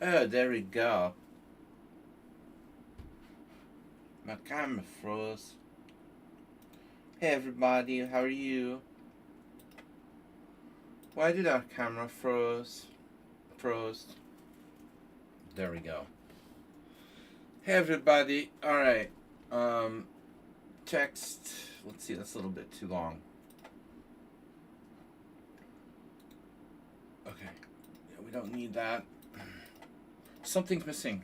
Oh, there we go. My camera froze. Hey everybody, how are you? Why did our camera froze? There we go. Hey everybody. Alright. Text. Let's see, that's a little bit too long. Okay. Yeah, we don't need that. Something's missing.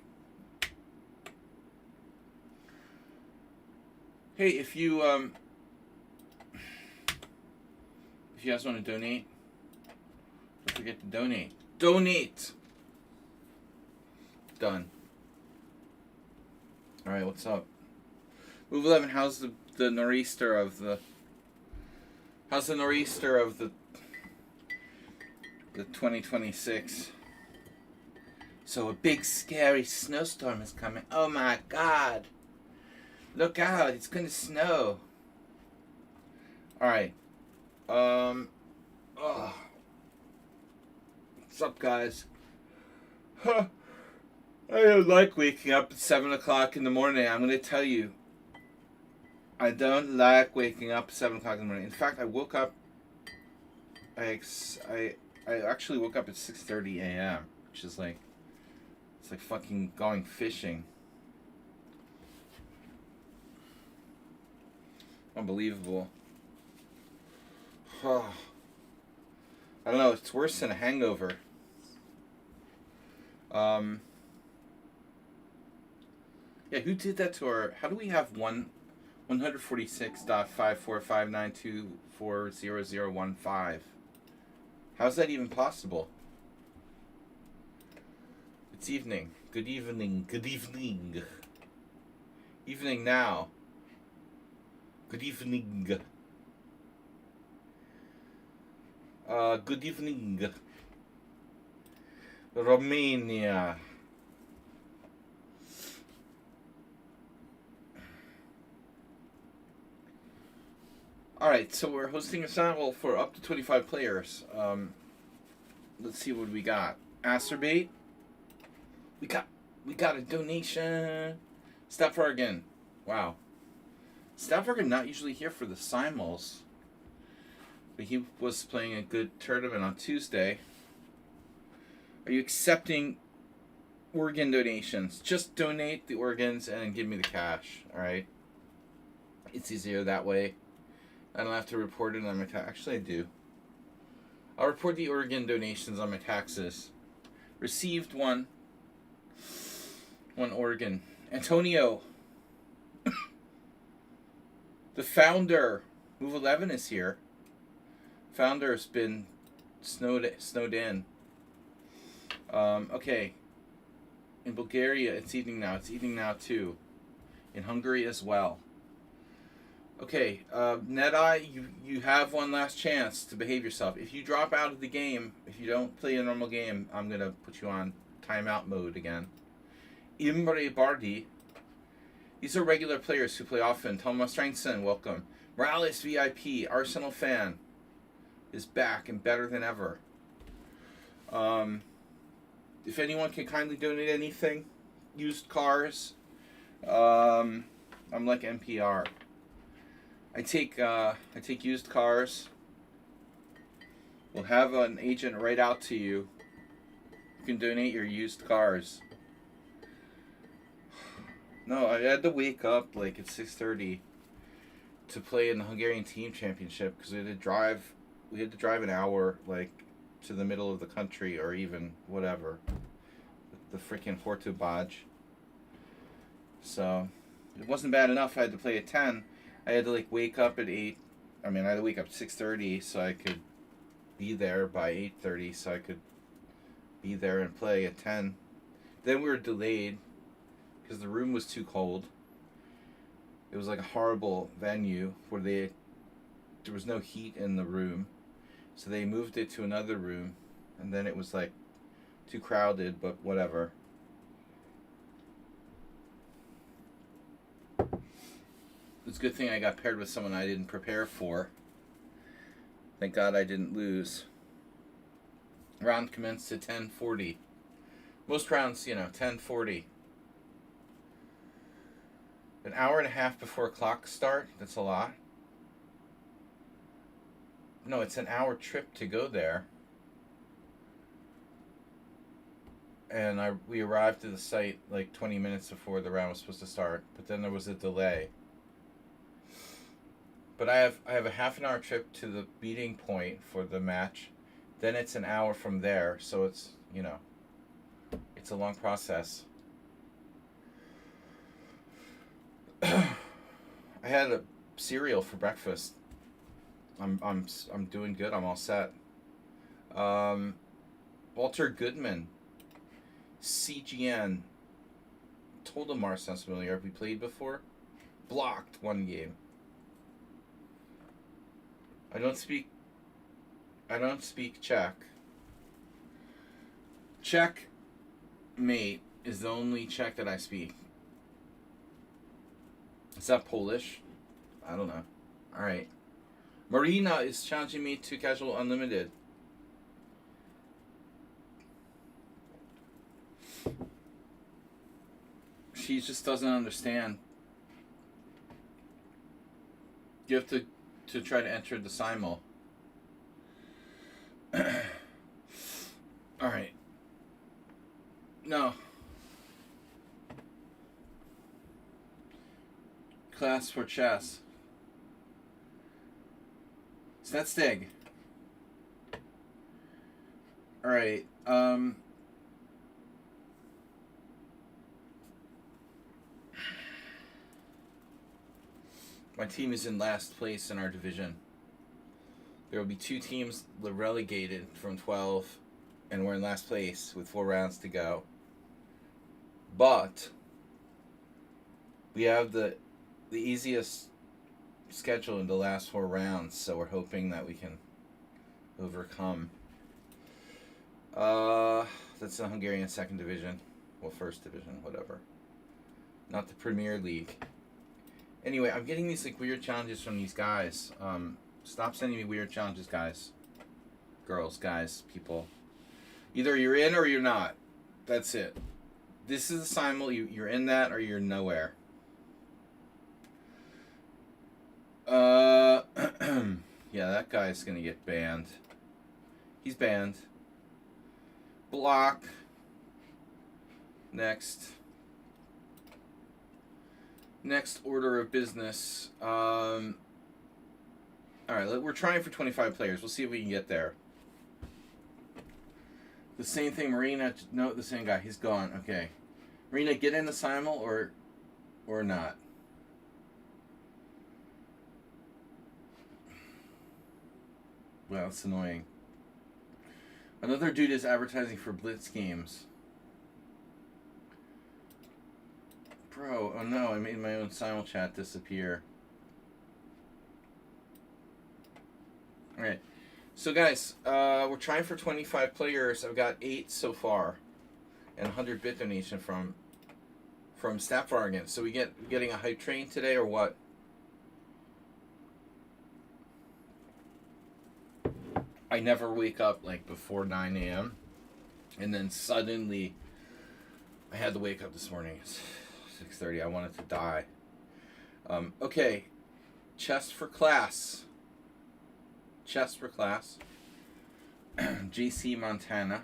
Hey, if you guys want to donate, don't forget to donate. Donate! Done. Alright, what's up? Move 11, how's the nor'easter of the 2026? So a big scary snowstorm is coming. Oh my god. Look out, it's gonna snow. Alright. What's up, guys? Huh. I don't like waking up at 7 o'clock in the morning. I'm gonna tell you. I don't like waking up at 7 o'clock in the morning. In fact, I woke up. I actually woke up at 6:30 a.m., which is like, it's like fucking going fishing. Unbelievable. I don't know. It's worse than a hangover. Yeah, who did that to our? How do we have 146.54592400015? How's that even possible? It's evening. Good evening. Good evening. Evening now. Good evening. Good evening. Romania. Alright, so we're hosting a sample for up to 25 players. Let's see what we got. Acerbate. We got a donation. Stepfargan. Wow. Stepfargan not usually here for the simul's. But he was playing a good tournament on Tuesday. Are you accepting organ donations? Just donate the organs and give me the cash, alright? It's easier that way. I don't have to report it on my tax. Actually, I do. I'll report the organ donations on my taxes. Received one organ. Antonio. The founder. Move 11 is here. Founder's been snowed in. Okay. In Bulgaria, it's evening now. It's evening now, too. In Hungary as well. Okay, NetEye, you have one last chance to behave yourself. If you drop out of the game, if you don't play a normal game, I'm going to put you on timeout mode again. Imre Bardi. These are regular players who play often. Thomas Strangson, welcome. Morales VIP, Arsenal fan, is back and better than ever. If anyone can kindly donate anything, used cars, I'm like NPR. I take used cars. We'll have an agent write out to you. You can donate your used cars. No, I had to wake up like at 6:30 to play in the Hungarian team championship because we had to drive an hour like to the middle of the country or even whatever. The freaking Hortu Baj. So it wasn't bad enough. I had to play at 10. I had to like wake up at 8. I had to wake up at 6:30 so I could be there by 8:30 so I could be there and play at 10. Then we were delayed because the room was too cold. It was like a horrible venue where there was no heat in the room. So they moved it to another room and then it was like too crowded, but whatever. It's a good thing I got paired with someone I didn't prepare for. Thank God I didn't lose. Round commenced at 10:40. Most rounds, 10:40. An hour and a half before clock start. That's a lot. No, it's an hour trip to go there. And we arrived to the site like 20 minutes before the round was supposed to start, but then there was a delay. But I have a half an hour trip to the meeting point for the match. Then it's an hour from there, so it's it's a long process. I had a cereal for breakfast. I'm doing good. I'm all set. Walter Goodman, CGN. Toldemar sounds familiar. Have we played before? Blocked one game. I don't speak Czech. Czech, mate, is the only Czech that I speak. Is that Polish? I don't know. Alright. Marina is challenging me to Casual Unlimited. She just doesn't understand. You have to try to enter the simul. Alright. No. Class for chess. Stig. Alright, my team is in last place in our division. There will be 2 teams relegated from 12, and we're in last place with 4 rounds to go. But we have the easiest schedule in the last 4 rounds, so we're hoping that we can overcome. That's the Hungarian second division. Well, first division, whatever. Not the Premier League. Anyway, I'm getting these weird challenges from these guys. Stop sending me weird challenges, guys. Girls, guys, people. Either you're in or you're not. That's it. This is a simul. You're in that or you're nowhere. Yeah, that guy's gonna get banned. He's banned. Block. Next order of business. Alright, we're trying for 25 players. We'll see if we can get there. The same thing, Marina. No, the same guy. He's gone. Okay. Marina, get in the simul or not. Well, it's annoying. Another dude is advertising for Blitz games. Bro, oh no, I made my own simul chat disappear. Alright. So guys, we're trying for 25 players. I've got 8 so far. And 100 bit donation from Staffvargan. So getting a hype train today or what? I never wake up before 9 a.m. And then suddenly I had to wake up this morning. It's 6:30. I wanted to die. Okay. Chess for class. JC Montana.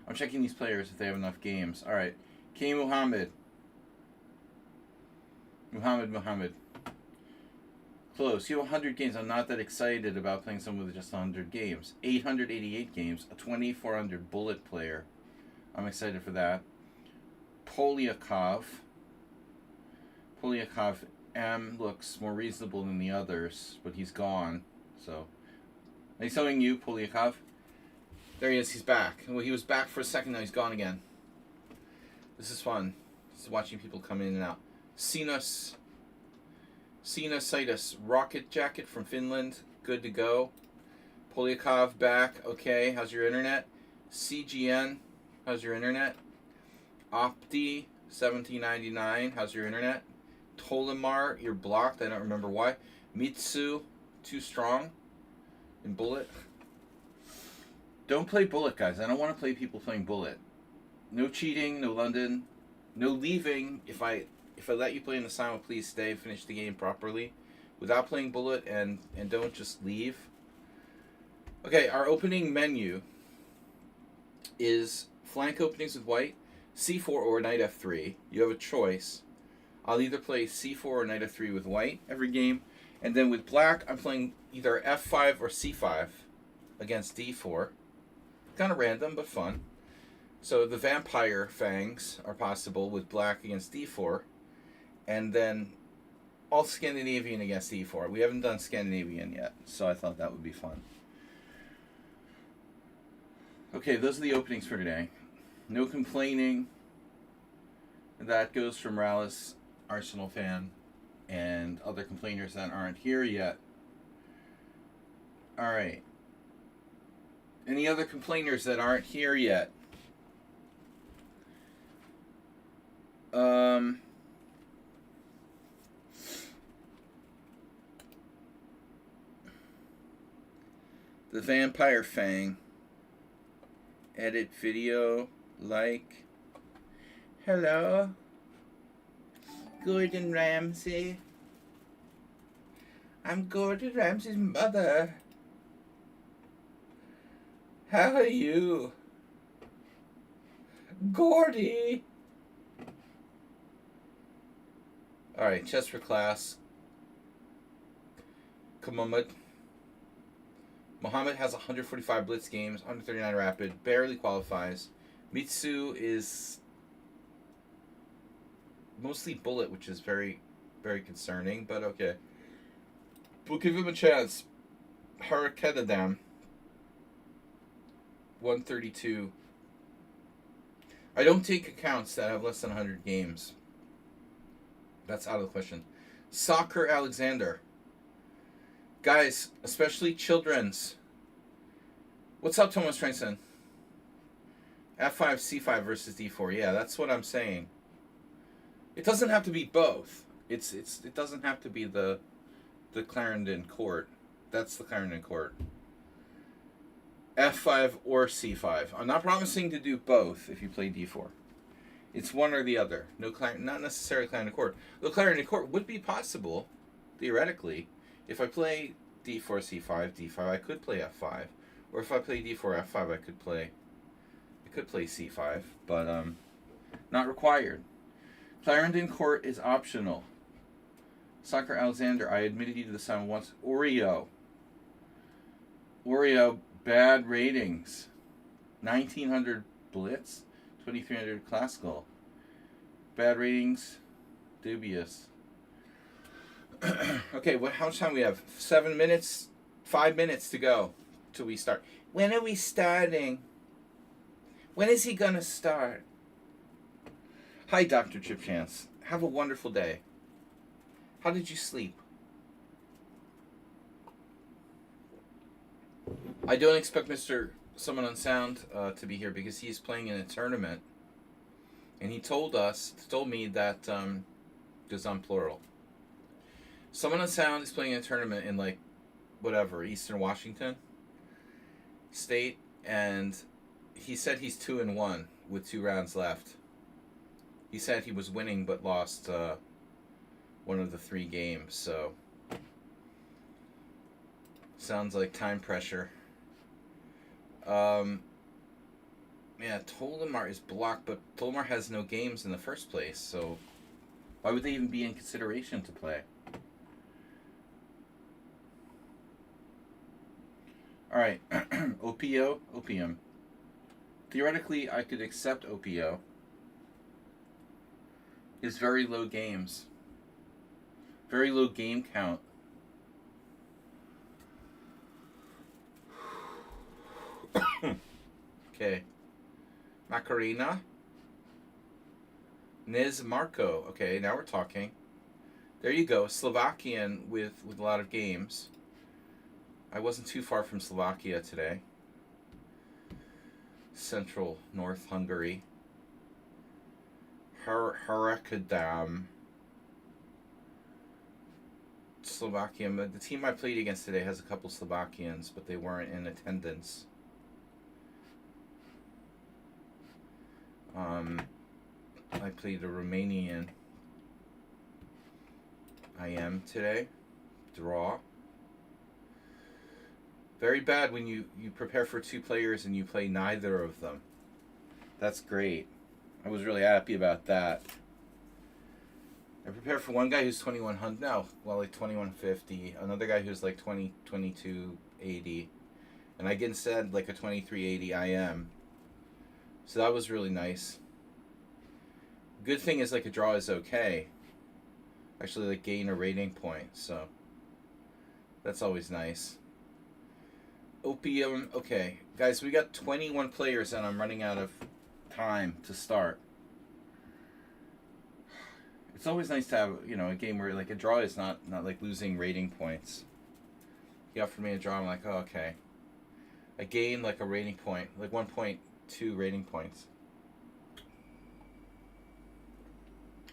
I'm checking these players if they have enough games. Alright. K. Muhammad. Close. You have 100 games. I'm not that excited about playing someone with just 100 games. 888 games. A 2400 bullet player. I'm excited for that. Polyakov M looks more reasonable than the others, but he's gone. So, nice showing you, Polyakov. There he is. He's back. Well, he was back for a second. Now he's gone again. This is fun. Just watching people come in and out. Sinusitis Rocket Jacket from Finland. Good to go. Polyakov back. Okay. How's your internet? CGN. How's your internet? Opti 1799. How's your internet? Tolemar, you're blocked. I don't remember why. Mitsu, too strong. In bullet. Don't play Bullet, guys. I don't want to play people playing Bullet. No cheating, no London, no leaving. If I let you play in the assignment, please stay, finish the game properly, without playing Bullet, and don't just leave. Okay, our opening menu is flank openings with white, c4 or knight f3. You have a choice. I'll either play c4 or knight f3 with white every game, and then with black, I'm playing either f5 or c5 against d4. Kind of random, but fun. So the vampire fangs are possible with black against d4, and then all Scandinavian against e4. We haven't done Scandinavian yet, so I thought that would be fun. Okay, those are the openings for today. No complaining. That goes from Rallis, Arsenal fan, and other complainers that aren't here yet. All right. Any other complainers that aren't here yet? The Vampire Fang. Edit video, like. Hello. Gordon Ramsay. I'm Gordon Ramsay's mother. How are you? Gordy. Alright, chess for class. Muhammad has 145 blitz games, 139 rapid, barely qualifies. Mitsu is mostly bullet, which is very, very concerning, but okay. We'll give him a chance. Haraketadam, 132. I don't take accounts that have less than 100 games. That's out of the question. Soccer Alexander. Guys, especially children's. What's up, Thomas Trenson? F5, C5 versus D4. Yeah, that's what I'm saying. It doesn't have to be both. It doesn't have to be the Clarendon court. That's the Clarendon court. F5 or C5. I'm not promising to do both if you play D4. It's one or the other. Not necessarily Clarendon court. The Clarendon court would be possible, theoretically. If I play d4, c5, d5, I could play f5. Or if I play d4, f5, I could play c5, but not required. Clarendon court is optional. Soccer Alexander, I admitted you to the sound once. Oreo, bad ratings. 1900 blitz, 2300 classical. Bad ratings, dubious. Okay, how much time we have? 7 minutes, 5 minutes to go till we start. When are we starting? When is he gonna start? Hi, Dr. Chip Chance. Have a wonderful day. How did you sleep? I don't expect Mr. Someone on Sound to be here because he's playing in a tournament. And he told me that, because I'm plural. Someone on Sound is playing in a tournament in, like, whatever, Eastern Washington State, and he said he's 2-1 with 2 rounds left. He said he was winning but lost one of the 3 games, so sounds like time pressure. Yeah, Tolimar is blocked, but Tolimar has no games in the first place, so why would they even be in consideration to play? Alright, OPO, Opium. Theoretically, I could accept OPO. It's very low games. Very low game count. Okay. Macarena. Niz Marco. Okay, now we're talking. There you go. Slovakian with a lot of games. I wasn't too far from Slovakia today. Central North Hungary. Harakadam. Slovakia. The team I played against today has a couple Slovakians, but they weren't in attendance. I played a Romanian IM today. Draw. Very bad when you prepare for 2 players and you play neither of them. That's great. I was really happy about that. I prepared for one guy who's 2100 now, well, like 2150. Another guy who's like 2280. And I instead like a 2380 IM. So that was really nice. Good thing is like a draw is okay. Actually like gain a rating point, so that's always nice. Opium, okay. Guys, we got 21 players and I'm running out of time to start. It's always nice to have, you know, a game where like a draw is not like losing rating points. He offered me a draw, I'm like, oh, okay. I gained like a rating point, like 1.2 rating points.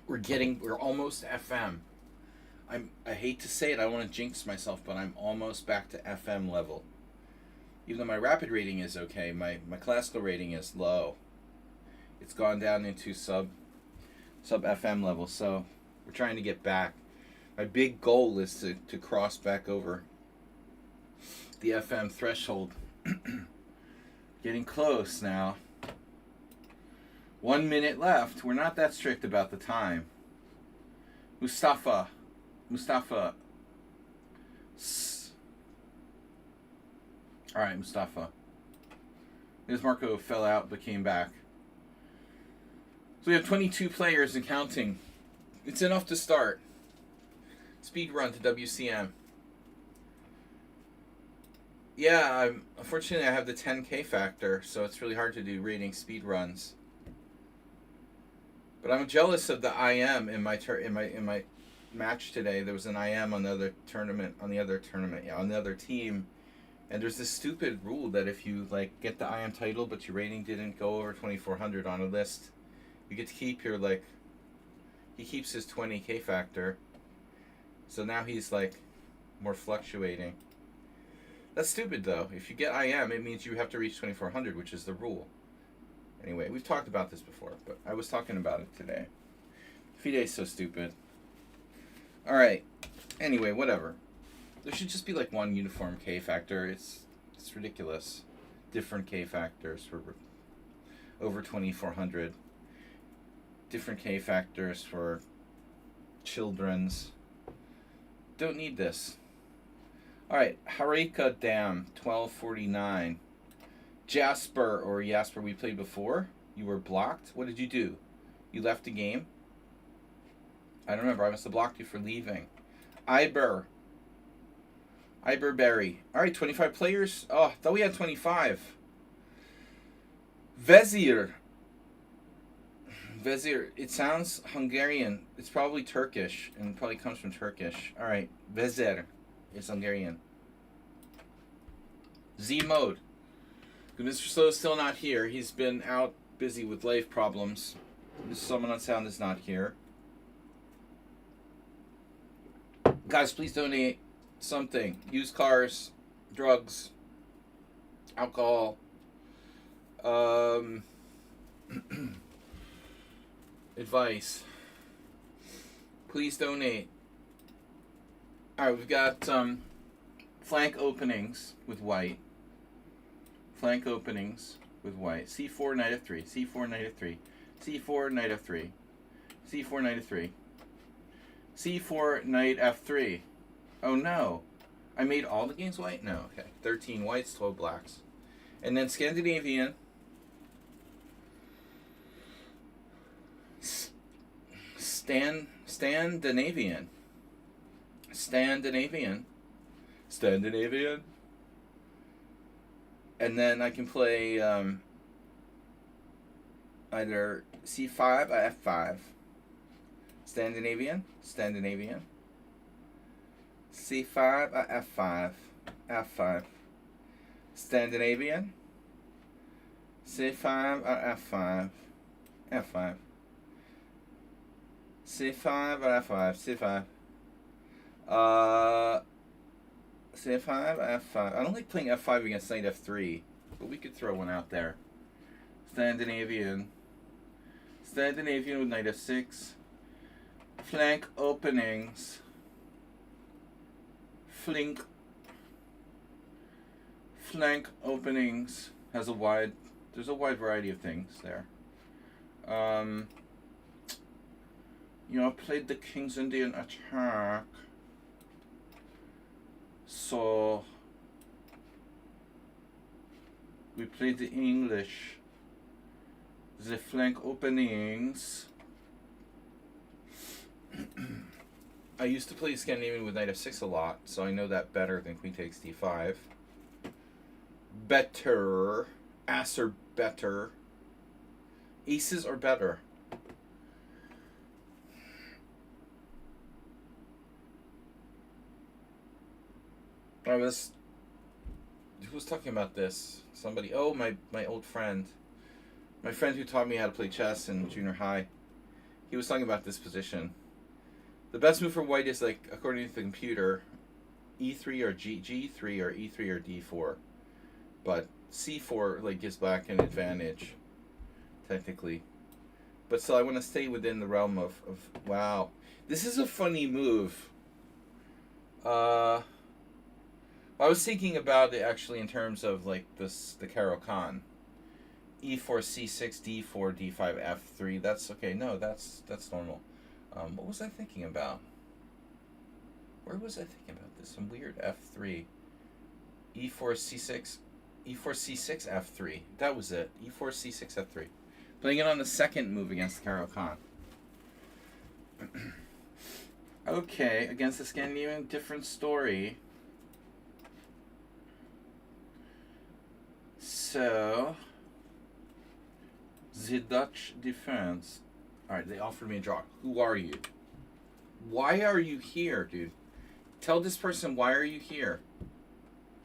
We're almost FM. I hate to say it, I want to jinx myself, but I'm almost back to FM level. Even though my rapid rating is okay, my classical rating is low. It's gone down into sub FM level, so we're trying to get back. My big goal is to cross back over the FM threshold. Getting close now. 1 minute left. We're not that strict about the time. Mustafa. Alright, Mustafa. His Marco fell out but came back. So we have 22 players and counting. It's enough to start. Speed run to WCM. Yeah, unfortunately I have the 10K factor, so it's really hard to do rating speed runs. But I'm jealous of the IM in my match today. There was an IM on the other team, and there's this stupid rule that if you like get the IM title but your rating didn't go over 2400 on a list, you get to keep your he keeps his 20K factor. So now he's like more fluctuating. That's stupid though. If you get IM, it means you have to reach 2400, which is the rule. Anyway, we've talked about this before, but I was talking about it today. FIDE's so stupid. Alright. Anyway, whatever. There should just be like one uniform K factor. It's ridiculous. Different K factors for over 2400. Different K factors for children's. Don't need this. Alright, Hareka Dam, 1249. Jasper, we played before. You were blocked. What did you do? You left the game? I don't remember. I must have blocked you for leaving. Iberberry. Alright, 25 players. Oh, I thought we had 25. Vezir. It sounds Hungarian. It's probably Turkish, and it probably comes from Turkish. Alright, Vezir is Hungarian. Z mode. Mr. Slow is still not here. He's been out busy with life problems. Someone on sound is not here. Guys, please donate something. Used cars, drugs, alcohol, advice. Please donate. Alright, we've got flank openings with white. Flank openings with white. C4, knight of 3. C4, knight of 3. C4, knight of 3. C4, knight of 3. C4, knight f3. Oh no. I made all the games white? No, okay. 13 whites, 12 blacks. And then Scandinavian. Scandinavian. And then I can play either c5 or f5. Scandinavian. c5 or f5. Scandinavian. c5 or f5. c5 or f5. c5 or f5. I don't like playing f5 against knight f3, but we could throw one out there. Scandinavian. Scandinavian with knight f6. Flank openings. Flank openings has a wide. There's a wide variety of things there. I played the King's Indian attack. So we played the English. The flank openings. I used to play Scandinavian with knight f6 a lot, so I know that better than queen takes d5. Better. Ass are better. Aces are better. Who was talking about this? Somebody. Oh, my old friend. My friend who taught me how to play chess in junior high. He was talking about this position. The best move for white is, like, according to the computer, e3 or g3 or e3 or d4. But c4 like gives black an advantage, technically. But still, I want to stay within the realm of wow. This is a funny move. I was thinking about it actually in terms of like the Caro-Kann. E4, C6, D4, D5, F3. That's okay. No, that's normal. What was I thinking about? Where was I thinking about this? Some weird F3. E4, C6, E4, C6, F3. That was it. E4, C6, F3. Playing it on the second move against the Caro-Kann. Okay, against the Scandinavian, different story. So, the Dutch defense. Alright, they offered me a draw. Who are you? Why are you here, dude? Tell this person, why are you here?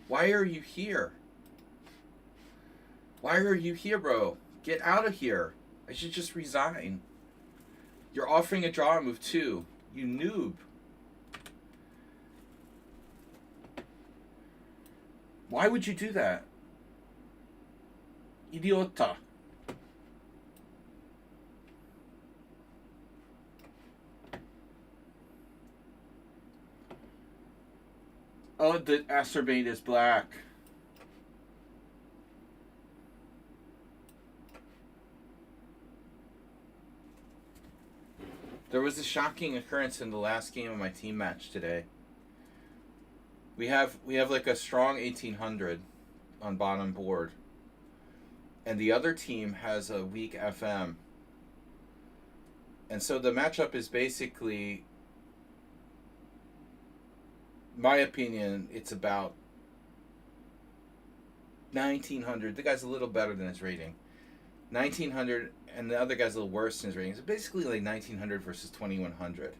Why are you here? Why are you here, bro? Get out of here. I should just resign. You're offering a draw move too. You noob. Why would you do that? Idiota. Oh, the acerbate is black. There was a shocking occurrence in the last game of my team match today. We have like a strong 1800 on bottom board. And the other team has a weak FM. And so the matchup is basically, my opinion, it's about 1900. The guy's a little better than his rating. 1900, and the other guy's a little worse in his rating. So basically like 1900 versus 2100.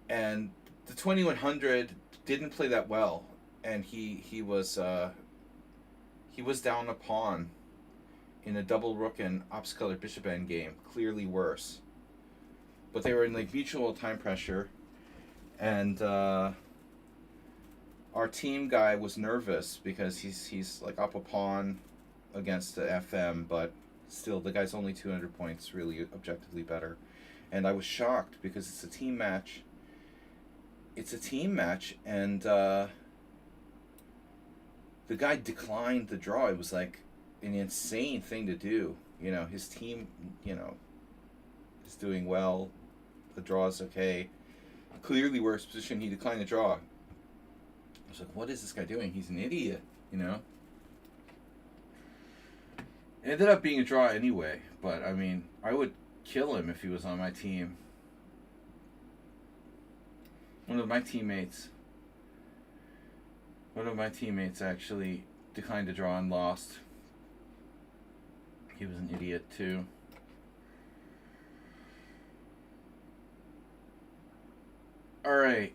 And the 2100 didn't play that well, and he was down a pawn in a double rook and ops color bishop end game, clearly worse. But they were in like mutual time pressure, and our team guy was nervous because he's like up a pawn against the FM, but still the guy's only 200 points really objectively better. And I was shocked because it's a team match. And the guy declined the draw. It was like an insane thing to do. You know, his team, is doing well. The draw's okay. Clearly worse position. He declined the draw. I was like, what is this guy doing? He's an idiot, It ended up being a draw anyway, but I mean, I would kill him if he was on my team. One of my teammates actually declined to draw and lost. He was an idiot too. Alright.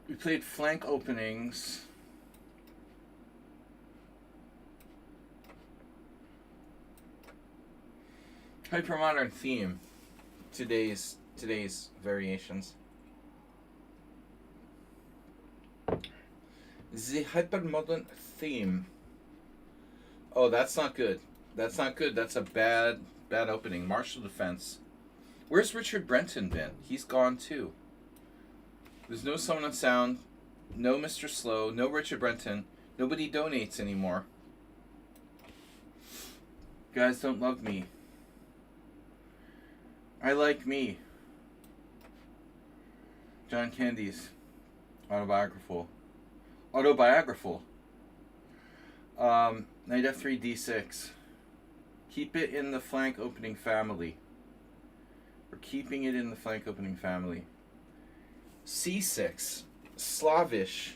We played flank openings. Hypermodern theme. Today's variations. The hypermodern theme. Oh, that's not good. That's not good. That's a bad opening. Martial defense. Where's Richard Brenton been? He's gone too. There's no Summon on Sound, no Mr. Slow, no Richard Brenton. Nobody donates anymore. You guys don't love me. I like me. John Candy's autobiographical. Knight F3 D6. Keep it in the flank opening family. We're keeping it in the flank opening family. C6. Slavish.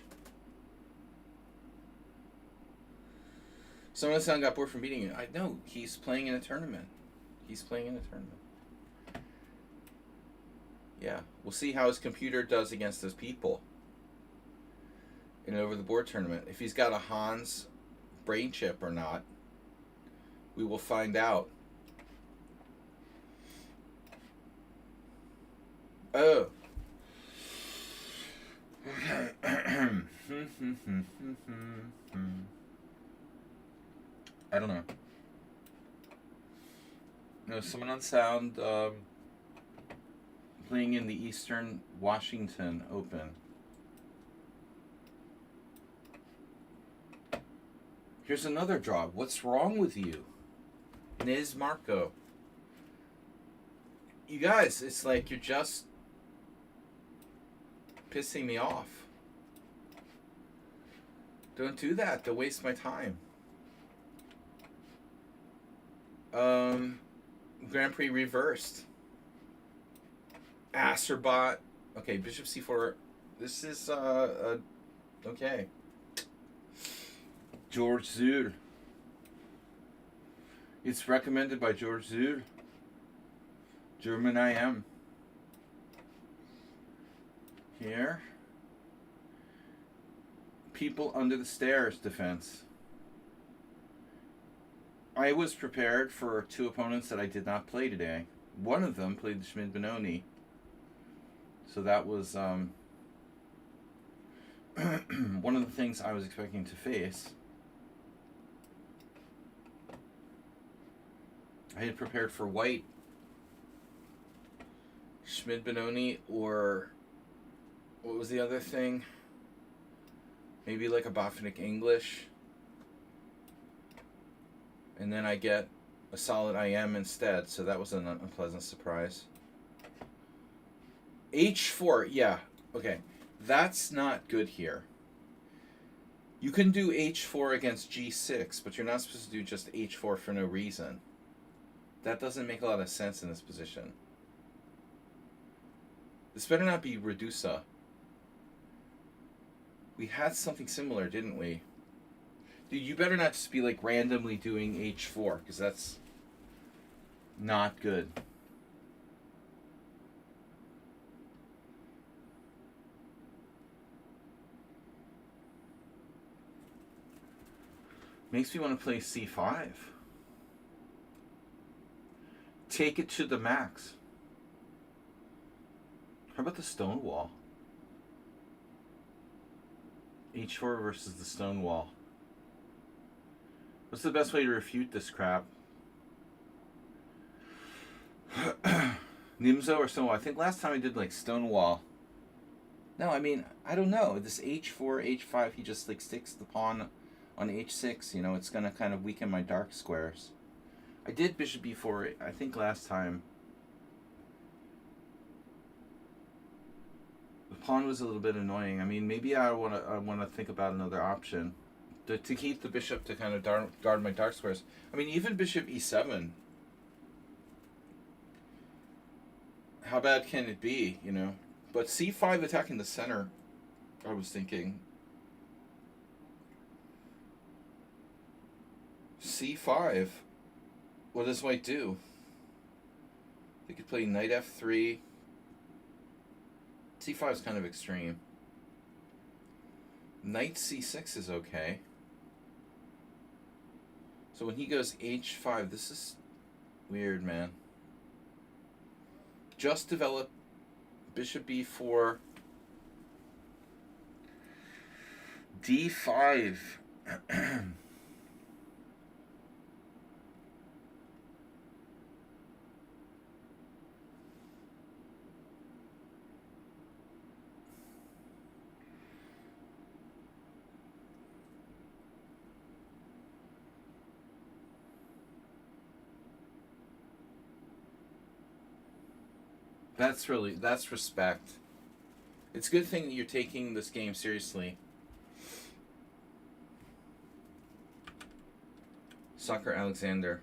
Someone sound got bored from beating you. I know. He's playing in a tournament. Yeah. We'll see how his computer does against those people in an over-the-board tournament. If he's got a Hans brain chip or not, we will find out. Oh. I don't know. No, someone on sound playing in the Eastern Washington Open. Here's another draw. What's wrong with you? Niz Marco. You guys, it's like you're just pissing me off. Don't do that. Don't waste my time. Grand Prix reversed. Aserbot. Okay, Bishop C4. This is, okay. George Zur. It's recommended by George Zur. German I am. Here. People under the stairs defense. I was prepared for two opponents that I did not play today. One of them played the Schmid-Benoni. So that was one of the things I was expecting to face. I had prepared for white, Schmid-Benoni, or what was the other thing? Maybe like a Botvinnik English. And then I get a solid IM instead, so that was an unpleasant surprise. H4, yeah, okay. That's not good here. You can do H4 against G6, but you're not supposed to do just H4 for no reason. That doesn't make a lot of sense in this position. This better not be Redusa. We had something similar, didn't we? Dude, you better not just be like randomly doing H4, because that's not good. Makes me want to play C5. Take it to the max. How about the stone wall? H4 versus the stone wall. What's the best way to refute this crap? Nimzo or Stonewall? I think last time I did like Stonewall. No, I mean, I don't know. This H4, H5, he just like sticks the pawn on H6. You know, it's going to kind of weaken my dark squares. I did Bishop B4, I think last time. The pawn was a little bit annoying. I mean, maybe I want to think about another option. To keep the bishop to kind of guard my dark squares. I mean, even Bishop E7. How bad can it be, you know? But C5 attacking the center, I was thinking. C5. What does white do? They could play knight F3. C5 is kind of extreme. Knight C6 is okay. So when he goes H5, this is weird, man. Just develop Bishop B4. D5. That's respect. It's a good thing that you're taking this game seriously. Soccer Alexander.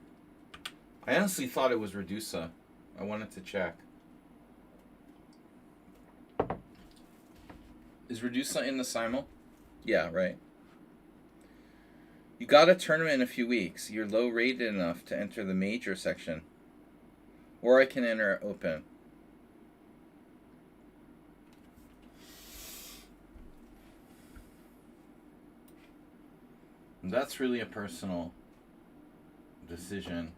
I honestly thought it was Redusa. I wanted to check. Is Redusa in the simul? Yeah, right. You got a tournament in a few weeks. You're low rated enough to enter the major section. Or I can enter open. That's really a personal decision.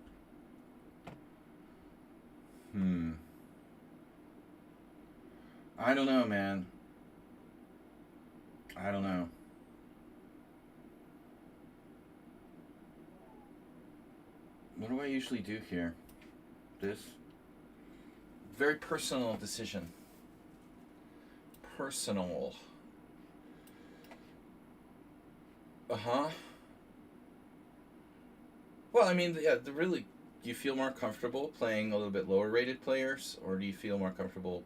I don't know, man. I don't know. What do I usually do here? This? Very personal decision. Personal. Uh-huh. Well, I mean, yeah, really, do you feel more comfortable playing a little bit lower rated players, or do you feel more comfortable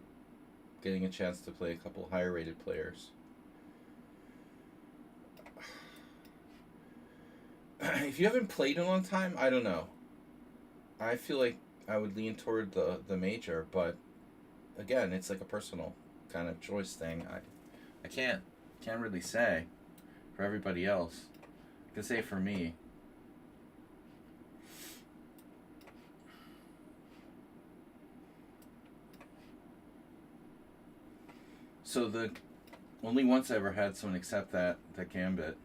getting a chance to play a couple higher rated players? If you haven't played in a long time, I don't know. I feel like I would lean toward the major, but again, it's like a personal kind of choice thing. I can't really say for everybody else. I can say for me. So the only once I ever had someone accept that gambit.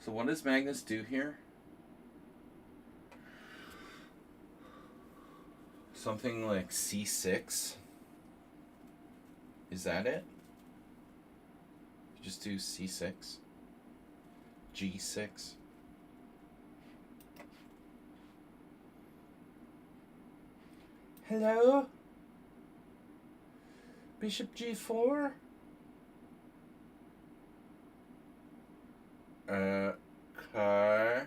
So what does Magnus do here? Something like C6? Is that it? Just do C6? G6? Hello? Bishop G4? Okay.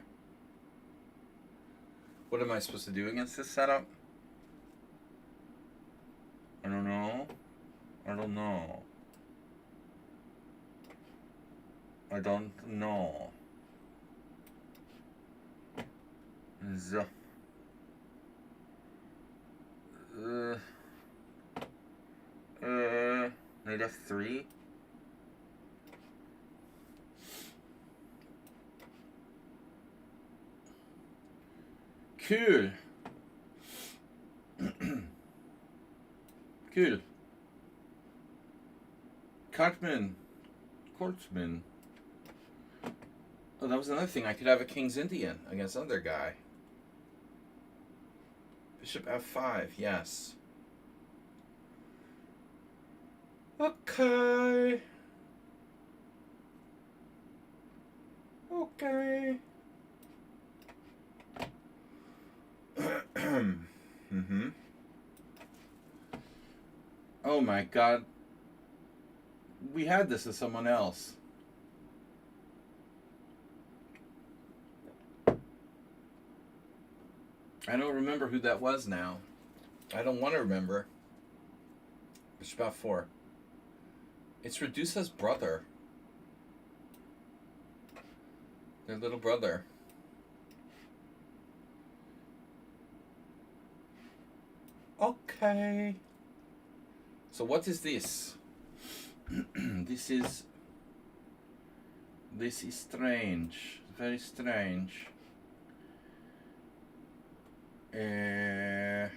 What am I supposed to do against this setup? I don't know. I don't know. I don't know. Knight F3? Cool. Cool. Cartman. Kortman. Oh, that was another thing. I could have a King's Indian against another guy. Bishop F5, yes. Okay. Okay. Mm-hmm. Oh my god. We had this with someone else. I don't remember who that was now. I don't want to remember. Bishop F4. It's Redusa's brother. Their little brother. Okay. So what is this? This is strange. Very strange. A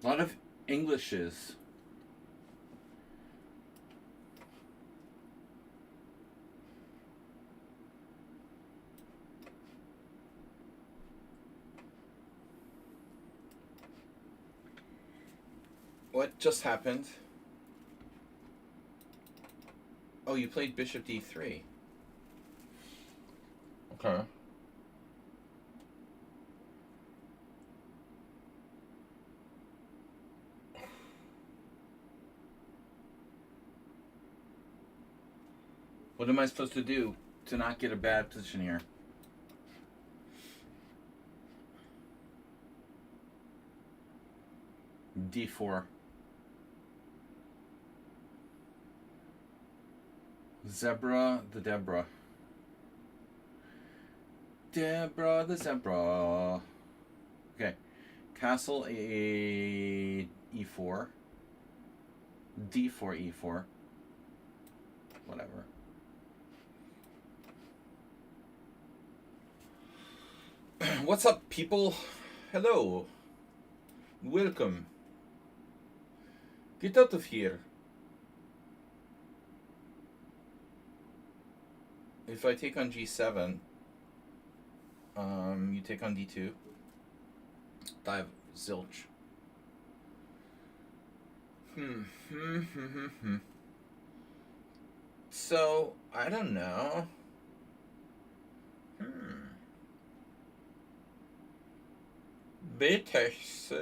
lot of Englishes. What just happened? Oh, you played Bishop D3. Okay. What am I supposed to do to not get a bad position here? D4. Zebra the Deborah. Deborah the Zebra. Okay. Castle A E4. D4 E4. Whatever. What's up, people? Hello. Welcome. Get out of here. If I take on G7, you take on D2. Dive zilch. So, I don't know. B takes C.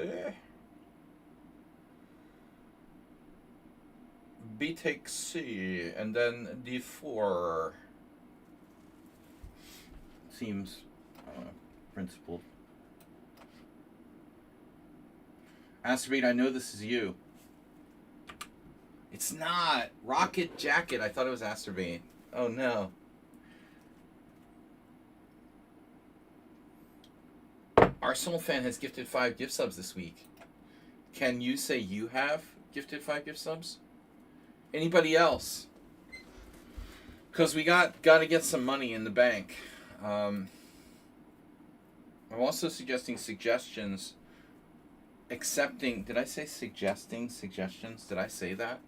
B takes C, and then D4. Seems principled. Asteroid, I know this is you. It's not. Rocket Jacket. I thought it was Asteroid. Oh no. Arsenal fan has gifted 5 gift subs this week. Can you say you have gifted 5 gift subs? Anybody else? Because we got to get some money in the bank. I'm also suggesting suggestions. Accepting. Did I say suggesting suggestions? Did I say that?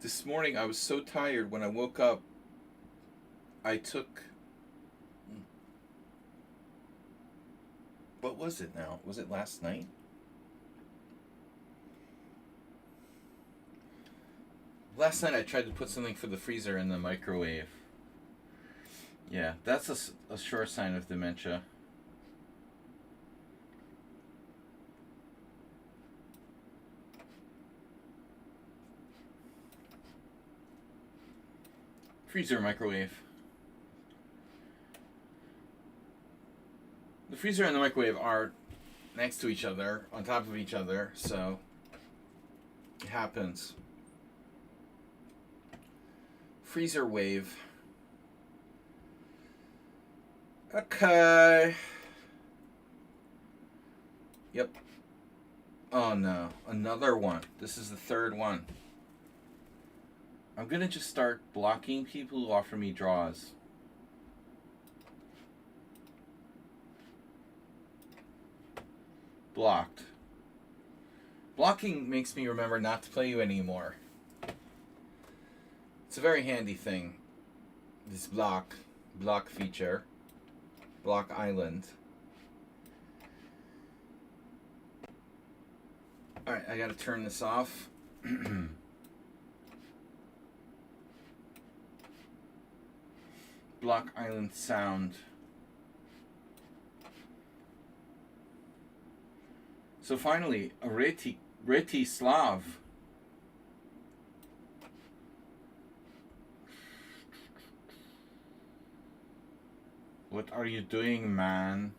This morning I was so tired when I woke up. I took. What was it now? Was it last night? Last night I tried to put something for the freezer in the microwave. Yeah, that's a sure sign of dementia. Freezer, microwave. The freezer and the microwave are next to each other, on top of each other, so it happens. Freezer wave. Okay. Yep. Oh no, another one. This is the third one. I'm gonna just start blocking people who offer me draws. Blocked. Blocking makes me remember not to play you anymore. It's a very handy thing. This block feature. Block Island. Alright, I gotta turn this off. Block Island sound. So finally, a Reti Slav. What are you doing, man?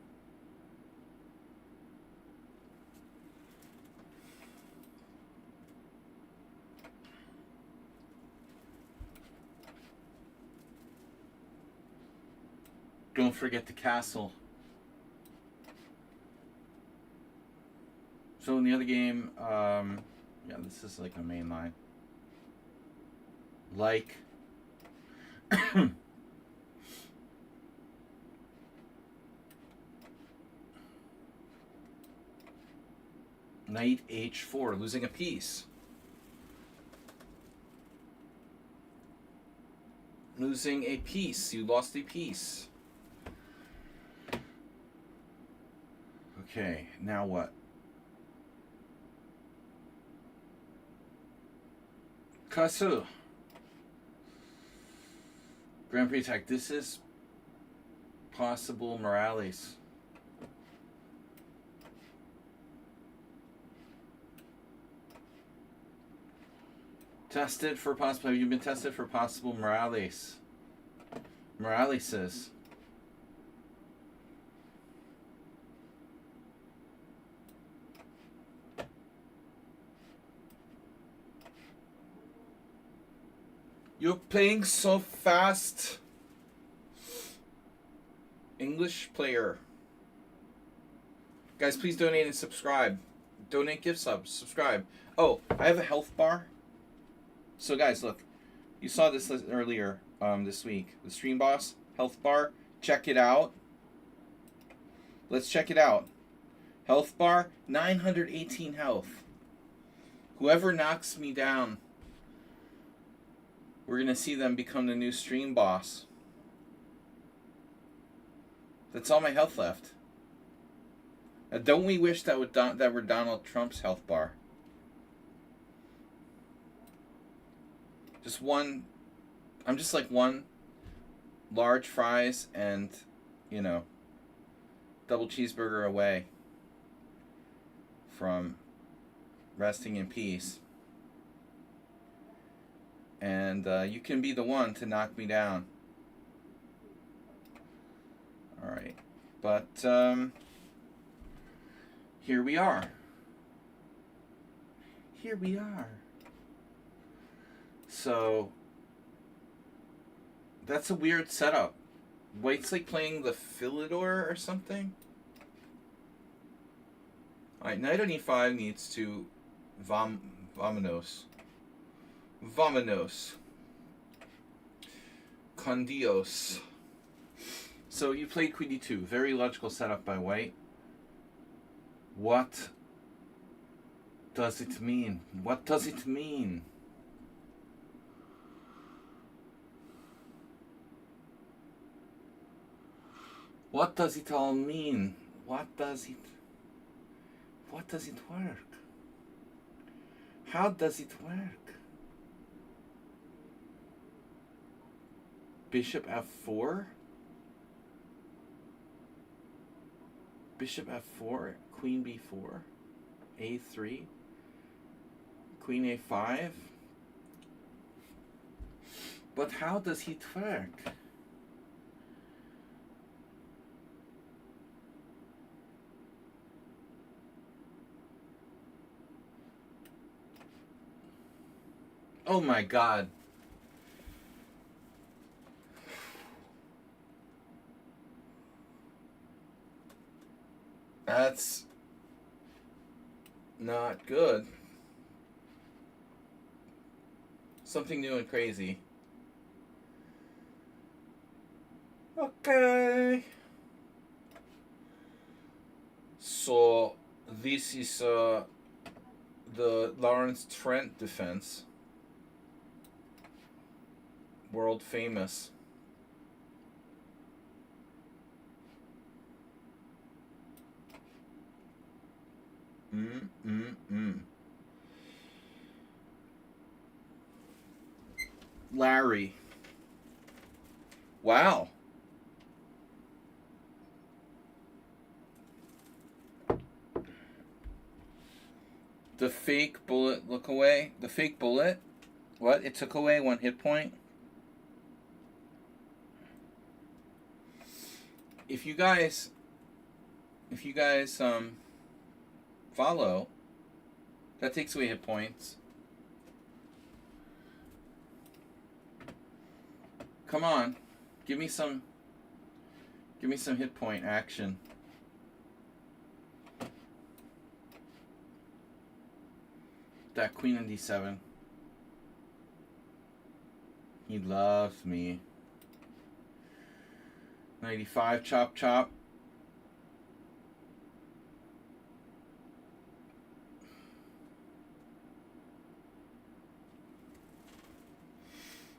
Don't forget the castle. So in the other game, yeah, this is like a main line. Like. Knight H4, losing a piece. Losing a piece. You lost a piece. Okay, now what? Kasu. Grand Prix attack. This is possible Morales. Tested for possible. Have you been tested for possible Morales? Moraleses. You're playing so fast. English player. Guys, please donate and subscribe. Donate gift subs. Subscribe. Oh, I have a health bar. So guys, look. You saw this earlier this week. The Stream Boss health bar. Check it out. Let's check it out. Health bar, 918 health. Whoever knocks me down, we're going to see them become the new Stream Boss. That's all my health left. Now, don't we wish that were Donald Trump's health bar? Just one. I'm just like one large fries and, you know, double cheeseburger away from resting in peace. And you can be the one to knock me down. Alright. But here we are. Here we are. So that's a weird setup. White's like playing the Philidor or something. Alright, knight on e5 needs to Vamonos. Vamonos. Con Dios. So you played queen d2. Very logical setup by white. What does it mean? What does it mean? What does it all mean? What does it work? How does it work? Bishop f4? Bishop f4, queen b4, a3, queen a5. But how does it work? Oh my God. That's not good. Something new and crazy. Okay. So this is the Lawrence Trent defense. World famous. Larry. Wow. The fake bullet look away. The fake bullet? What? It took away 1 hit point? If you guys follow, that takes away hit points. Come on, give me some hit point action. That queen on d7. He loves me. 95, chop chop.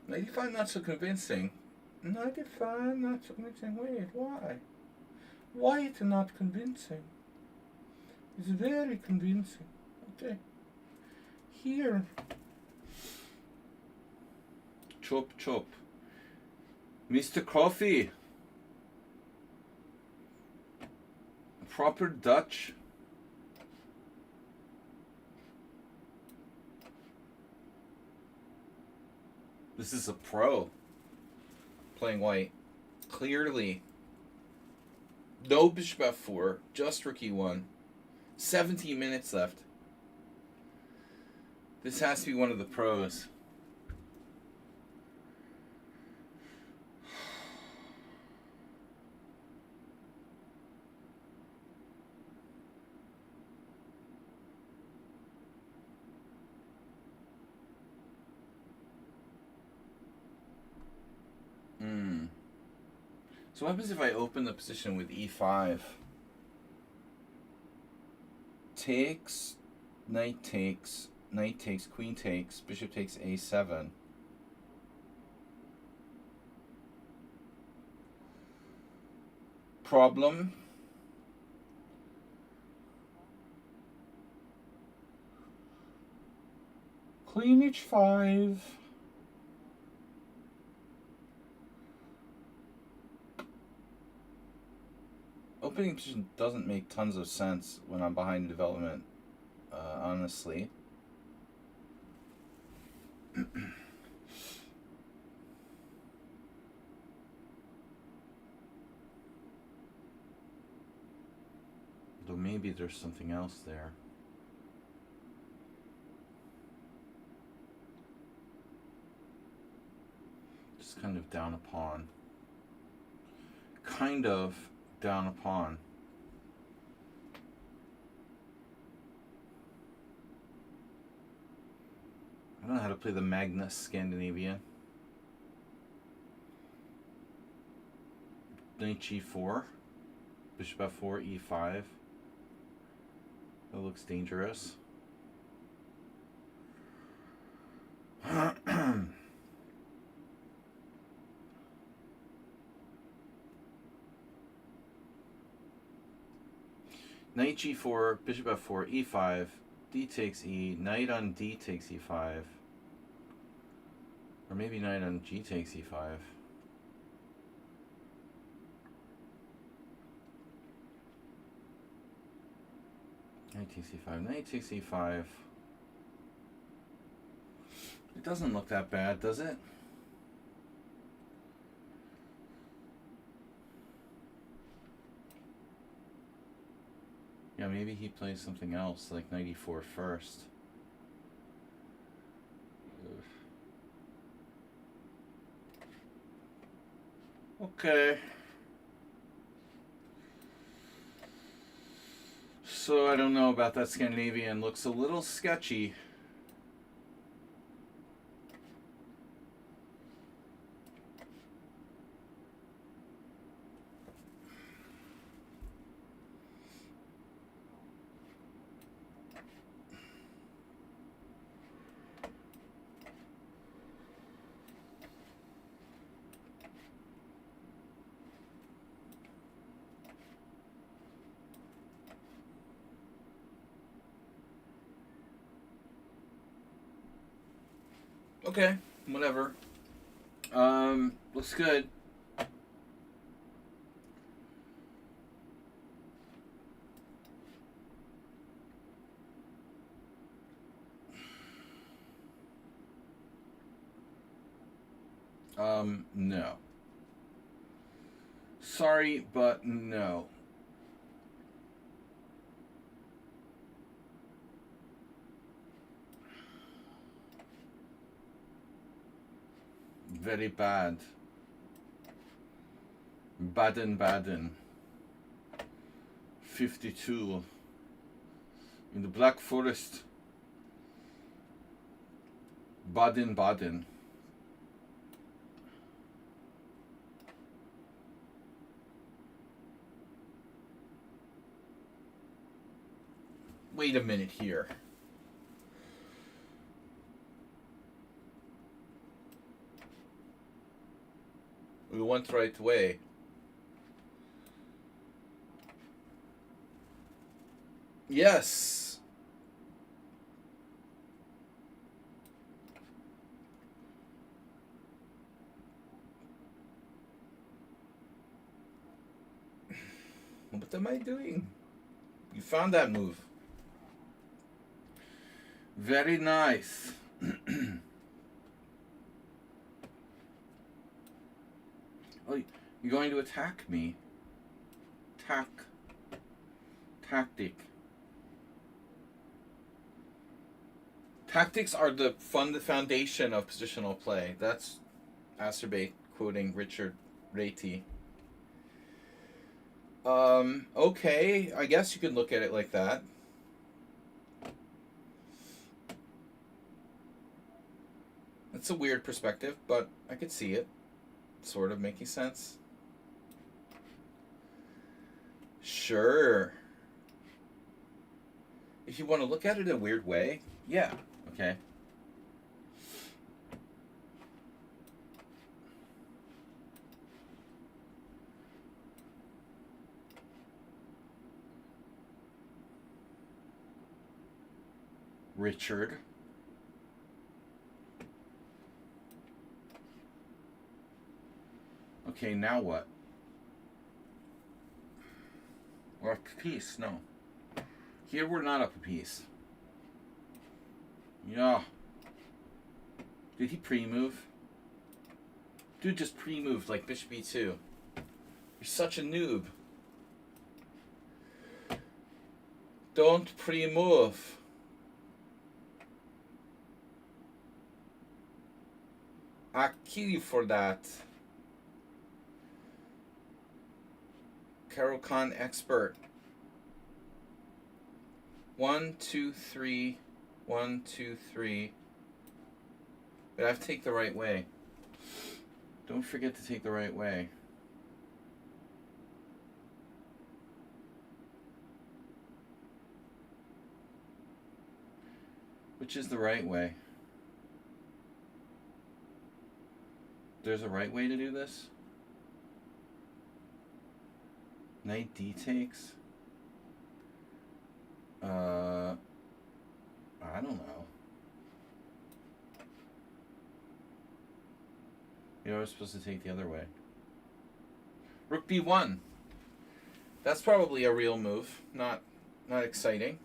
'95 not so convincing. 95 not so convincing. Wait, why? Why it's not convincing? It's very convincing. Okay. Here. Chop chop. Mr. Coffee. Proper Dutch. This is a pro playing white. Clearly. No bishop f4, just rook e1. 17 minutes left. This has to be one of the pros. So what happens if I open the position with e5? Takes, knight takes, queen takes, bishop takes a7. Problem. Queen h5. Opening position doesn't make tons of sense when I'm behind development, honestly. Though maybe there's something else there. Just kind of down a pawn. Kind of down a pawn. I don't know how to play the Magnus Scandinavian. Knight g4, bishop f4, e5. That looks dangerous. Knight g4, bishop f4, e5, d takes e, knight on d takes e5. Or maybe knight on g takes e5. Knight takes e5, knight takes e5. It doesn't look that bad, does it? Yeah, maybe he plays something else, like knight e4 first. Okay. So I don't know about that Scandinavian. Looks a little sketchy. Okay, whatever. Looks good. No. Sorry, but no. Very bad. Baden-Baden. 52. In the Black Forest. Baden-Baden. Wait a minute here. We went the right way. Yes. What am I doing? You found that move. Very nice. You're going to attack me. Tactic. Tactics are the foundation of positional play. That's Acerbate quoting Richard Rati. Okay, I guess you could look at it like that. It's a weird perspective, but I could see it sort of making sense. Sure. If you want to look at it in a weird way, yeah, okay. Richard. Okay, now what? We're up a piece. No. Here we're not up a piece. Yeah. Did he pre-move? Dude just pre-moved like bishop e2. You're such a noob. Don't pre-move. I'll kill you for that. Carol Khan expert. 1, 2, 3. 1, 2, 3. But I have to take the right way. Don't forget to take the right way. Which is the right way? There's a right way to do this? Knight D takes? I don't know. You're always supposed to take the other way. Rook B1. That's probably a real move. Not exciting,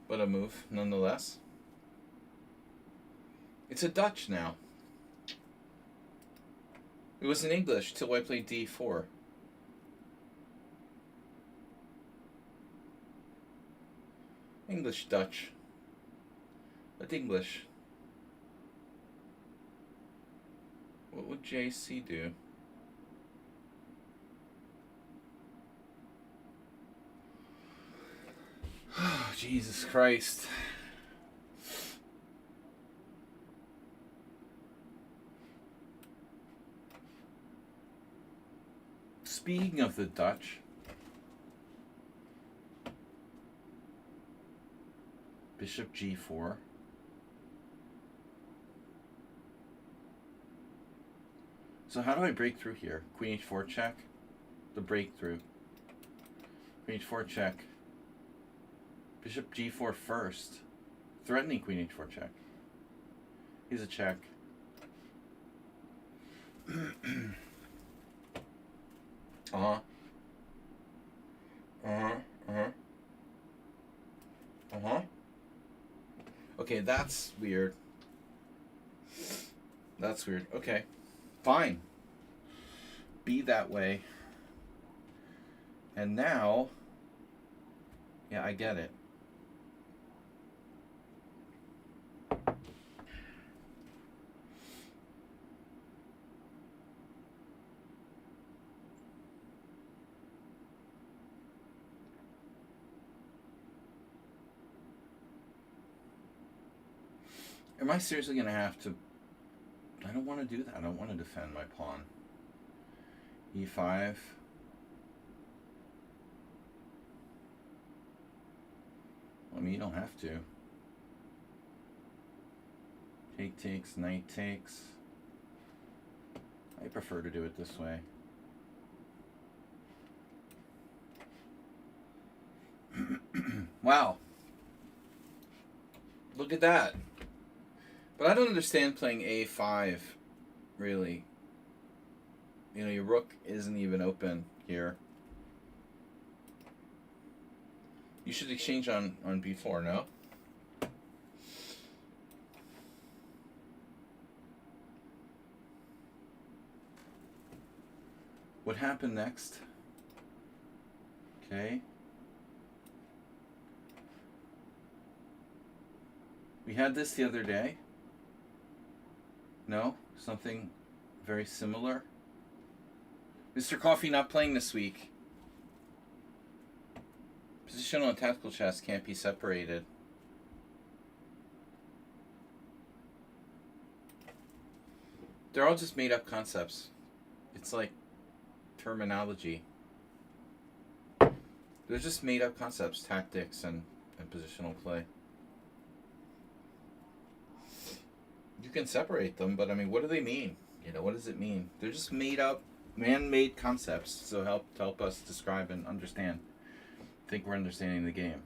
but a move nonetheless. It's a Dutch now. It was in English till I played D4. English Dutch. But English. What would JC do? Oh, Jesus Christ. Speaking of the Dutch, Bishop G4. So how do I break through here? Queen H4 check. The breakthrough. Queen H4 check. Bishop G4 first. Threatening Queen H4 check. He's a check. Uh-huh. Uh-huh. Uh-huh. Uh-huh. Okay, that's weird. That's weird. Okay. Fine. Be that way. And now, yeah, I get it. Am I seriously going to have to... I don't want to do that. I don't want to defend my pawn. E5. I mean, you don't have to. Take takes, knight takes. I prefer to do it this way. Wow. Look at that. But I don't understand playing A5, really. You know, your rook isn't even open here. You should exchange on B4, no? What happened next? Okay. We had this the other day. No? Something very similar? Mr. Coffee not playing this week. Positional and tactical chess can't be separated. They're all just made up concepts. It's like terminology. They're just made up concepts, tactics and positional play. You can separate them, but I mean, what do they mean? You know, what does it mean? They're just made up, man-made concepts to help us describe and understand. Think we're understanding the game.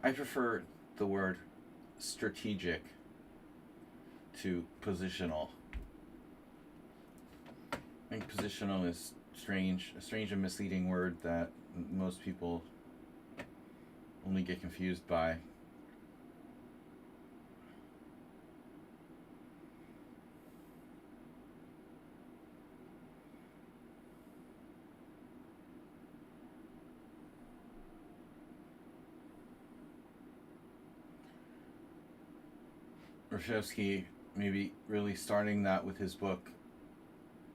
I prefer the word strategic to positional. I think positional is a strange and misleading word that most people only get confused by. Reshevsky maybe really starting that with his book,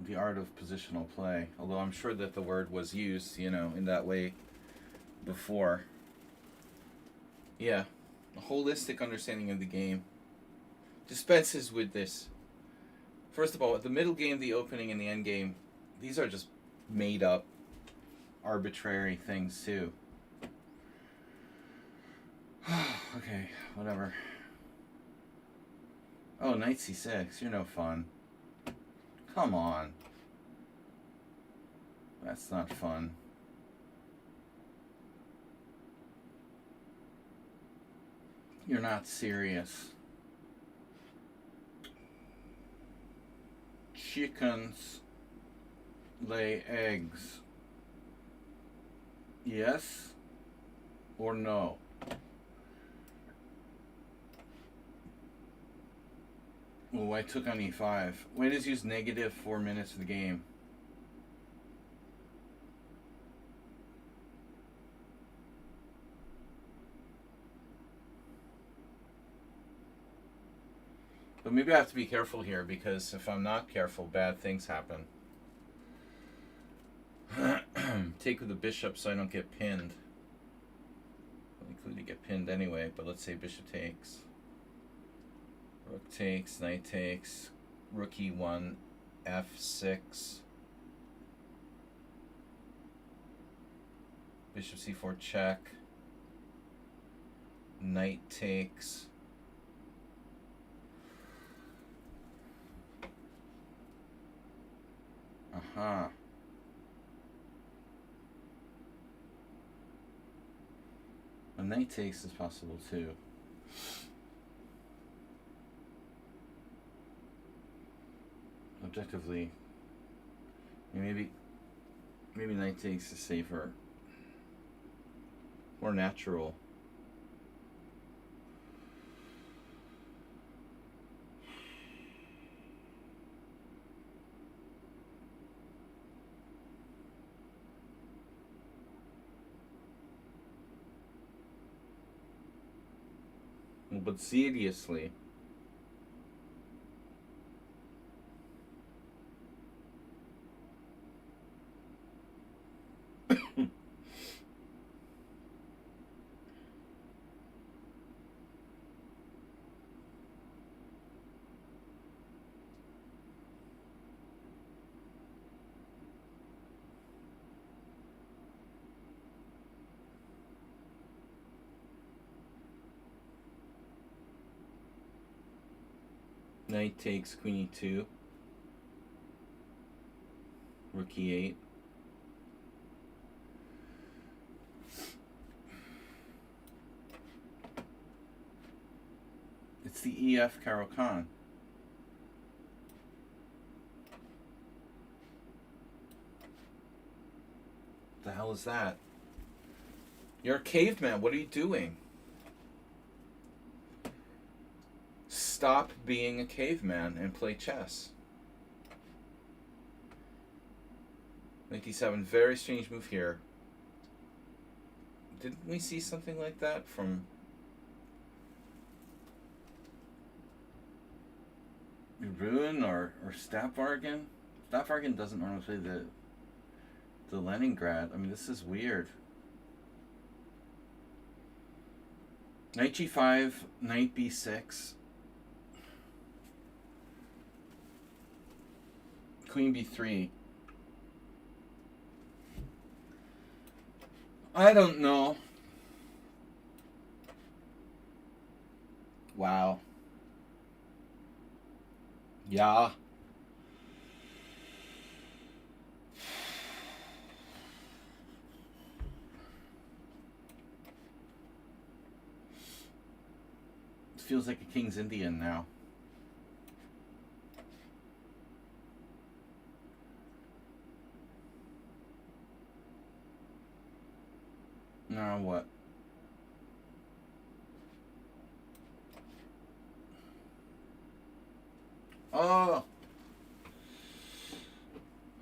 The Art of Positional Play, although I'm sure that the word was used, in that way before. Yeah, a holistic understanding of the game dispenses with this. First of all, the middle game, the opening, and the end game, these are just made up, arbitrary things too. Okay, whatever. Oh, knight c6, you're no fun. Come on. That's not fun. You're not serious. Chickens lay eggs. Yes or no? Oh, white took on e5. White has used negative 4 minutes of the game. But maybe I have to be careful here, because if I'm not careful, bad things happen. Take with the bishop so I don't get pinned. Likely to get pinned anyway, but let's say bishop takes. Rook takes, knight takes, rook e1, f6. Bishop c4 check. Knight takes. Uh-huh. A knight takes is possible too. Objectively, maybe knight takes is safer, more natural. But seriously. Knight takes queen e2. Rook e8. It's the EF Caro-Kann. The hell is that? You're a caveman. What are you doing? Stop being a caveman and play chess. Knight d7, very strange move here. Didn't we see something like that from Ruin or Stapvargan? Stapvargan doesn't normally play the Leningrad. I mean, this is weird. Knight g5, knight b6. Queen b3. I don't know. Wow. Yeah. It feels like a King's Indian now. Now what? Oh.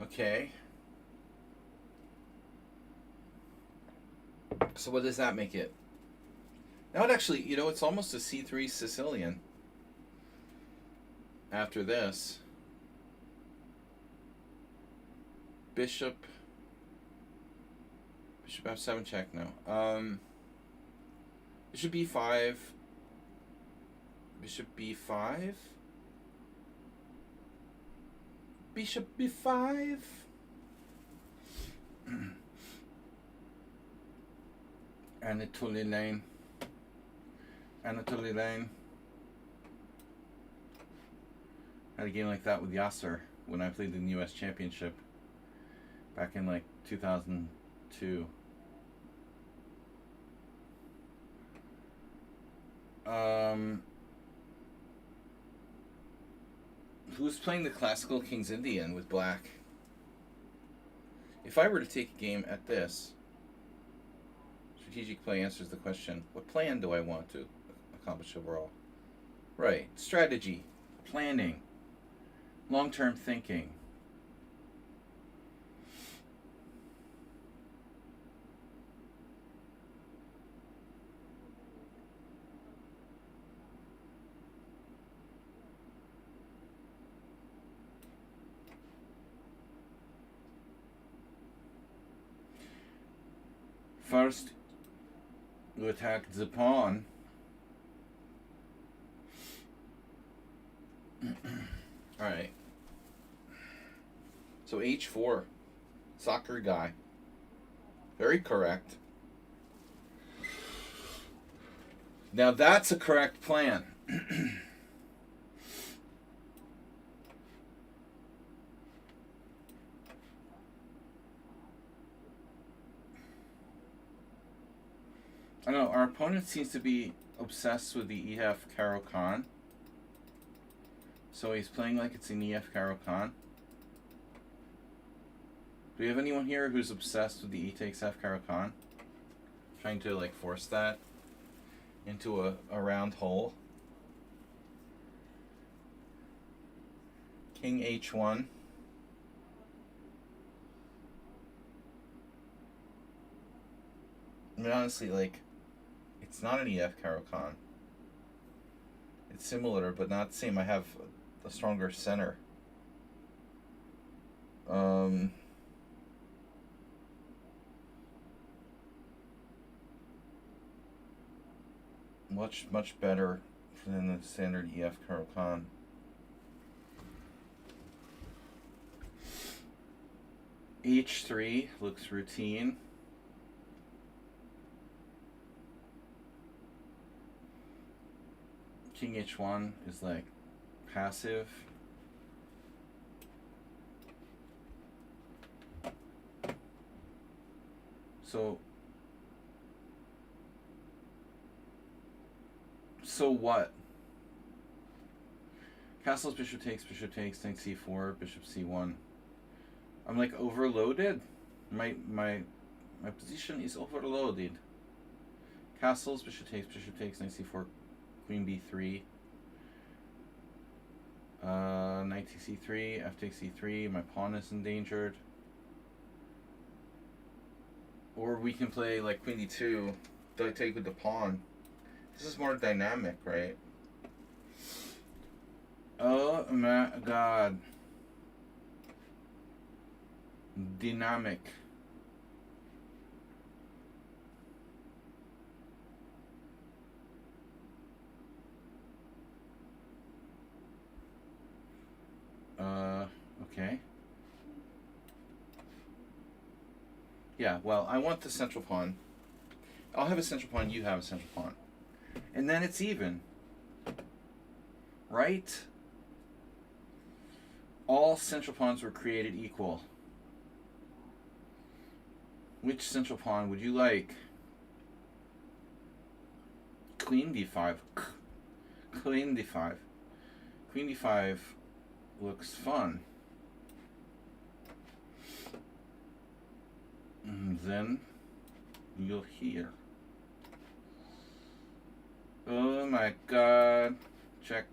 Okay. So what does that make it? Now it actually, you know, it's almost a c3 Sicilian. After this. Bishop f7 check now. Bishop b5. Bishop b5. Bishop b5. Anatoly Lane. Anatoly Lane. Had a game like that with Yasser when I played in the US Championship back in like 2002. Who's playing the classical King's Indian with black? If I were to take a game at this, strategic play answers the question, what plan do I want to accomplish overall? Right. Strategy, planning, long-term thinking. First, you attack the pawn. Alright. So h4. Soccer guy. Very correct. Now that's a correct plan. I don't know, our opponent seems to be obsessed with the EF Caro Kann. So he's playing like it's an EF Caro Kann. Do we have anyone here who's obsessed with the E takes F Caro Kann? Trying to like force that into a round hole. King H1. I mean, honestly, like, it's not an EF Caro Kann. It's similar, but not the same. I have a stronger center. Much better than the standard EF Caro Kann. H3 looks routine. King H1 is like passive. So what? Castles, bishop takes, knight c4, bishop c1. I'm like overloaded. My position is overloaded. Castles, bishop takes, knight c4, queen b3. Knight takes c3, f takes c3. My pawn is endangered. Or we can play like queen d2, take with the pawn. This is more dynamic, right? Oh my god. Dynamic. Okay. Yeah, well, I want the central pawn. I'll have a central pawn, you have a central pawn. And then it's even. Right? All central pawns were created equal. Which central pawn would you like? Queen d5. Queen d5. Queen d5 looks fun. And then you'll hear. Oh my god. Check.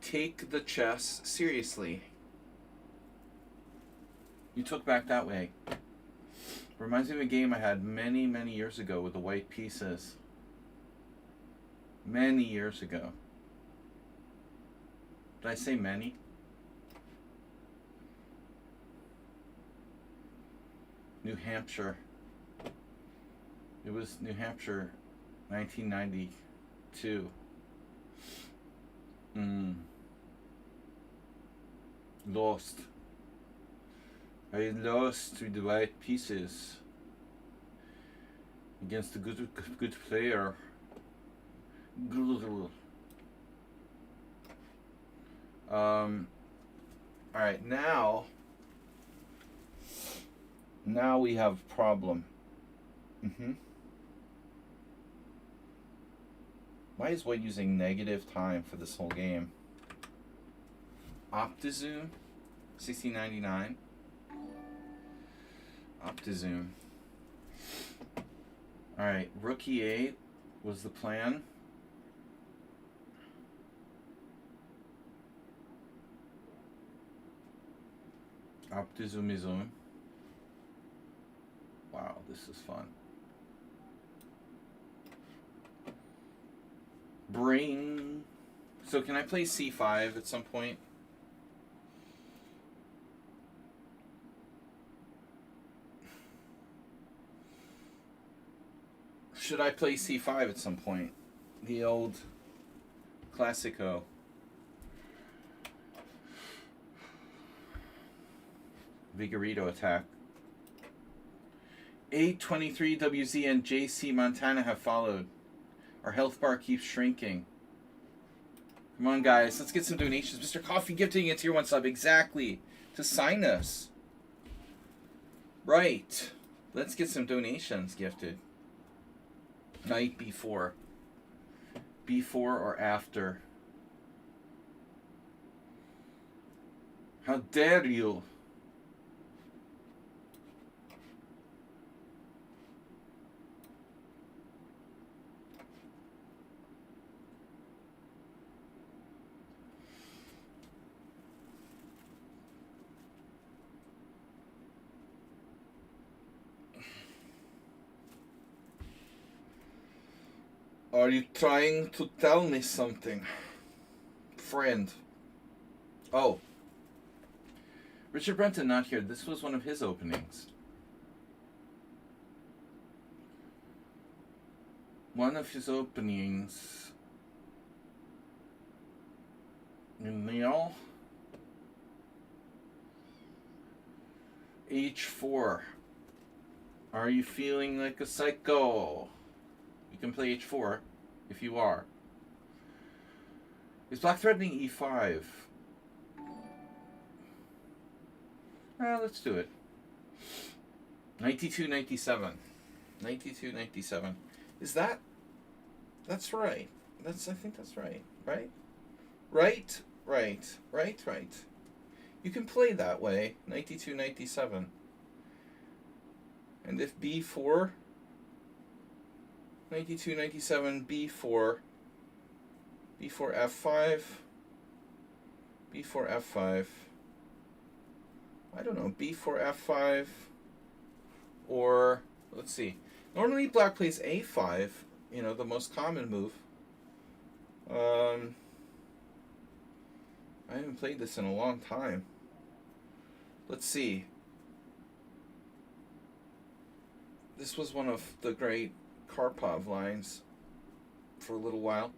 Take the chess seriously. You took back that way. Reminds me of a game I had many, many years ago with the white pieces. Many years ago. Did I say many? New Hampshire. It was New Hampshire, 1992. Lost. I lost with the white pieces against a good player. Alright, now we have a problem. Why is white using negative time for this whole game? OptiZoom, 1699. OptiZoom. Alright, rook e8 was the plan. OptiZoom. Wow, this is fun. Bring. So can I play c5 at some point? Should I play c5 at some point? The old Classico. Vigorito attack. 823WZ and JC Montana have followed. Our health bar keeps shrinking. Come on, guys. Let's get some donations. Mr. Coffee gifting a tier 1 sub. Exactly. To sign us. Right. Let's get some donations gifted. Knight b4. B4 or after. How dare you? Are you trying to tell me something, friend? Oh. Richard Brenton not here. This was one of his openings. One of his openings. Neil. H4. Are you feeling like a psycho? You can play h4 if you are. Is black threatening e5? Let's do it. 92-97. 92-97. Is that? That's right. I think that's right. Right? Right. You can play that way. 92-97. And if b4... 92-97, b4, b4 f5, b4, f5. I don't know, b4, f5, or, let's see. Normally black plays a5, you know, the most common move. I haven't played this in a long time. Let's see. This was one of the great Karpov lines for a little while.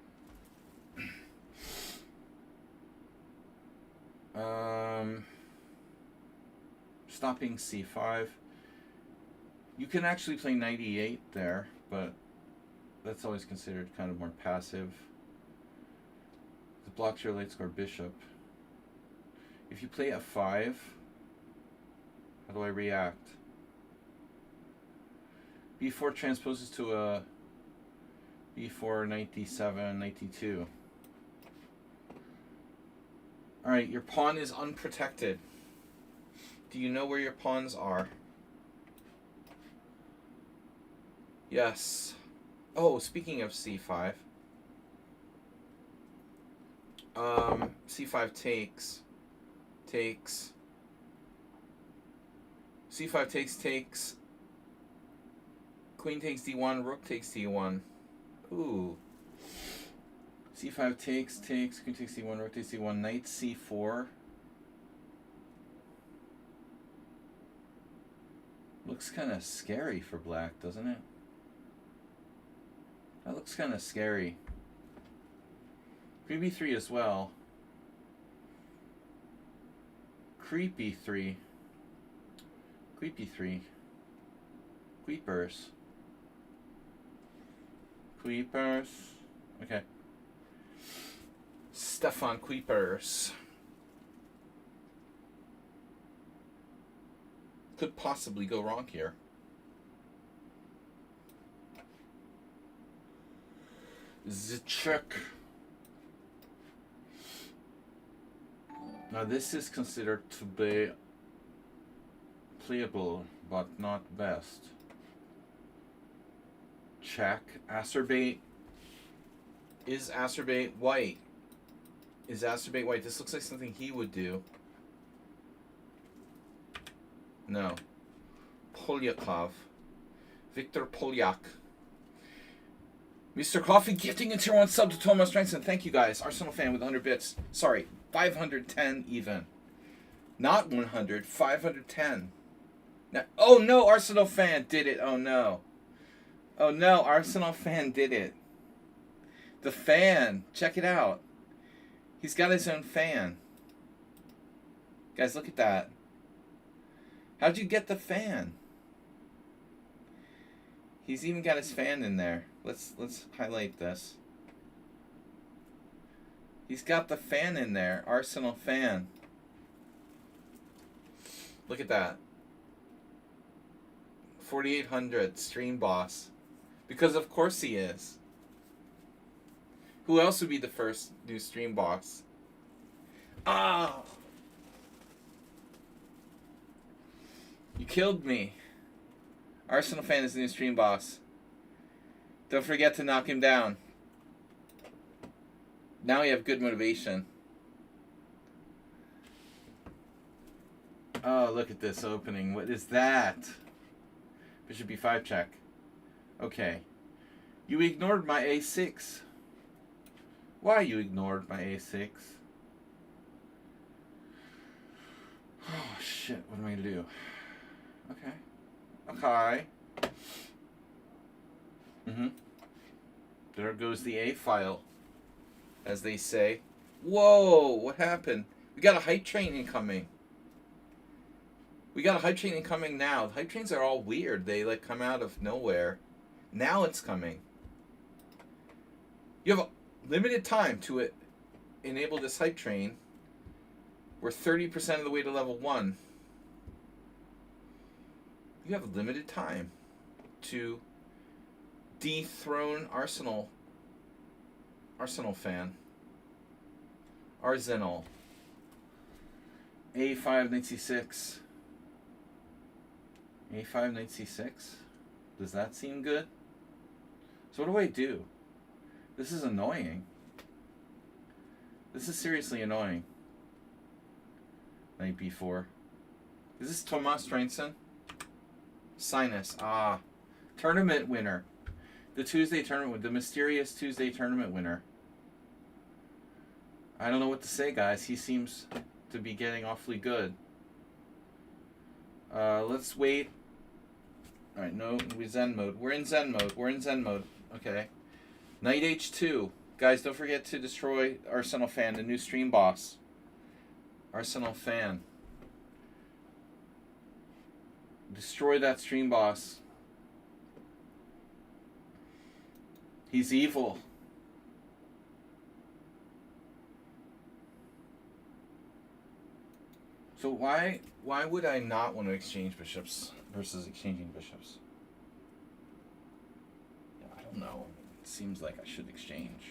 Stopping c5. You can actually play knight e8 there, but that's always considered kind of more passive. It blocks your late score bishop. If you play f5, how do I react? b4 transposes to a b4, knight d7, knight d2. Alright, your pawn is unprotected. Do you know where your pawns are? Yes. Oh, speaking of c5. c5 takes. c5 takes. Queen takes d1, rook takes d1. Ooh. c5 takes, queen takes d1, rook takes d1, knight c4. Looks kind of scary for black, doesn't it? That looks kind of scary. Queen b3 as well. Creepy 3. Creepy 3. Creepers. Creepers. Okay. Stefan Creepers. Could possibly go wrong here. The check. Now this is considered to be playable, but not best. Check. Acerbate. Is Acerbate white? Is Acerbate white? This looks like something he would do. No. Polyakov. Victor Polyak. Mr. Coffee gifting a tier 1 sub to Thomas Strengthson. Thank you guys. Arsenal fan with 100 bits. Sorry, 510 even. Not 100, 510. Now, oh no, Arsenal fan did it. Oh no. Oh no, Arsenal fan did it. The fan. Check it out. He's got his own fan. Guys, look at that. How'd you get the fan? He's even got his fan in there. Let's highlight this. He's got the fan in there. Arsenal fan. Look at that. 4,800 stream boss. Because of course he is. Who else would be the first new stream boss? Ah! You killed me. Arsenal fan is the new stream boss. Don't forget to knock him down. Now we have good motivation. Oh, look at this opening. What is that? Bishop b5 check. Okay. You ignored my a6. Why you ignored my a6? Oh, shit. What am I going to do? Okay. Okay. There goes the A file, as they say. Whoa, what happened? We got a hype train incoming. We got a hype train incoming now. The hype trains are all weird. They like come out of nowhere. Now it's coming. You have a limited time to enable this hype train. We're 30% of the way to level 1. You have a limited time to dethrone Arsenal fan. Arsenal. A5, knight c6. A5, knight c6? Does that seem good? So what do I do? This is annoying. This is seriously annoying. Knight b4. Is this Tomas Stranson? Sinus. Ah. Tournament winner. The Tuesday tournament, the mysterious Tuesday tournament winner. I don't know what to say, guys. He seems to be getting awfully good. Let's wait. Alright, no, we're Zen mode. We're in Zen mode. We're in Zen mode. Okay. Knight h2. Guys, don't forget to destroy Arsenal Fan, the new stream boss. Arsenal Fan. Destroy that stream boss. He's evil. So why would I not want to exchange bishops versus exchanging bishops? I don't know. It seems like I should exchange.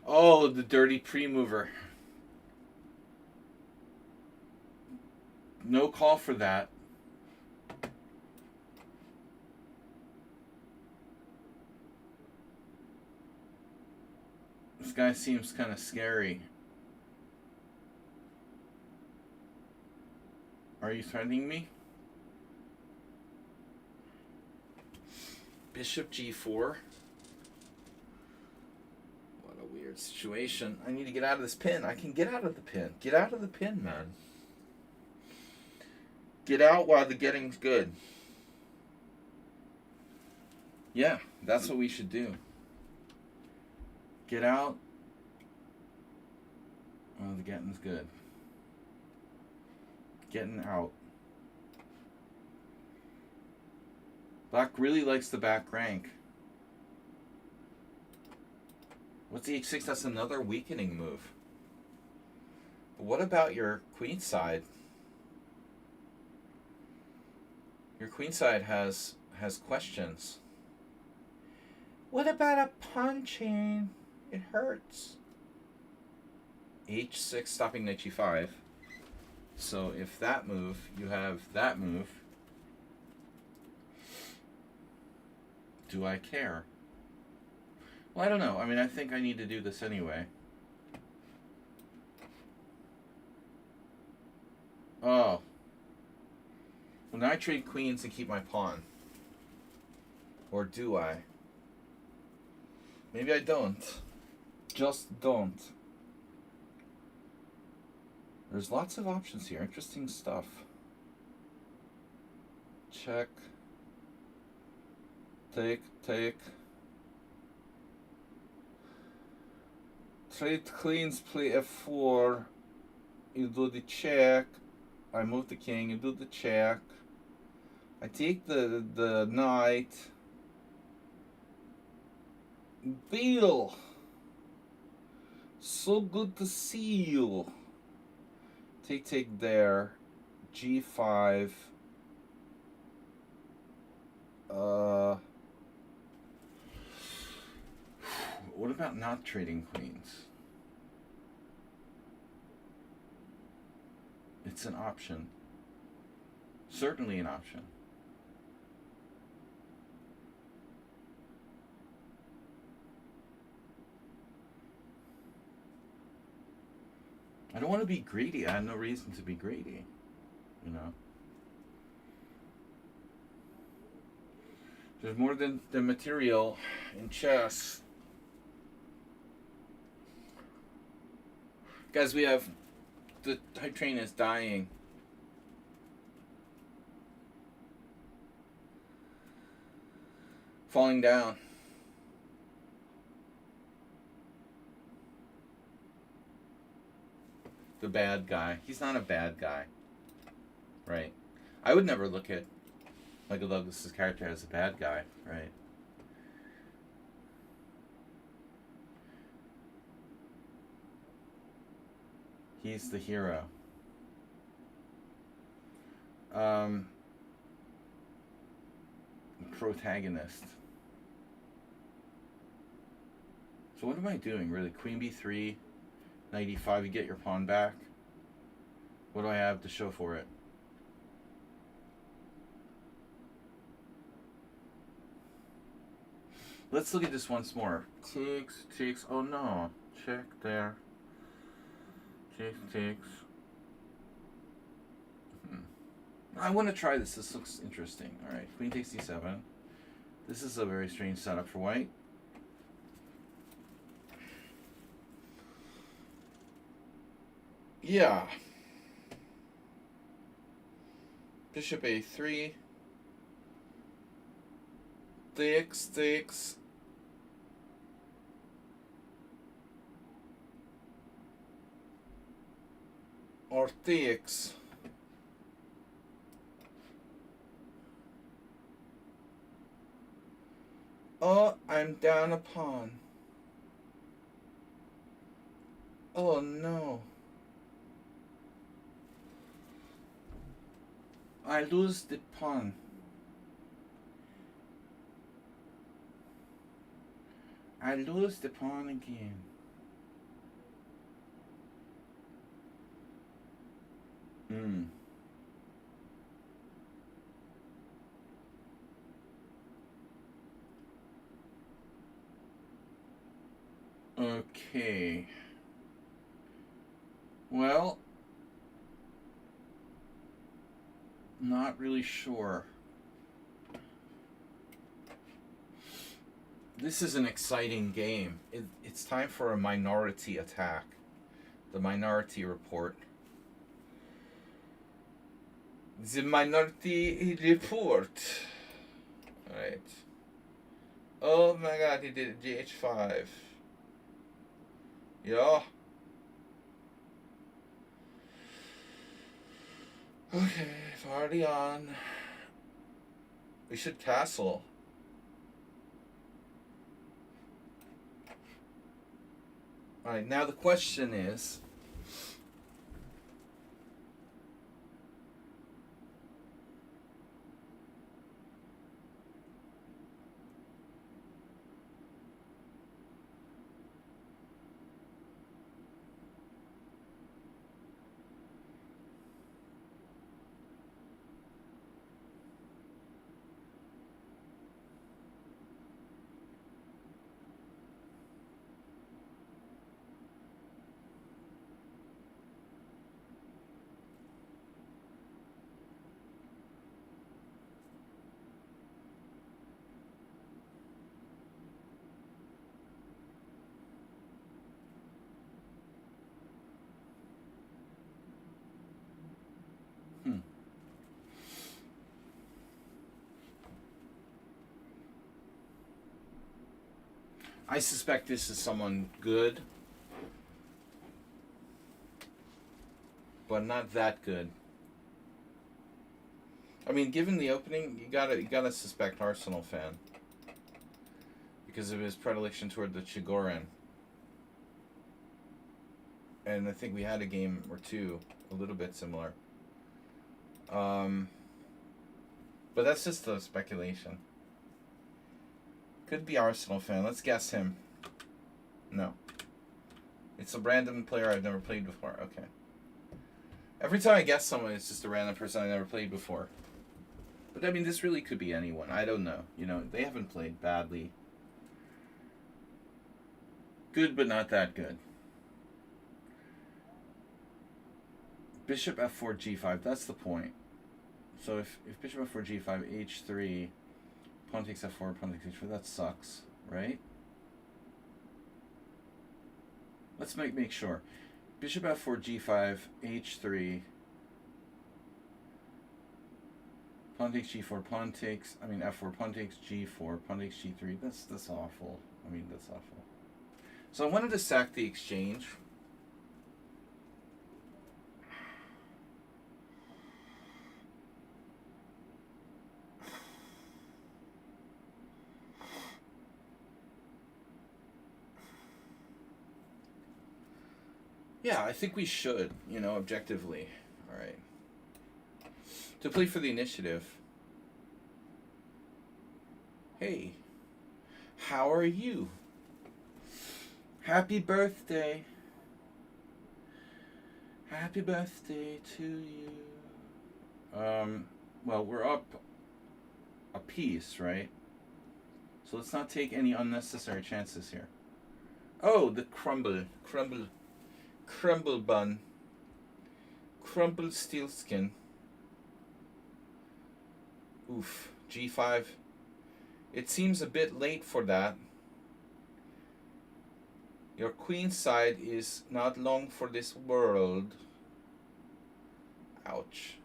Oh, the dirty pre-mover. No call for that. This guy seems kind of scary. Are you threatening me? Bishop g4. What a weird situation. I need to get out of this pin. I can get out of the pin. Get out of the pin, man. Get out while the getting's good. Yeah, that's what we should do. Get out while the getting's good. Getting out. Black really likes the back rank. What's the h6? That's another weakening move. But what about your queen side? Your queen side has questions. What about a pawn chain? It hurts. h6 stopping knight g5. So if that move, you have that move. Do I care? Well, I don't know. I mean, I think I need to do this anyway. Oh. Well, now I trade queens and keep my pawn. Or do I? Maybe I don't. Just don't. There's lots of options here. Interesting stuff. Check. Take. Trade queens, play f4. You do the check. I move the king. You do the check. I take the knight. Deal. So good to see you. Take there. G5. What about not trading queens? It's an option. Certainly an option. I don't want to be greedy. I have no reason to be greedy. You know? There's more than the material in chess. Guys, we have... The hype train is dying. Falling down. The bad guy. He's not a bad guy. Right. I would never look at Michael Douglas's character as a bad guy. Right. He's the hero. Protagonist. So what am I doing, really? Queen b3, knight e5, you get your pawn back. What do I have to show for it? Let's look at this once more. Takes, oh no. Check there. Takes. I want to try this. This looks interesting. All right, queen takes d7. This is a very strange setup for white. Yeah. Bishop a3. Takes. Or takes. Oh, I'm down a pawn. Oh no. I lose the pawn. I lose the pawn again. Okay. Well, not really sure. This is an exciting game. It's time for a minority attack. The minority report. The minority report. Alright. Oh my god, he did GH5. Yeah. Okay, party on. We should castle. Alright, now the question is... I suspect this is someone good, but not that good. I mean, given the opening, you gotta suspect Arsenal fan because of his predilection toward the Chigorin. And I think we had a game or two a little bit similar. But that's just a speculation. Could be Arsenal fan. Let's guess him. No. It's a random player I've never played before. Okay. Every time I guess someone, it's just a random person I never played before. But I mean, this really could be anyone. I don't know. You know, they haven't played badly. Good, but not that good. Bishop f4, g5. That's the point. So if bishop f4, g5, h3... Pawn takes f4, pawn takes h4. That sucks, right? Let's make sure. Bishop f4, g5, h3. Pawn takes g4, f4, pawn takes g4, pawn takes g3. That's awful. I mean, that's awful. So I wanted to sack the exchange. Yeah, I think we should, you know, objectively. All right. To play for the initiative. Hey, how are you? Happy birthday. Happy birthday to you. Well, we're up a piece, right? So let's not take any unnecessary chances here. Oh, the crumble bun. Crumble steel skin. Oof. G5. It seems a bit late for that. Your queen side is not long for this world. Ouch.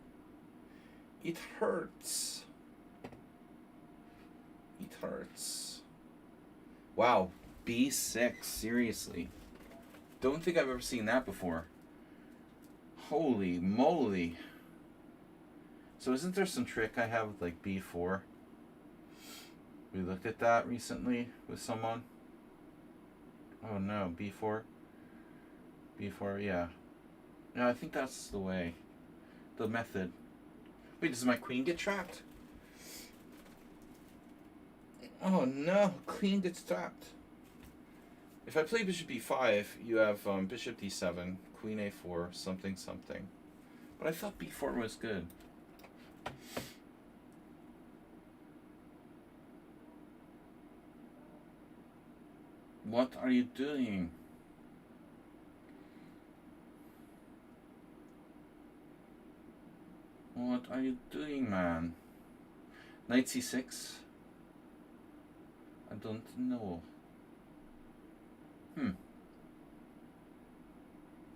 It hurts. It hurts. Wow. B6. Seriously. Don't think I've ever seen that before. Holy moly. So isn't there some trick I have with like B4? We looked at that recently with someone. Oh no, B4. B4, yeah. No, I think that's the way. The method. Wait, does my queen get trapped? Oh no, queen gets trapped. If I play bishop b5, you have bishop d7, queen a4, something, something. But I thought b4 was good. What are you doing? What are you doing, man? Knight c6? I don't know.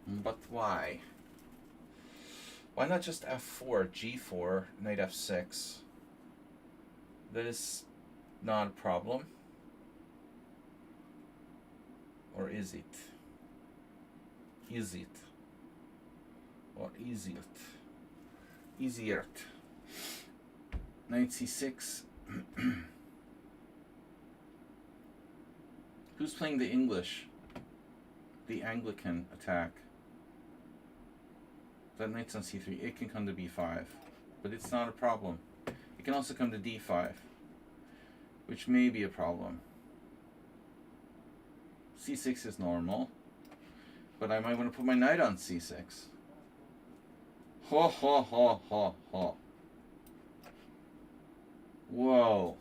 But why? Why not just f4, g4, knight f6? That is not a problem. Or is it? Is it? Or is it? Easier. Knight c6. Who's playing the English? The Anglican attack. That knight's on c3. It can come to b5. But it's not a problem. It can also come to d5. Which may be a problem. c6 is normal. But I might want to put my knight on c6. Ho ho ho ho ho. Whoa.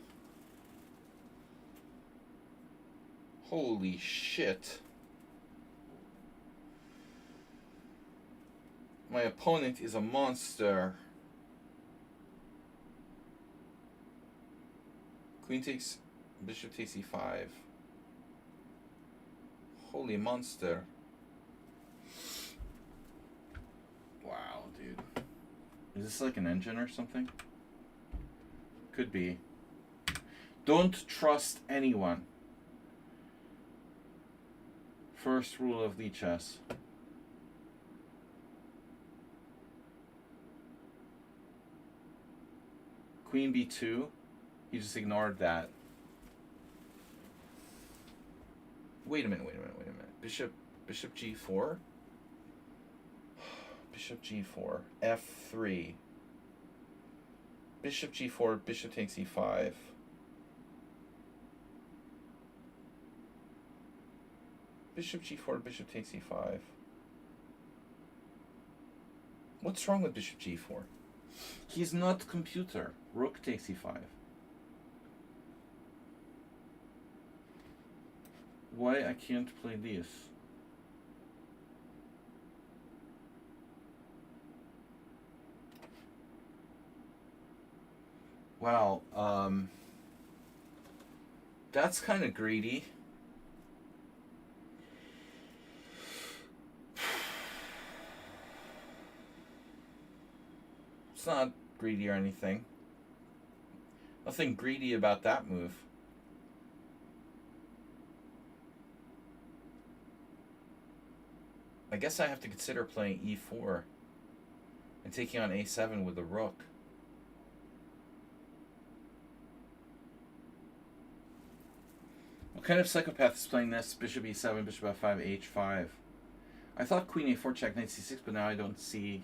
Holy shit. My opponent is a monster. Queen takes, bishop takes e5. Holy monster. Wow, dude. Is this like an engine or something? Could be. Don't trust anyone. First rule of Lichess. Queen b2. He just ignored that. Wait a minute. Bishop g4. Bishop g4. f3. Bishop g4. Bishop takes e5. Bishop g4. Bishop takes e5. What's wrong with bishop g4? He's not computer. Rook takes e5. Why I can't play this? Wow, that's kind of greedy. It's not greedy or anything. Nothing greedy about that move. I guess I have to consider playing e4 and taking on a7 with the rook. What kind of psychopath is playing this? Bishop e7, bishop f5, h5. I thought queen a4 check, knight c6, but now I don't see...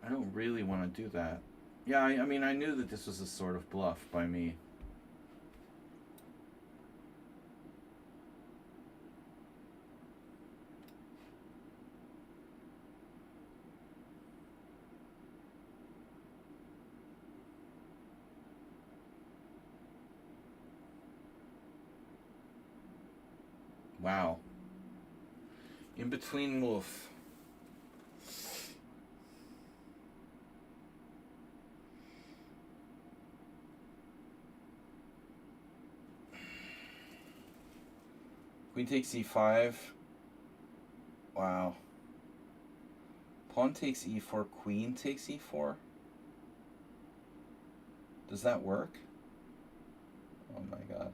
I don't really want to do that. Yeah, I mean, I knew that this was a sort of bluff by me. Wow. In between move. 。 . 。 . 。 . . . . . . . . . . . . . . . . . . . . . . . . . . . . . . . . . . . . . . . . . . . . . . . . . . . . Queen takes e5. Wow. Pawn takes e4, queen takes e4. Does that work? Oh my god.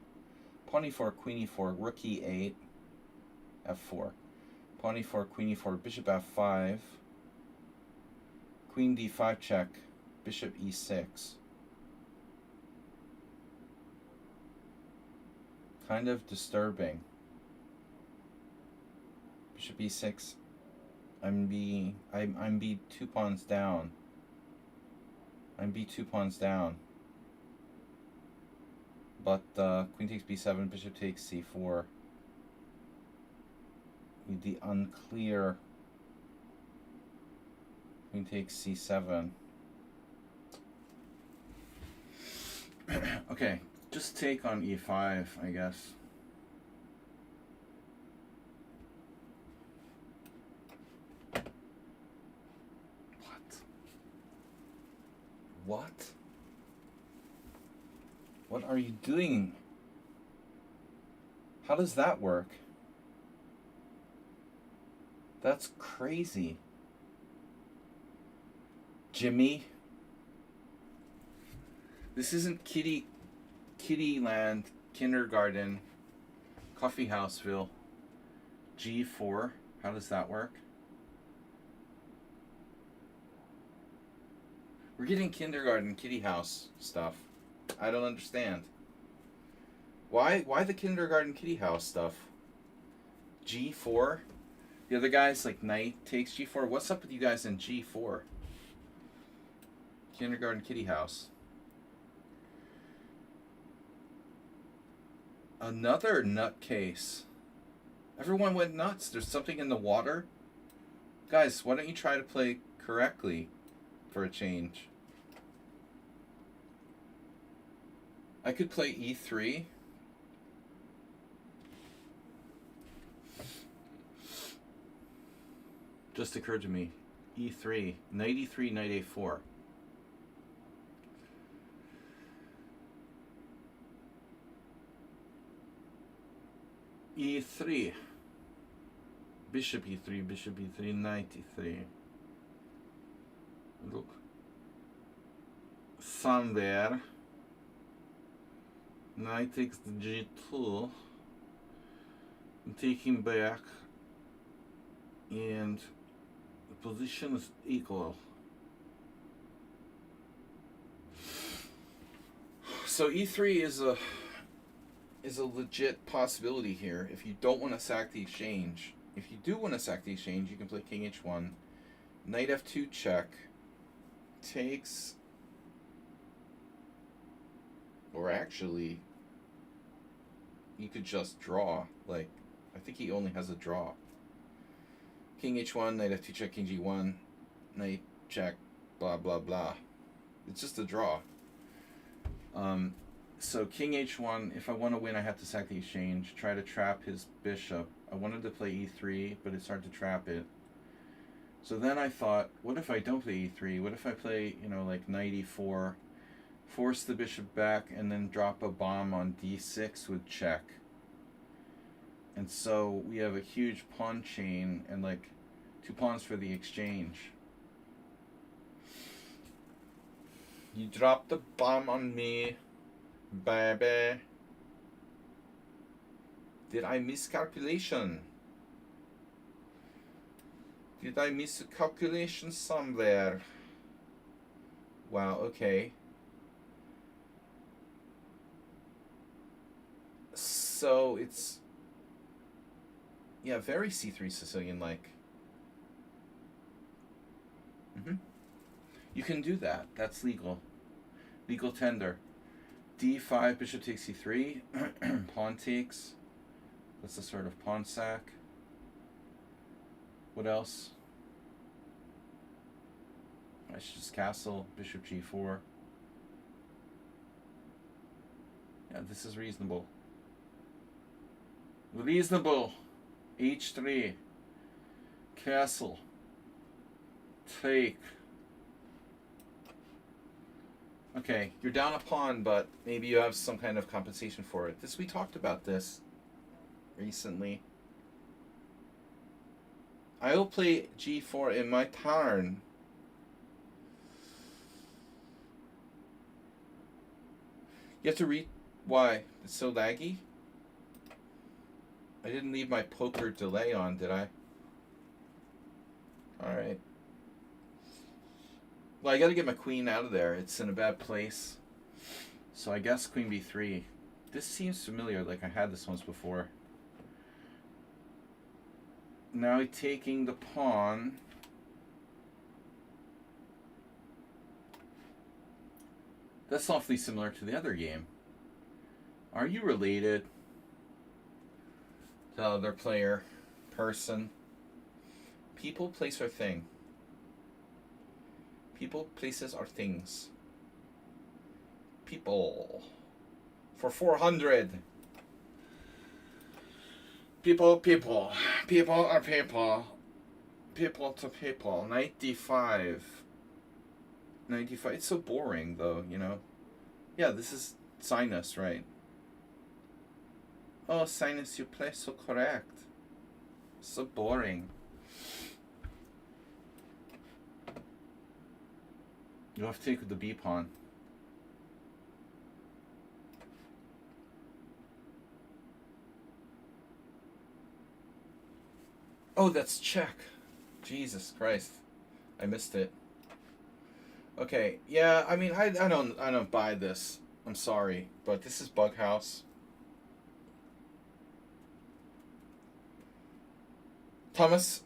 Pawn e4, queen e4, rook e8, f4. Pawn e4, queen e4, bishop f5. Queen d5 check, bishop e6. Kind of disturbing. Bishop e6. I'm b 2 pawns down. I'm b 2 pawns down. But queen takes b7, bishop takes c4. With the unclear queen takes c7. Okay, just take on e5, I guess. What? What are you doing? How does that work? That's crazy. Jimmy. This isn't Kittyland, kindergarten, coffeehouseville. G4. How does that work? We're getting kindergarten, kitty house stuff. I don't understand. Why the kindergarten kitty house stuff? G4? The other guys, like knight takes G4. What's up with you guys in G4? Kindergarten kitty house. Another nutcase. Everyone went nuts. There's something in the water. Guys, why don't you try to play correctly for a change? I could play e3. Just occurred to me. e3. Knight e3, knight a4. e3. Bishop e3, bishop e3, knight e3. Look. Somewhere. Knight takes the g2. Take him back. And the position is equal. So e3 is a legit possibility here if you don't want to sack the exchange. If you do want to sack the exchange, you can play king h1, knight f2 check, takes, or actually, you could just draw. Like, I think he only has a draw. King h1, knight f2 check, king g1, knight check, blah blah blah. It's just a draw. So king h1, if I want to win, I have to sack the exchange, try to trap his bishop. I wanted to play e3, but it's hard to trap it. So then I thought, what if I don't play e3? What if I play, like knight e4, force the bishop back, and then drop a bomb on d6 with check? And so we have a huge pawn chain and like 2 pawns for the exchange. You dropped the bomb on me, baby. Did I miscalculation? Did I miss a calculation somewhere? Wow, okay. So it's, yeah, very C3 Sicilian-like. You can do that. That's legal. Legal tender. D5, bishop takes c3. Pawn takes. That's a sort of pawn sack. What else? I should just castle. Bishop g4. Yeah, this is reasonable. Reasonable. h3. Castle. Take. Okay, you're down a pawn, but maybe you have some kind of compensation for it. We talked about this. recently. I will play g4 in my turn. You have to read. Why? It's so laggy? I didn't leave my poker delay on, did I? Alright. Well, I gotta get my queen out of there. It's in a bad place. So I guess queen b3. This seems familiar, like I had this once before. Now he's taking the pawn. That's awfully similar to the other game. Are you related to the other player, person? People, place, or thing? People, places, or things? People. For 400. People, people. People are people. People to people. 95. 95. It's so boring, though, you know? Yeah, this is sinus, right? Oh, sinus, you play so correct. So boring. You have to take with the B pawn. Oh, that's check. Jesus Christ. I missed it. Okay, yeah, I mean I don't buy this. I'm sorry, but this is Bug House. Thomas,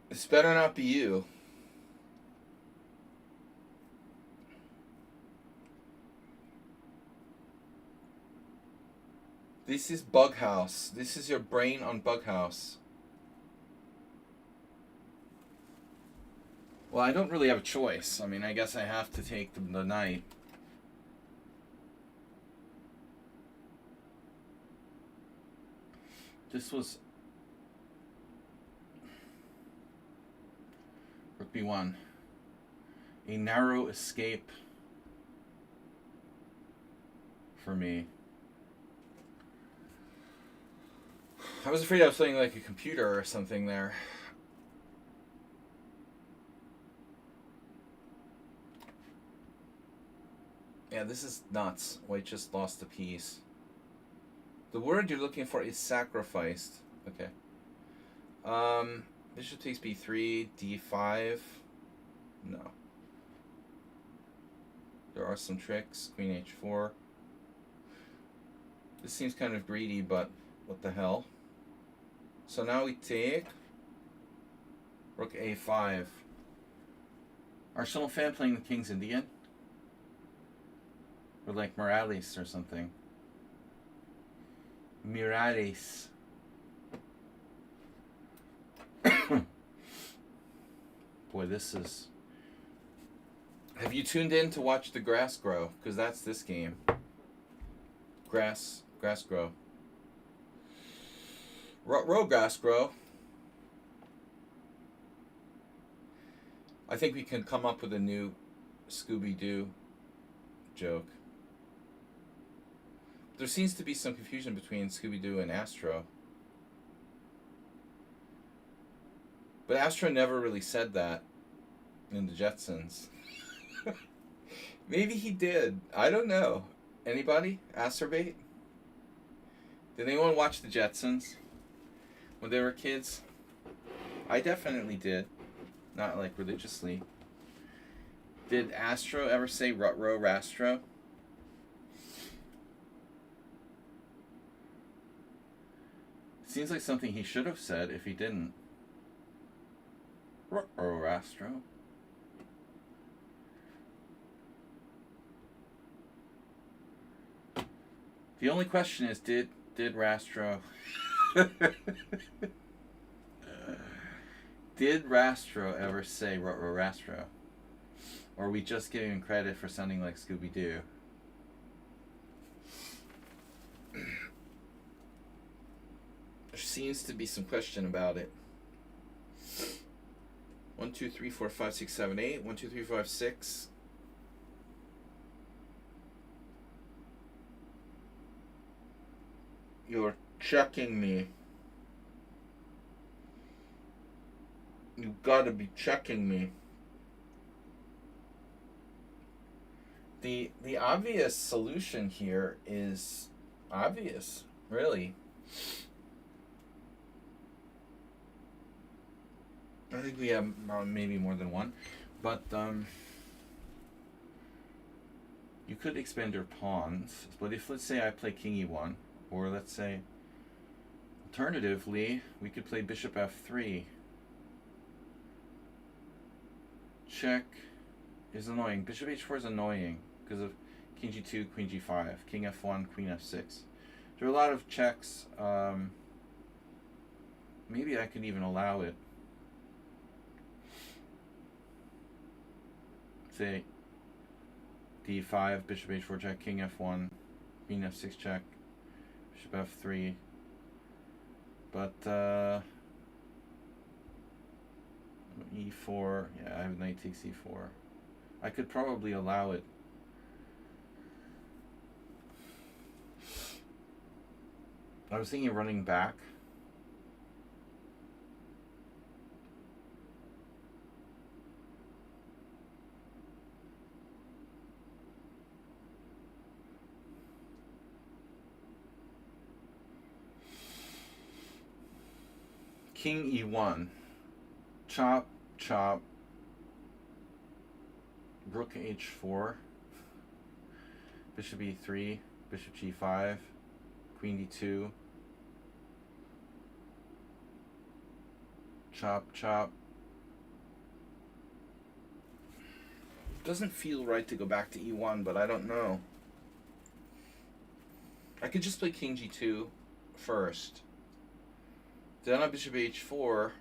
this better not be you. This is Bug House. This is your brain on Bug House. Well, I don't really have a choice. I mean, I guess I have to take the knight. This was Rook B1. A narrow escape for me. I was afraid I was playing like a computer or something there. Yeah, this is nuts. White just lost a piece. The word you're looking for is sacrificed. Okay. Bishop takes b3, d5. No. There are some tricks. Queen h4. This seems kind of greedy, but what the hell? So now we take Rook a5. Arsenal fan playing the King's Indian? Or like Morales or something. Morales. Boy, this is... Have you tuned in to watch the grass grow? Because that's this game. Grass grow. Row grass grow. I think we can come up with a new Scooby-Doo joke. There seems to be some confusion between Scooby-Doo and Astro. But Astro never really said that in the Jetsons. Maybe he did. I don't know. Anybody? Asterbate? Did anyone watch the Jetsons when they were kids? I definitely did. Not like religiously. Did Astro ever say Rut-row Rastro? Seems like something he should have said if he didn't. Rut-row Rastro. The only question is, did Rastro... Did Rastro ever say Rut-row Rastro? Or are we just giving him credit for sounding like Scooby-Doo? There seems to be some question about it. 1, 2, 3, 4, 5, 6, 7, 8. 1, 2, 3, 4, 5, 6. You're checking me. You gotta be checking me. The obvious solution here is obvious, really. I think we have maybe more than one, but you could expand your pawns. But if, let's say, I play king e1, or let's say, alternatively, we could play bishop f3. Check is annoying. Bishop h4 is annoying because of king g2, queen g5, king f1, queen f6. There are a lot of checks. Maybe I could even allow it. Say d5, bishop h4 check, king f1, queen f6 check, bishop f3. But e4, yeah, I have knight takes e4. I could probably allow it. I was thinking of running back. King e1. Chop, chop. Rook h4. Bishop e3. Bishop g5. Queen d2. Chop, chop. Doesn't feel right to go back to e1, but I don't know. I could just play king g2 first. Then on bishop h4.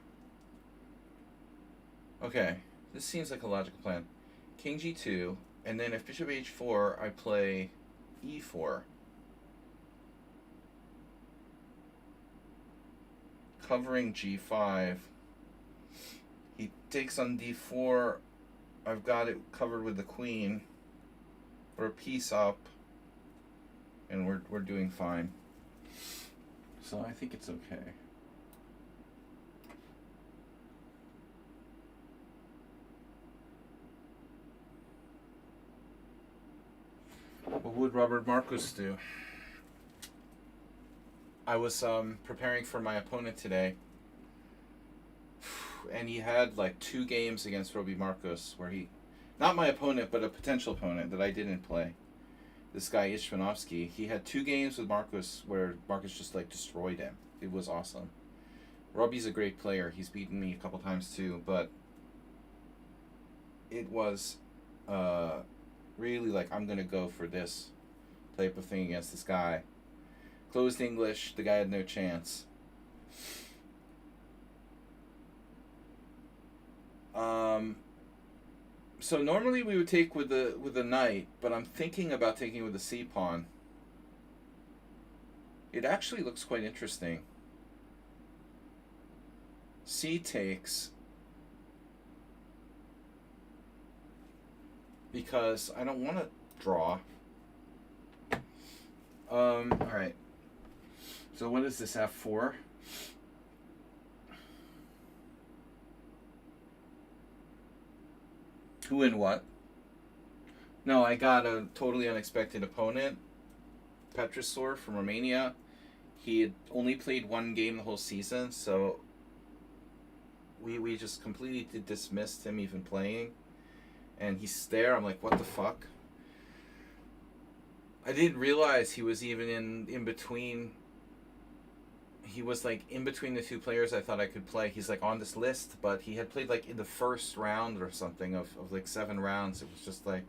Okay, this seems like a logical plan. King g2, and then if bishop h4, I play e4. Covering g5. He takes on d4. I've got it covered with the queen. We're a piece up, and we're doing fine. So I think it's okay. What would Robert Marcus do? I was preparing for my opponent today, and he had like 2 games against Robbie Marcus where he, not my opponent, but a potential opponent that I didn't play. This guy Ishvanovsky, he had 2 games with Marcus where Marcus just like destroyed him. It was awesome. Robbie's a great player. He's beaten me a couple times too, but it was really like, I'm gonna go for this type of thing against this guy. Closed English, the guy had no chance. So normally we would take with the knight, but I'm thinking about taking with the c pawn. It actually looks quite interesting. C takes, because I don't want to draw. Alright. So what is this, f4? Who and what? No, I got a totally unexpected opponent. Petrosor from Romania. He had only played 1 game the whole season, so we just completely dismissed him even playing. And he's there, I'm like, what the fuck? I didn't realize he was even in between. He was like in between the 2 players I thought I could play. He's like on this list, but he had played like in the first round or something of like 7 rounds. It was just like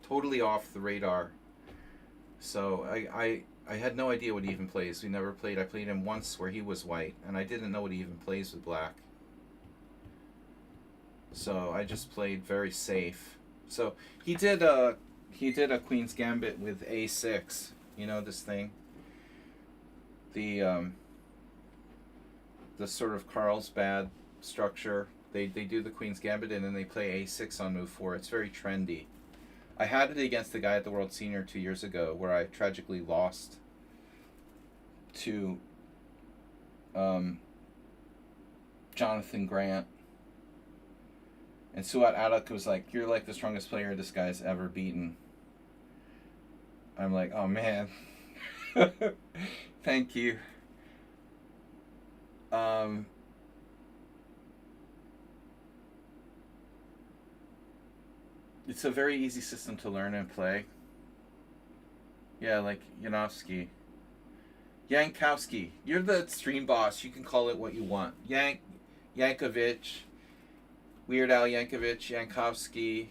totally off the radar. So I had no idea what he even plays. We never played. I played him once where he was white, and I didn't know what he even plays with black. So I just played very safe. So he did a Queen's Gambit with a6. You know this thing? The sort of Carlsbad structure. They do the Queen's Gambit and then they play a6 on move 4. It's very trendy. I had it against the guy at the World Senior 2 years ago where I tragically lost to Jonathan Grant. And Suat Adak was like, "You're like the strongest player this guy's ever beaten." I'm like, "Oh man." Thank you. It's a very easy system to learn and play. Yeah, like Yankowski. Yankowski. You're the stream boss. You can call it what you want. Yankovic, Weird Al Yankovic, Yankowski.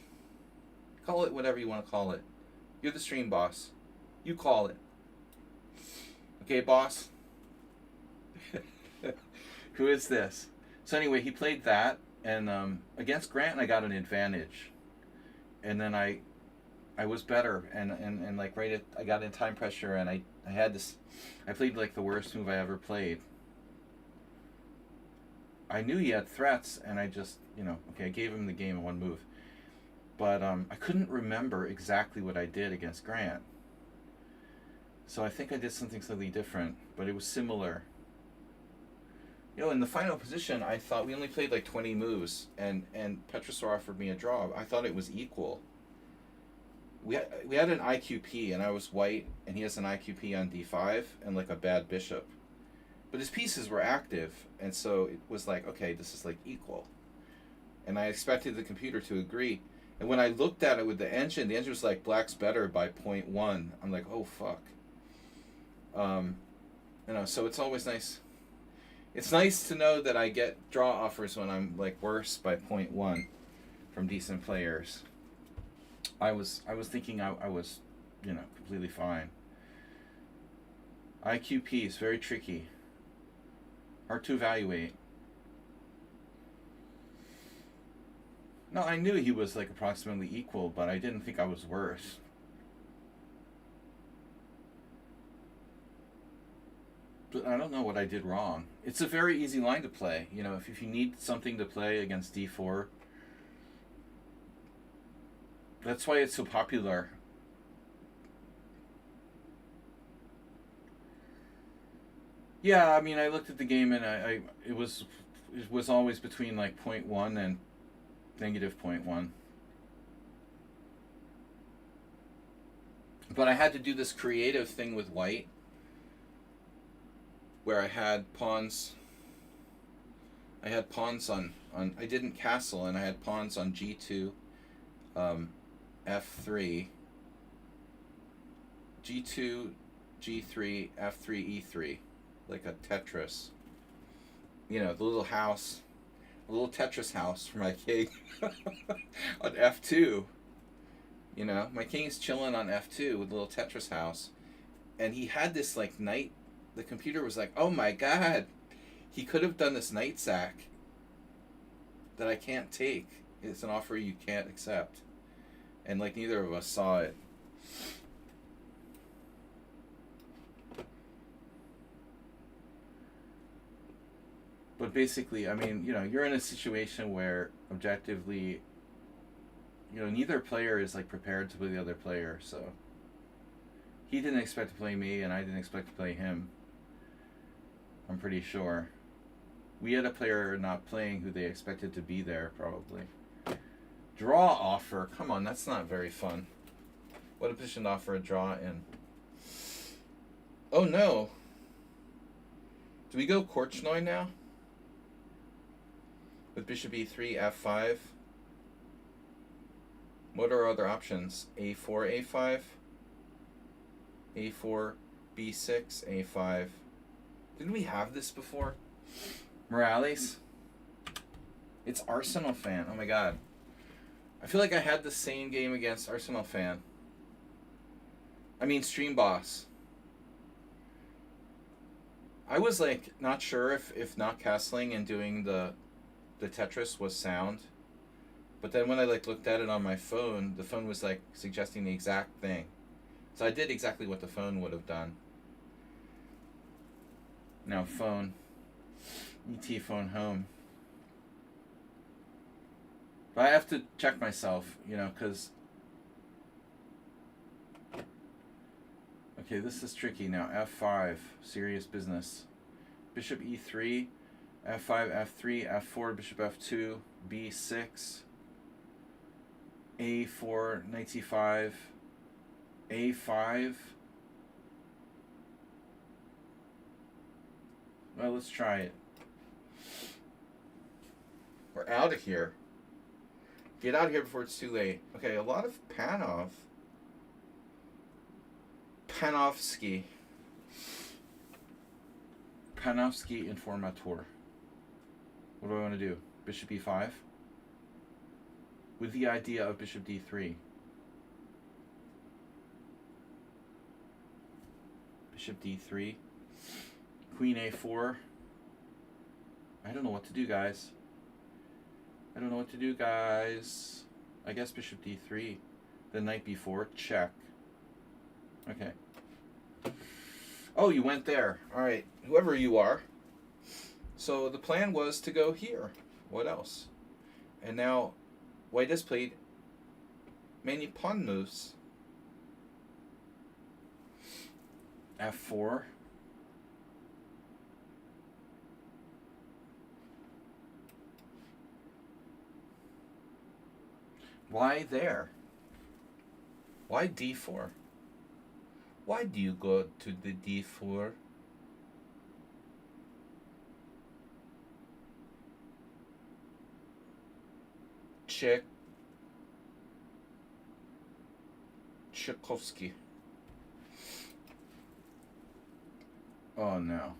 Call it whatever you want to call it. You're the stream boss. You call it. Okay, boss? Who is this? So anyway, he played that, and against Grant, I got an advantage. And then I was better, and like I got in time pressure, and I had this, I played like the worst move I ever played. I knew he had threats, and I just, okay, I gave him the game in one move. But I couldn't remember exactly what I did against Grant. So I think I did something slightly different, but it was similar. In the final position, I thought we only played like 20 moves, and Petrosor offered me a draw. I thought it was equal. We had an IQP, and I was white, and he has an IQP on d5 and like a bad bishop. But his pieces were active, and so it was like, okay, this is like equal. And I expected the computer to agree. And when I looked at it with the engine was like, black's better by 0.1. I'm like, oh fuck. So it's always nice. It's nice to know that I get draw offers when I'm like worse by 0.1 from decent players. I was thinking I was, completely fine. IQP is very tricky. Hard to evaluate. No, I knew he was like approximately equal, but I didn't think I was worse. But I don't know what I did wrong. It's a very easy line to play. If you need something to play against d4, that's why it's so popular. Yeah, I mean, I looked at the game, and it was always between like 0.1 and negative 0.1. But I had to do this creative thing with white, where I had pawns. I had pawns on I didn't castle, and I had pawns on g2, f3, g2, g3, f3, e3, like a Tetris. The little house, a little Tetris house for my king on f2. My king's chilling on f2 with a little Tetris house, and he had this like knight. The computer was like, oh my god, he could have done this knight sack that I can't take. It's an offer you can't accept. And like neither of us saw it. But basically, I mean, you're in a situation where objectively, neither player is like prepared to play the other player, so he didn't expect to play me, and I didn't expect to play him. I'm pretty sure. We had a player not playing who they expected to be there, probably. Draw offer. Come on, that's not very fun. What a position to offer a draw in. Oh no. Do we go Korchnoi now? With bishop e3, f5. What are our other options? a4, a5. a4, b6, a5. Didn't we have this before? Morales? It's Arsenal fan. Oh my god. I feel like I had the same game against Arsenal fan. I mean, Stream Boss. I was like not sure if not castling and doing the Tetris was sound. But then when I like looked at it on my phone, the phone was like suggesting the exact thing. So I did exactly what the phone would have done. Now phone. ET phone home. But I have to check myself, because... Okay, Okay, this is tricky now. F5, serious business. Bishop E3, F5, F3, F4, Bishop F2, B6, A4, Knight C5, A5. Well, let's try it. We're out of here. Get out of here before it's too late. Okay, a lot of Panovsky Informator. What do I want to do? Bishop E5? With the idea of Bishop D3. Bishop D3. Queen A4. I don't know what to do, guys. I guess Bishop D3. Then Knight B4. Check. Okay. Oh, you went there. Alright. Whoever you are. So the plan was to go here. What else? And now White has played many pawn moves. F4. Why there? Why D4? Why do you go to the D4? Tchaikovsky. Oh no.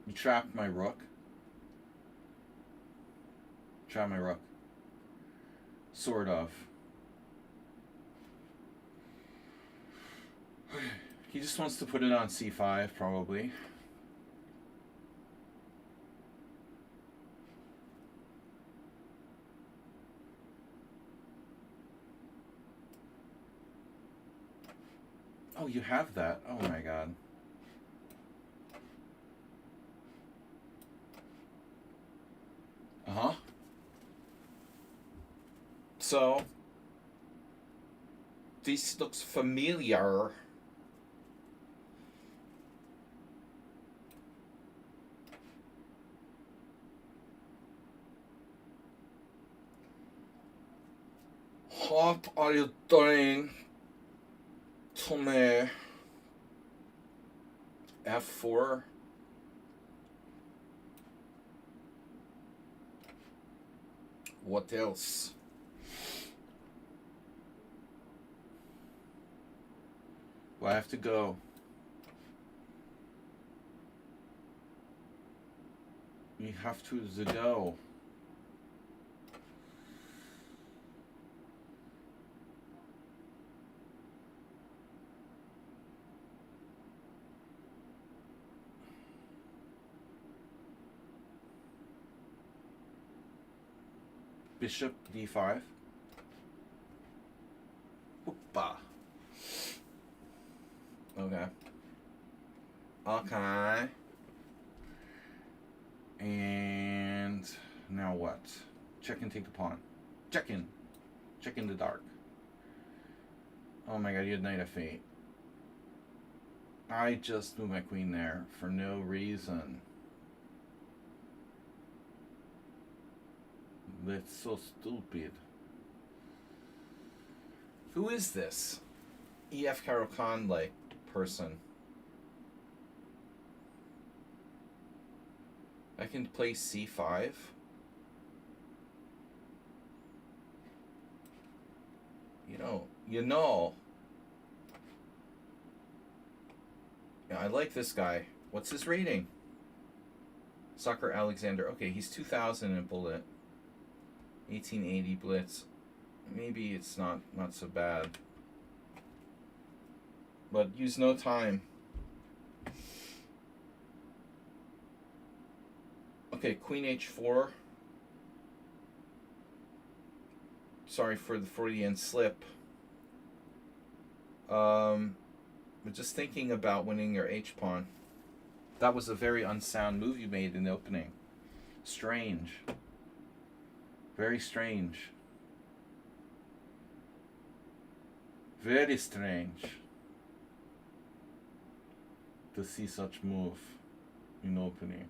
You trapped my rook. Sort of. He just wants to put it on C5, probably. Oh, you have that. Oh my god. Uh-huh. So, this looks familiar. What are you doing to me? F4. What else? Well, I have to go. We have to go. Bishop D5. Whoopa. Okay. Okay. And now what? Check and take the pawn. Check in. Check in the dark. Oh my god, you had Knight F8. I just moved my queen there for no reason. That's so stupid. Who is this? E.F. Carol Khan like person. I can play C5. You know. Yeah, I like this guy. What's his rating? Soccer Alexander. Okay, he's 2000 in Bullet. 1880 Blitz. Maybe it's not so bad. But use no time. Okay, Queen H4. Sorry for the Freudian slip. But just thinking about winning your H-pawn. That was a very unsound move you made in the opening. Strange. Very strange. Very strange. to see such move in opening.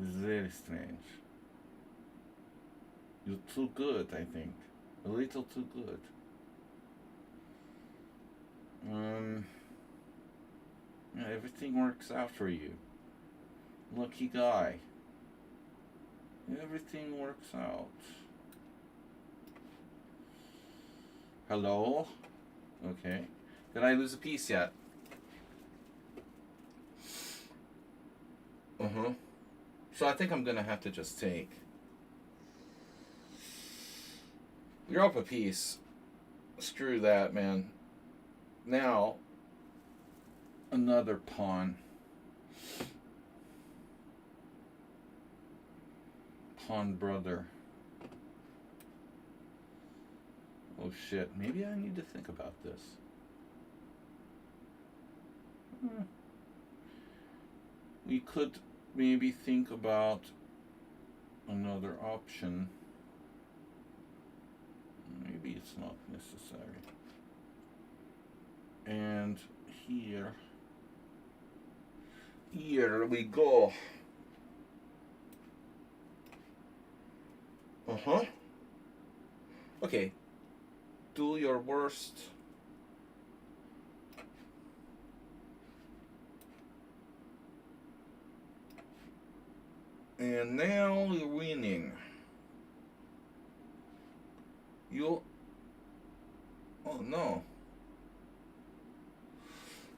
It's very strange. You're too good, I think. A little too good. Yeah, everything works out for you. Lucky guy. Everything works out. Hello? Okay. Did I lose a piece yet? So I think I'm gonna have to just take. You're up a piece. Screw that, man. Now, another pawn. Pawn brother. Oh shit, maybe I need to think about this. We could maybe think about another option. Maybe it's not necessary. And here we go. Okay. Do your worst. And now you're winning. Oh no.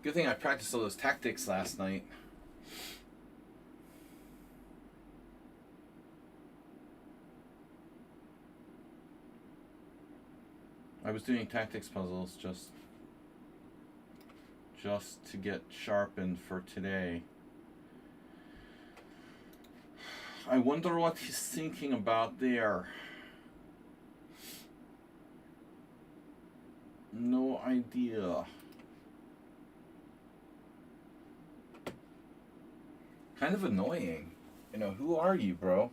Good thing I practiced all those tactics last night. I was doing tactics puzzles just to get sharpened for today. I wonder what he's thinking about there. No idea. Kind of annoying. You know, who are you, bro?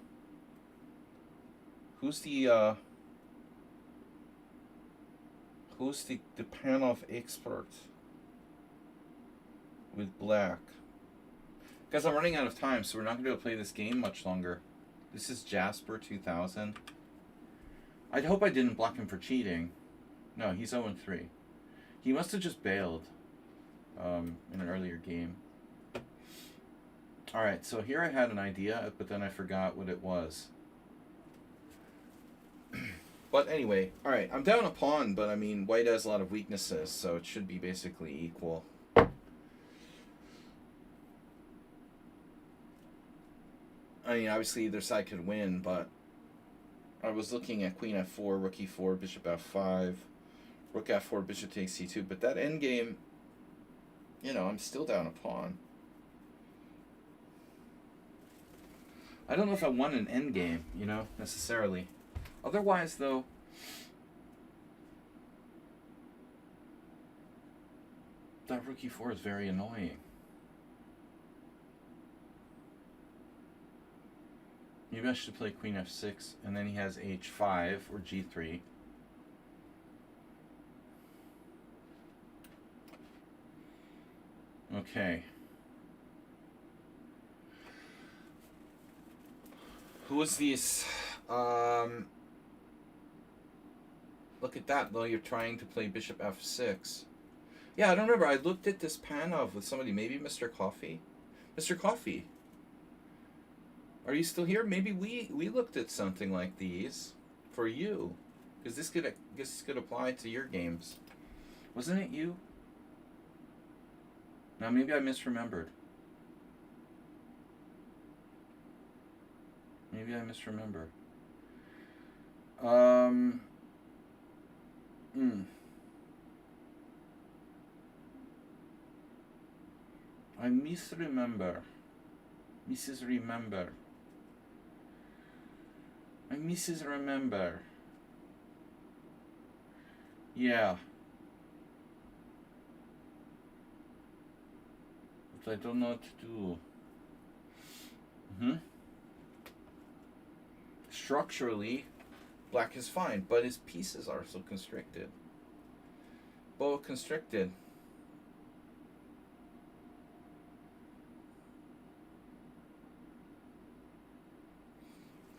Who's the Panov expert with black? Guys, I'm running out of time, so we're not going to be able to play this game much longer. This is Jasper 2000. I'd hope I didn't block him for cheating. No, he's 0-3. He must have just bailed in an earlier game. Alright, so here I had an idea, but then I forgot what it was. But anyway, alright, I'm down a pawn, but I mean, white has a lot of weaknesses, so it should be basically equal. I mean, obviously either side could win, but I was looking at queen f4, rook e4, bishop f5, rook f4, bishop takes c2, but that endgame, you know, I'm still down a pawn. I don't know if I won an endgame, you know, necessarily. Otherwise, though, that rook e4 is very annoying. Maybe I should play queen f6, and then he has h5 or g3. Okay. Who is this? Look at that, though. You're trying to play bishop f6. Yeah, I don't remember. I looked at this Panov with somebody. Maybe Mr. Coffee? Mr. Coffee. Are you still here? Maybe we looked at something like these for you. Because this could apply to your games. Wasn't it you? Now, maybe I misremembered. Maybe I misremember. I misremember. Mrs. Remember. I Mrs. Remember. Yeah. But I don't know what to do. Structurally, black is fine, but his pieces are so constricted. Both constricted.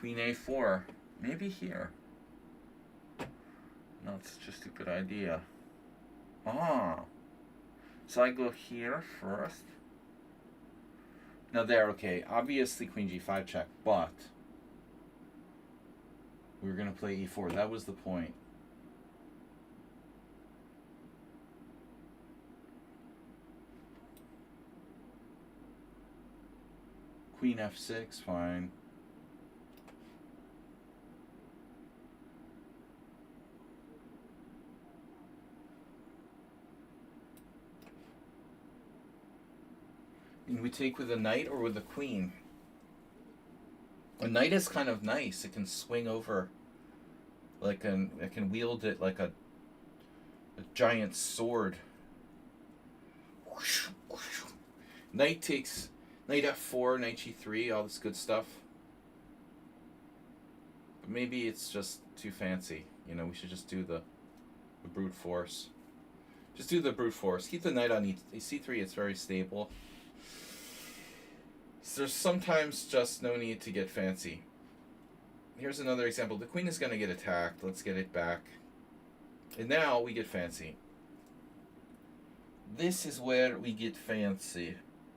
Queen A4. Maybe here. Not such a stupid idea. Ah. So I go here first. Now there, okay. Obviously Queen G5 check, but we were going to play E4. That was the point. Queen F6, fine. And we take with a knight or with a queen? A knight is kind of nice. It can swing over like it can wield it like a giant sword. Knight takes knight F4, knight G3, all this good stuff. But maybe it's just too fancy. You know, we should just do the brute force. Just do the brute force. Keep the knight on C3. It's very stable. So there's sometimes just no need to get fancy. Here's another example. The queen is going to get attacked. Let's get it back. And now we get fancy. This is where we get fancy.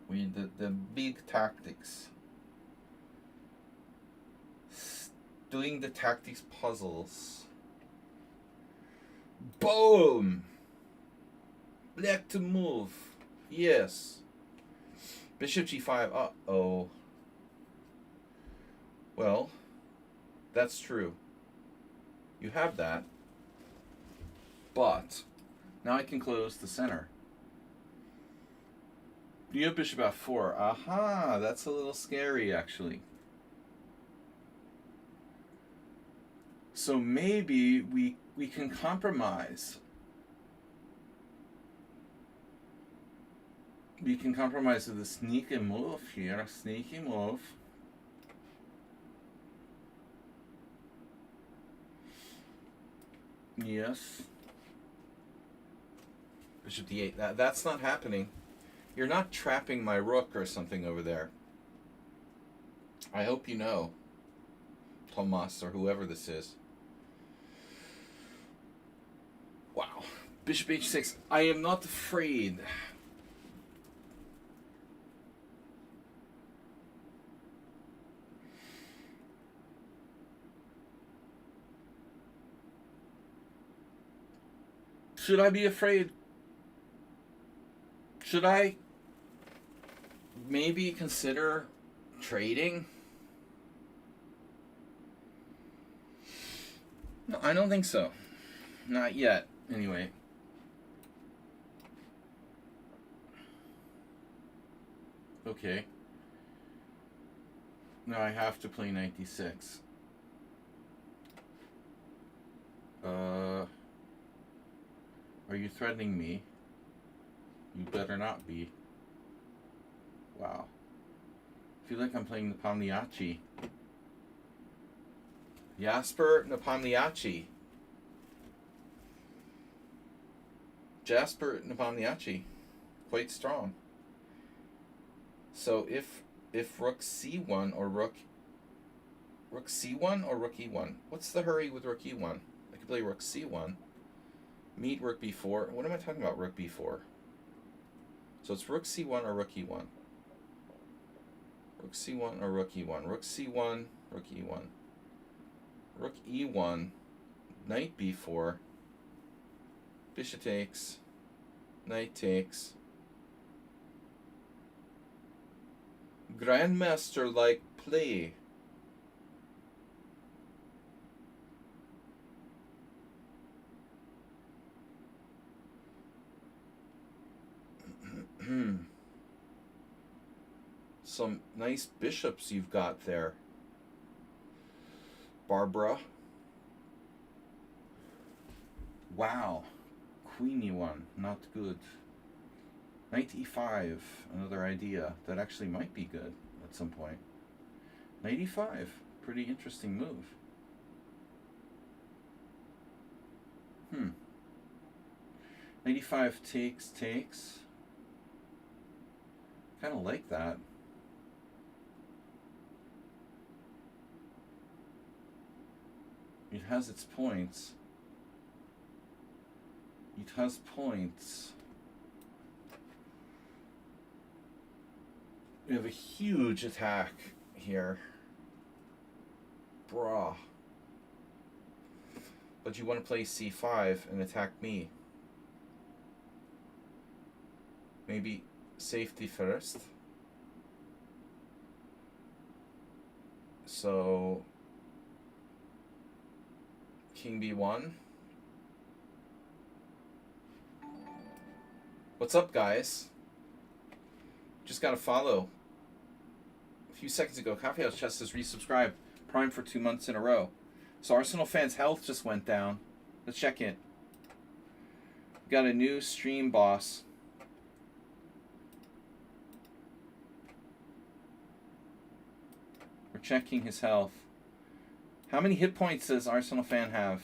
The big tactics. Doing the tactics puzzles. Boom! Black to move. Yes. Bishop G5. Uh-oh. Well, that's true. You have that. But now I can close the center. You have bishop F4. Aha, that's a little scary, actually. So maybe we can compromise. We can compromise with a sneaky move here. A sneaky move. Yes. Bishop D8. That's not happening. You're not trapping my rook or something over there. I hope you know, Tomas or whoever this is. Wow. Bishop H6. I am not afraid. Should I be afraid? Should I maybe consider trading? No, I don't think so. Not yet, anyway. Okay. Now I have to play 96. Are you threatening me? You better not be. Wow. I feel like I'm playing the Pagliacci. Jasper Nepomniachtchi. Jasper Nepomniachtchi. Quite strong. So if rook c1 or rook c1 or rook e1. What's the hurry with rook e1? I could play rook c1. Meet rook b4. What am I talking about, rook b4? So it's rook c1 or rook e1. Rook c1 or rook e1. Rook c1, rook e1. Rook e1, knight b4. Bishop takes. Knight takes. Grandmaster-like play. Some nice bishops you've got there, Barbara. Wow. Queen e1, not good. Knight e5, another idea that actually might be good at some point. Knight e5, pretty interesting move. Knight e5 takes. Kind of like that. It has its points. It has points. We have a huge attack here. Bruh. But you want to play c5 and attack me. Maybe safety first. So king b1. What's up, guys? Just gotta follow. A few seconds ago, Coffeehouse Chess has resubscribed. Prime for 2 months in a row. So Arsenal fans' health just went down. Let's check in. We got a new stream boss. We're checking his health. How many hit points does Arsenal fan have?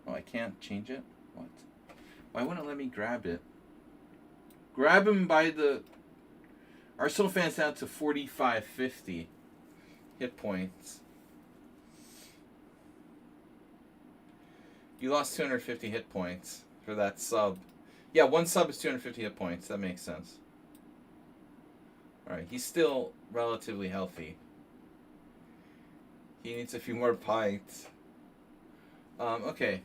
Oh, I can't change it? What? Why wouldn't it let me grab it? Grab him by the... Arsenal fan's down to 4550 hit points. You lost 250 hit points for that sub. Yeah, one sub is 250 hit points. That makes sense. Alright, he's still relatively healthy. He needs a few more pints. Okay.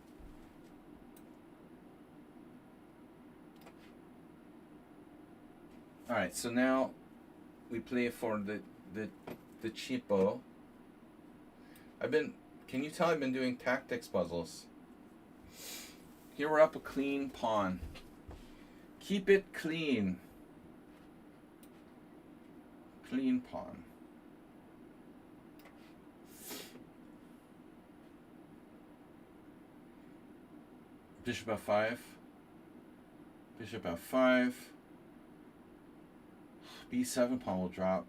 Alright, so now we play for the cheapo. Can you tell I've been doing tactics puzzles? Here we're up a clean pawn. Keep it clean. Clean pawn. Bishop f5. Bishop f5. b7 pawn will drop.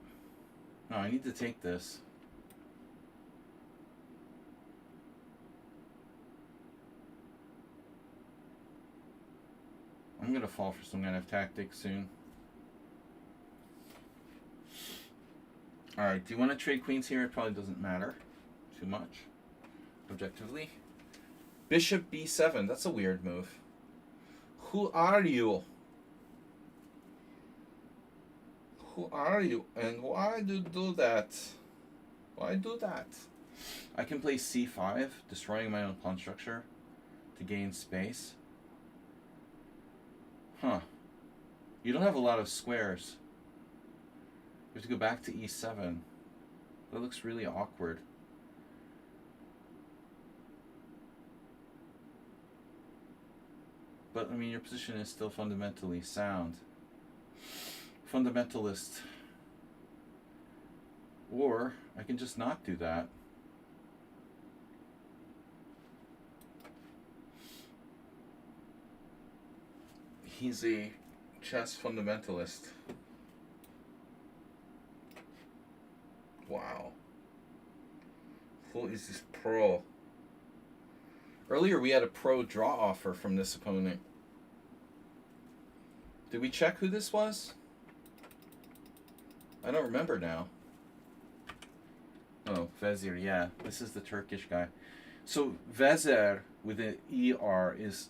No, I need to take this. I'm going to fall for some kind of tactic soon. Alright, do you want to trade queens here? It probably doesn't matter too much, objectively. Bishop b7, that's a weird move. Who are you? Who are you? And why do you do that? Why do that? I can play c5, destroying my own pawn structure to gain space. Huh. You don't have a lot of squares. You have to go back to e7. That looks really awkward. But, I mean, your position is still fundamentally sound. Fundamentalist. Or, I can just not do that. He's a chess fundamentalist. Wow. Who is this pro? Earlier we had a pro draw offer from this opponent. Did we check who this was? I don't remember now. Oh, Vezir, yeah. This is the Turkish guy. So Vezir with an ER is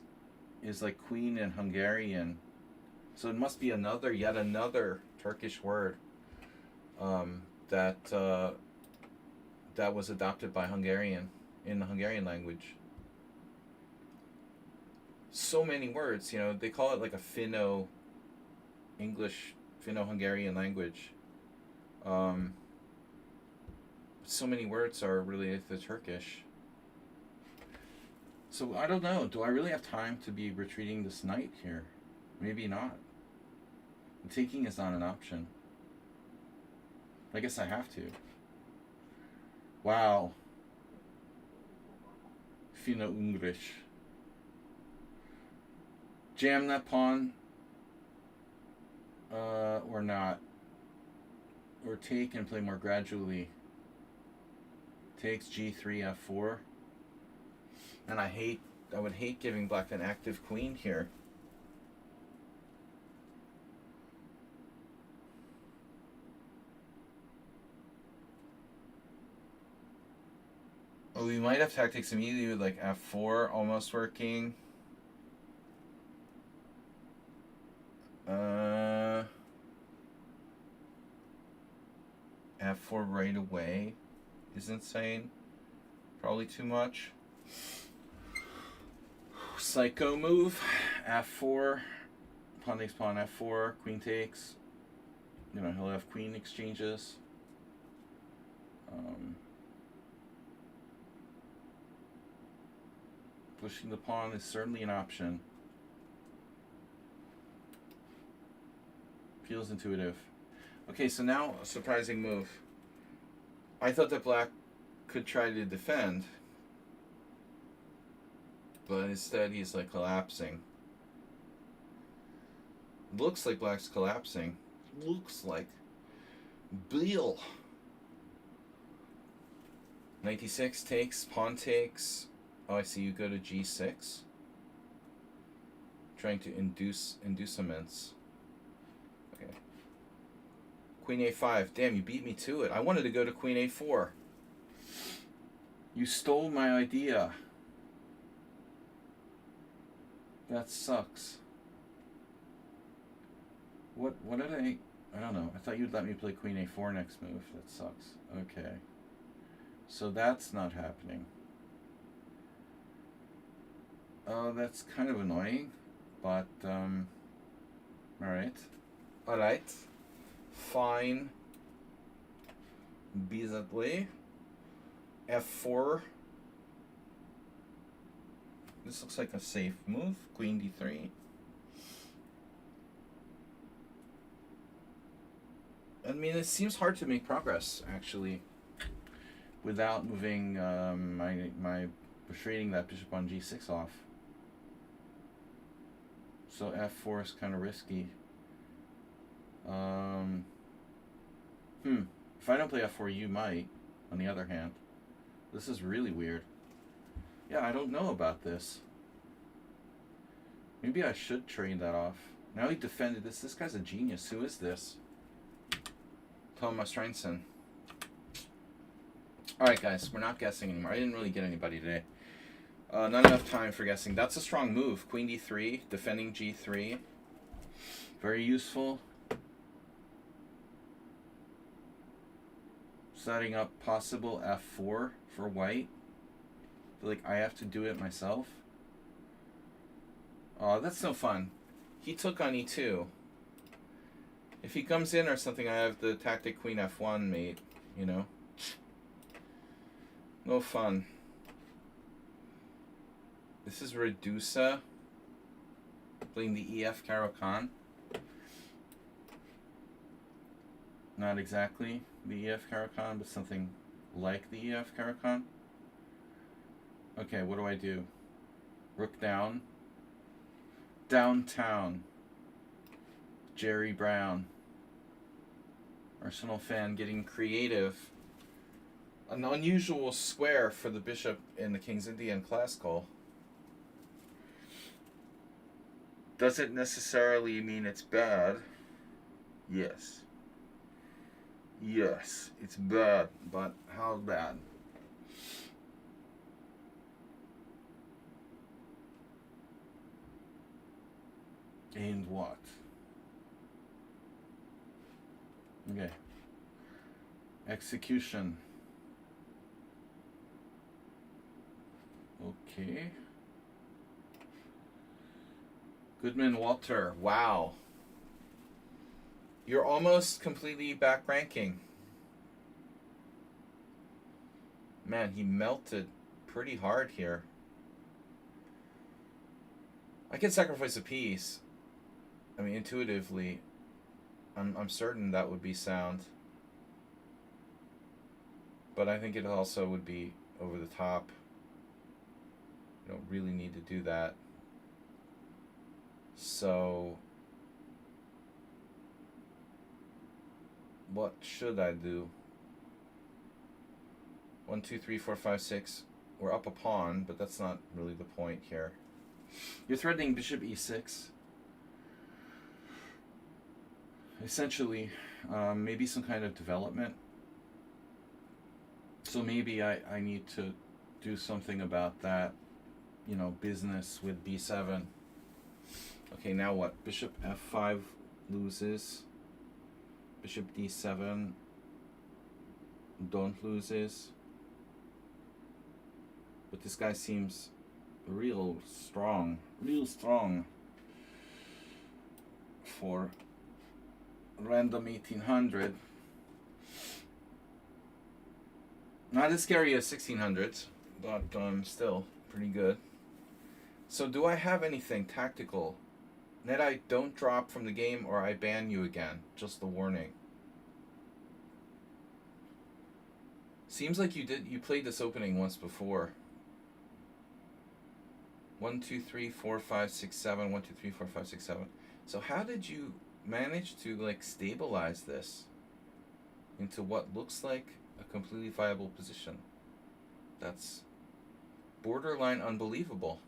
like queen in Hungarian. So it must be yet another Turkish word that was adopted by Hungarian in the Hungarian language. So many words, you know, they call it like a Finno-English, Finno-Hungarian language. So many words are related to Turkish. So I don't know. Do I really have time to be retreating this knight here? Maybe not. Taking is not an option. I guess I have to. Wow. Finno-Ungarish. Jam that pawn. Or not. Or take and play more gradually. Takes g3, f4. And I would hate giving black an active queen here. Oh, we might have tactics immediately with like f4 almost working. F4 right away is insane. Probably too much. Psycho move. F4. Pawn takes pawn F4. Queen takes. You know, he'll have queen exchanges. Pushing the pawn is certainly an option. Feels intuitive. Okay, so now a surprising move. I thought that black could try to defend, but instead he's like collapsing. Looks like black's collapsing. Looks like. Bill. 96 takes, pawn takes. Oh, I see you go to g6. Trying to induce inducements. Okay. Queen a5. Damn, you beat me to it. I wanted to go to queen a4. You stole my idea. That sucks. What did I don't know. I thought you'd let me play queen a4 next move. That sucks. Okay. So that's not happening. Oh, that's kind of annoying, but alright. Alright. Fine. Be that way. F4. This looks like a safe move. Queen d3. I mean, it seems hard to make progress, actually, without moving my frustrating that bishop on g6 off. So f4 is kind of risky. If I don't play f4, you might, on the other hand. This is really weird. Yeah, I don't know about this. Maybe I should trade that off. Now he defended this. This guy's a genius. Who is this? Thomas Reinson. Alright, guys. We're not guessing anymore. I didn't really get anybody today. Not enough time for guessing. That's a strong move. Queen d3, defending g3. Very useful. Setting up possible f4 for white. I feel like I have to do it myself. Oh, that's no fun. He took on e2. If he comes in or something, I have the tactic queen f1 mate, you know. No fun. This is Redusa playing the EF Caro-Kann. Not exactly the EF Caro-Kann, but something like the EF Caro-Kann. Okay, what do I do? Rook down. Downtown. Jerry Brown. Arsenal fan getting creative. An unusual square for the bishop in the King's Indian classical. Does it necessarily mean it's bad? Yes. Yes, it's bad, but how bad? And what? Okay. Execution. Okay. Goodman Walter. Wow. You're almost completely back ranking. Man, he melted pretty hard here. I can sacrifice a piece. I mean, intuitively, I'm certain that would be sound. But I think it also would be over the top. You don't really need to do that. So, what should I do? 1, 2, 3, 4, 5, 6. We're up a pawn, but that's not really the point here. You're threatening bishop e6. Essentially, maybe some kind of development. So maybe I need to do something about that, you know, business with b7. Okay, now what? Bishop f5 loses. Bishop d7 don't loses. But this guy seems real strong for random 1800. Not as scary as 1600s, but still pretty good. So do I have anything tactical? Nedai, don't drop from the game or I ban you again. Just a warning. Seems like you played this opening once before. 1, 2, 3, 4, 5, 6, 7. 1, 2, 3, 4, 5, 6, 7. So how did you manage to like stabilize this into what looks like a completely viable position? That's borderline unbelievable.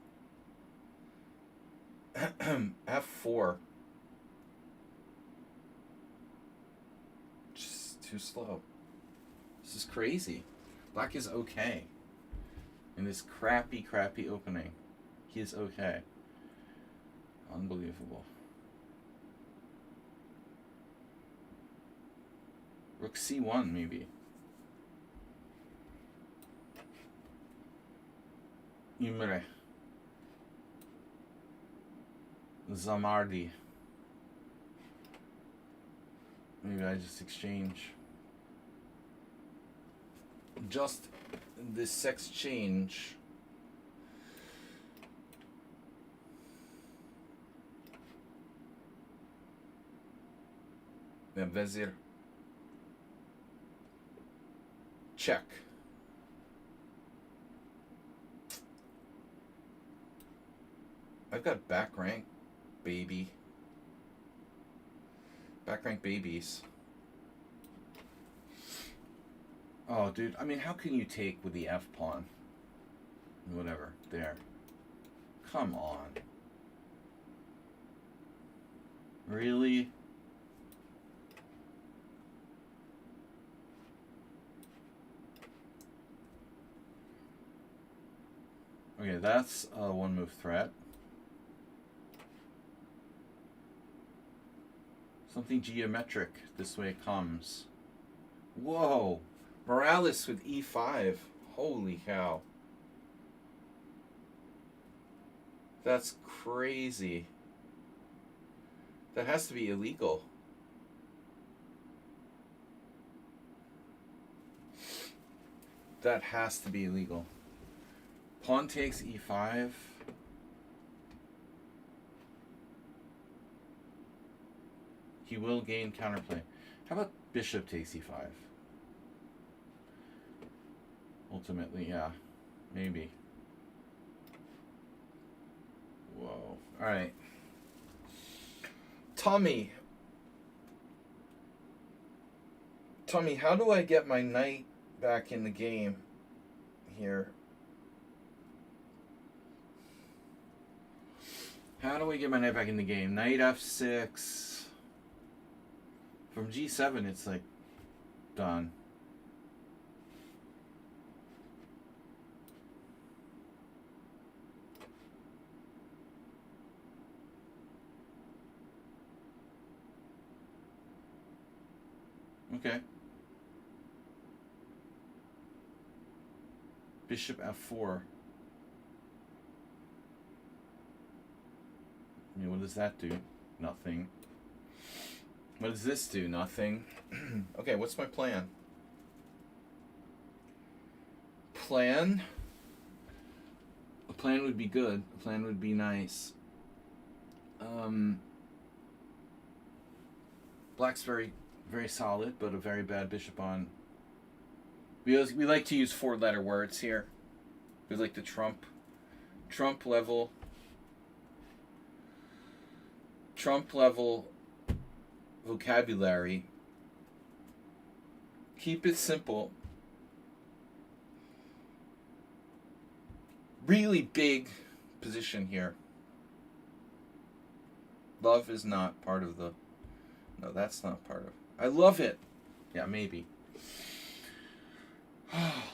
F4. Just too slow. This is crazy. Black is okay. In this crappy opening. He is okay. Unbelievable. Rook c1 maybe. Imre. Zamardi. Maybe I just exchange. Just this exchange. Yeah, Vezir. Check. I've got back rank, baby. Back rank babies. Oh, dude. I mean, how can you take with the F pawn? Whatever. There. Come on. Really? Okay, that's a one-move threat. Something geometric. This way it comes. Whoa! Morales with e5. Holy cow. That's crazy. That has to be illegal. That has to be illegal. Pawn takes e5. He will gain counterplay. How about bishop takes e5? Ultimately, yeah. Maybe. Whoa. Alright. Tommy, how do I get my knight back in the game here? How do we get my knight back in the game? Knight f6. From g7, it's like done. Okay. Bishop f4. I mean, what does that do? Nothing. What does this do? Nothing. Okay, what's my plan? A plan would be good. A plan would be nice. Black's very solid, but a very bad bishop on. We like to use 4-letter words here. We like the Trump level vocabulary. Keep it simple. Really big position here. Love is not part of the... No, that's not part of... I love it. Yeah, maybe.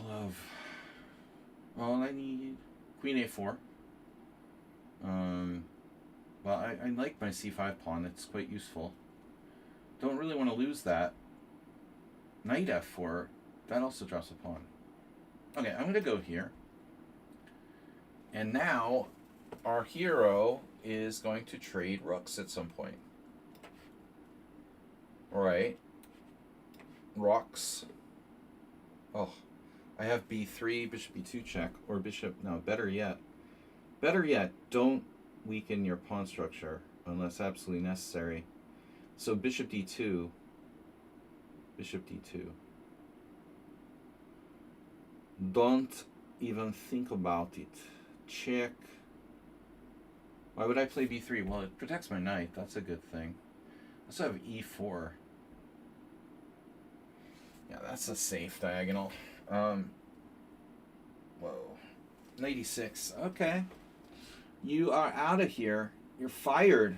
Love. All I need, queen a4. Well, I like my c5 pawn. It's quite useful. Don't really want to lose that. Knight f4. That also drops a pawn. Okay, I'm going to go here. And now our hero is going to trade rooks at some point. Right. Rocks. Oh, I have b3, bishop b2 check, or bishop, no, better yet, don't weaken your pawn structure unless absolutely necessary. So bishop d2, bishop d2. Don't even think about it. Check. Why would I play b3? Well, it protects my knight. That's a good thing. I also have e4. Yeah, that's a safe diagonal. Whoa. Knight e6. Okay. You are out of here. You're fired.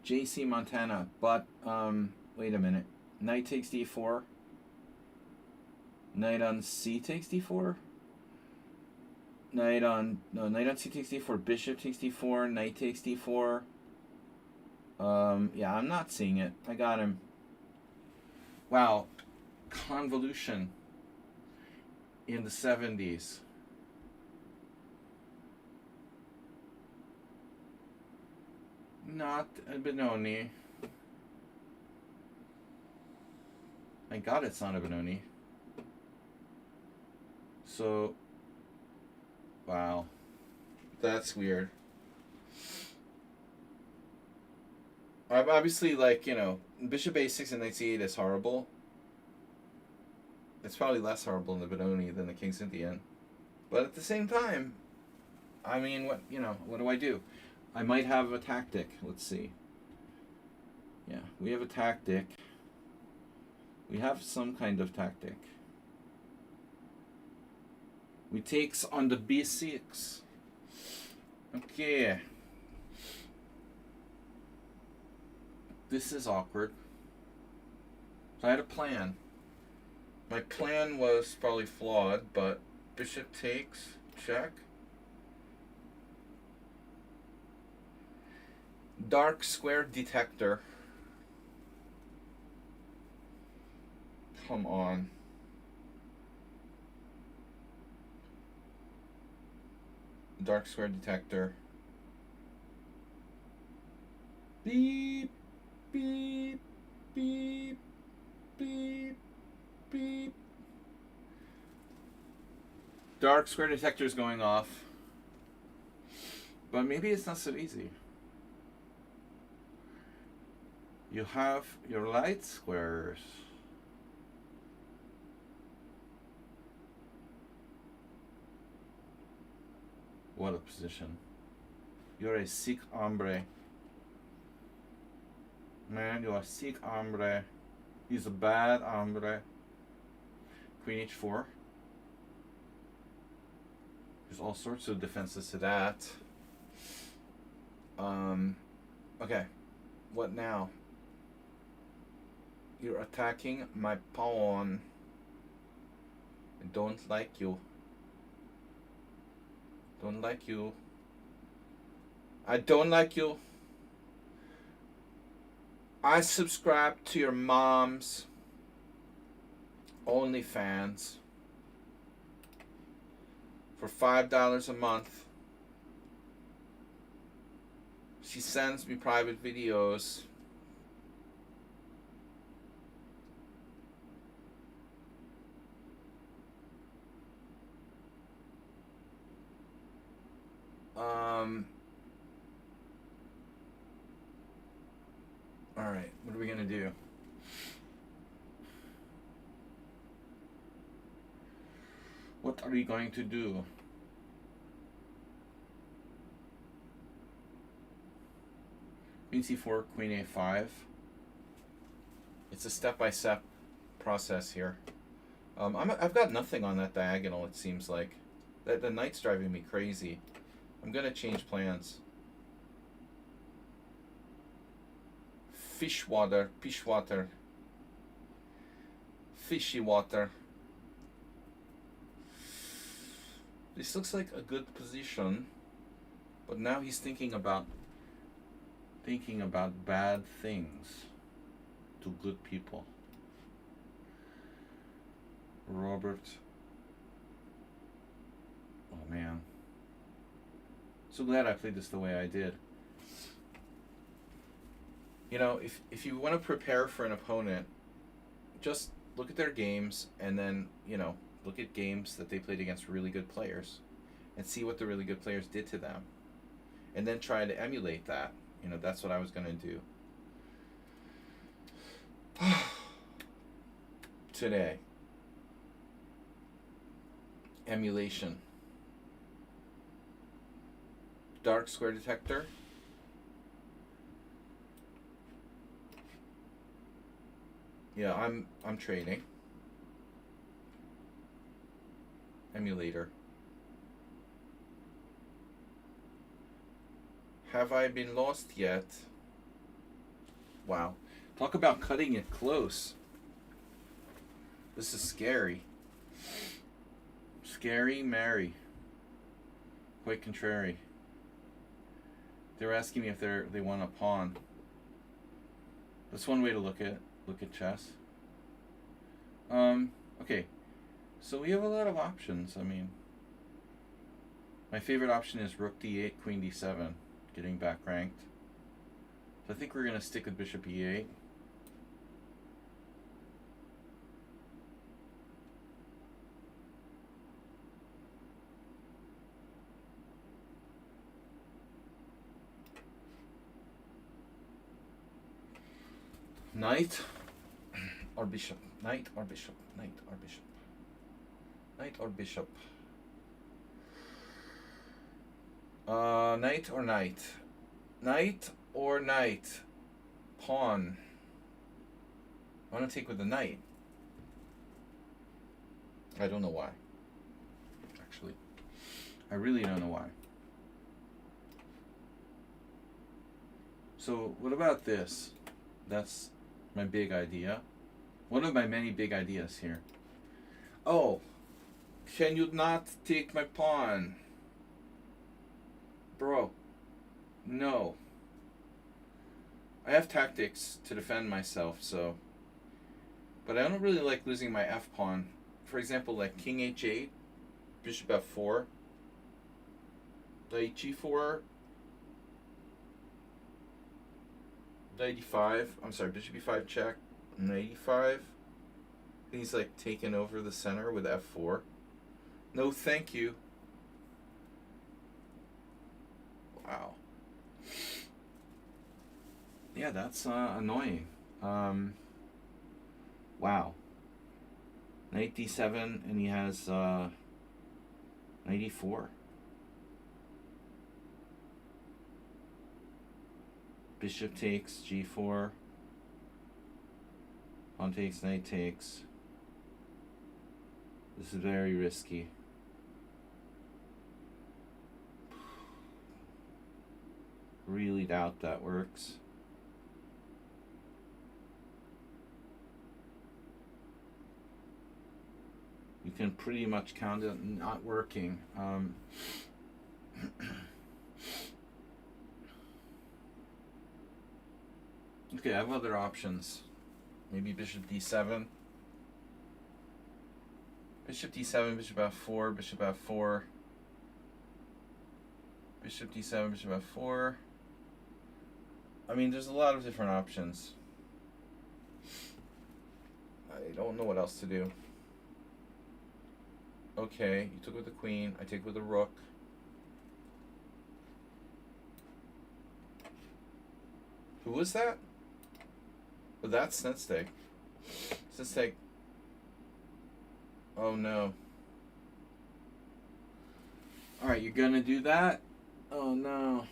JC Montana. But, wait a minute. Knight takes d4. Knight on c takes d4. Knight on c takes d4. Bishop takes d4. Knight takes d4. Yeah, I'm not seeing it. I got him. Wow. Convolution in the 70s. Not a Benoni. I got it's not a Benoni. So, wow. That's weird. Obviously, like, you know, bishop a6 and knight c8 is horrible. It's probably less horrible in the Benoni than the King Cynthian. But at the same time, I mean, what do I do? I might have a tactic. Let's see. Yeah, we have a tactic. We have some kind of tactic. We takes on the b6. Okay. This is awkward. So I had a plan. My plan was probably flawed, but bishop takes, check. Dark square detector. Come on. Dark square detector. Beep, beep, beep, beep, beep. Dark square detector is going off. But maybe it's not so easy. You have your light squares. What a position. You're a sick hombre. Man, you are sick hombre. He's a bad hombre. Queen h4. There's all sorts of defenses to that. Okay. What now? You're attacking my pawn. I don't like you. Don't like you. I don't like you. I subscribe to your mom's OnlyFans for $5 a month. She sends me private videos. All right, what are we gonna do? What are we going to do? Queen c4, queen a5. It's a step-by-step process here. I've got nothing on that diagonal, it seems like. The knight's driving me crazy. I'm gonna change plans. Fish water, fishy water. This looks like a good position, but now he's thinking about bad things to good people. Robert. Oh man. So glad I played this the way I did. You know, if you want to prepare for an opponent, just look at their games and then, you know, look at games that they played against really good players and see what the really good players did to them. And then try to emulate that. You know, that's what I was going to do. Today. Emulation. Dark square detector. Yeah, I'm trading. Emulator. Have I been lost yet? Wow. Talk about cutting it close. This is scary. Scary Mary. Quite contrary. They're asking me if they want a pawn. That's one way to look at chess. Okay. So we have a lot of options. I mean, my favorite option is rook d8, queen d7, getting back ranked. So I think we're going to stick with bishop e8. Knight or bishop, knight or bishop, knight or bishop, knight or bishop. Knight or knight, knight or knight, pawn. I want to take with the knight. I don't know why. Actually, I really don't know why. So what about this? That's my big idea. One of my many big ideas here. Oh, can you not take my pawn? Bro, no. I have tactics to defend myself, so. But I don't really like losing my f pawn. For example, like king h8, bishop f4, knight g4, knight e5. I'm sorry, bishop e5 check, knight e5. He's like taking over the center with f4. No, thank you. Wow. Yeah, that's annoying. Wow. Knight d7, and he has knight e4. Bishop takes, g4. Pawn takes, knight takes. This is very risky. Really doubt that works. You can pretty much count it not working. Okay, I have other options. Maybe bishop d7. Bishop d7, bishop f4, bishop f4. Bishop d7, bishop f4. I mean, there's a lot of different options. I don't know what else to do. Okay, you took with the queen. I take with the rook. Who was that? Oh, that's Snedsteg. Snedsteg. Oh no. Alright, you're gonna do that? Oh no.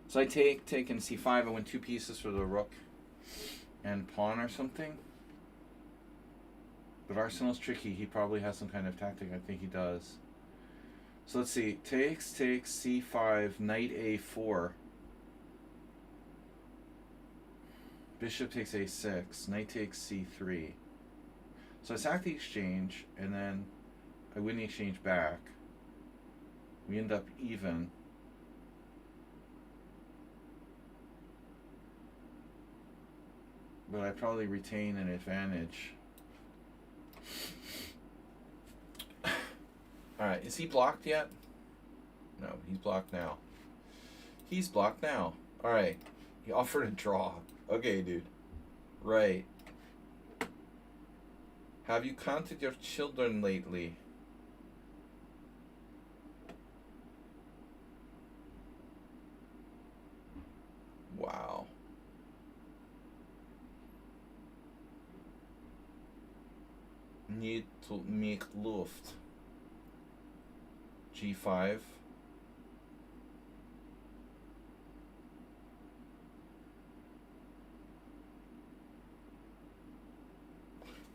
So I take and c5. I win 2 pieces for the rook and pawn or something. But Arsenal's tricky. He probably has some kind of tactic. I think he does. So let's see. Takes, c5, knight a4. Bishop takes a6. Knight takes c3. So I sack the exchange, and then I wouldn't exchange back. We end up even. But I probably retain an advantage. Alright, is he blocked yet? No, he's blocked now. He's blocked now. Alright. He offered a draw. Okay, dude. Right. Have you counted your children lately? Wow. Need to make Luft. G5.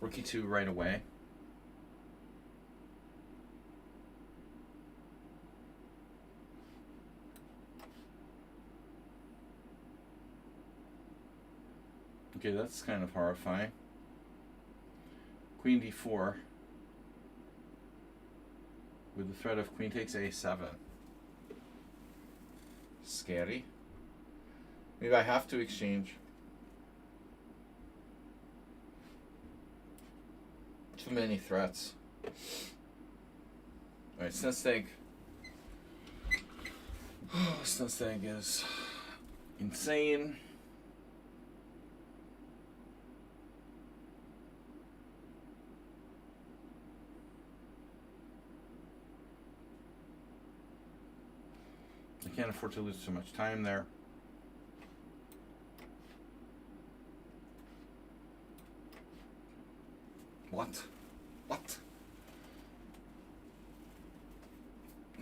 Rook E2 right away. Okay, that's kind of horrifying. Queen D4. With the threat of queen takes A7. Scary. Maybe I have to exchange. Too many threats. Alright, Snesteg. Oh, Snesteg is insane. I can't afford to lose too much time there. What? What?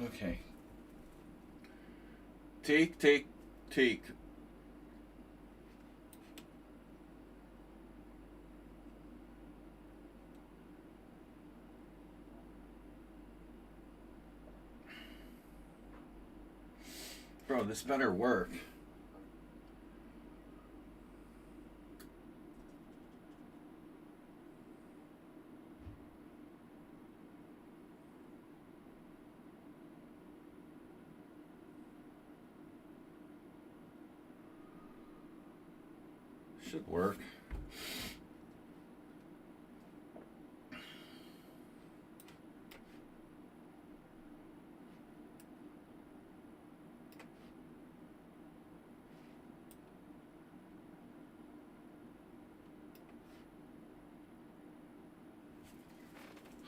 Okay. Take, take, take. Bro, this better work. Should work.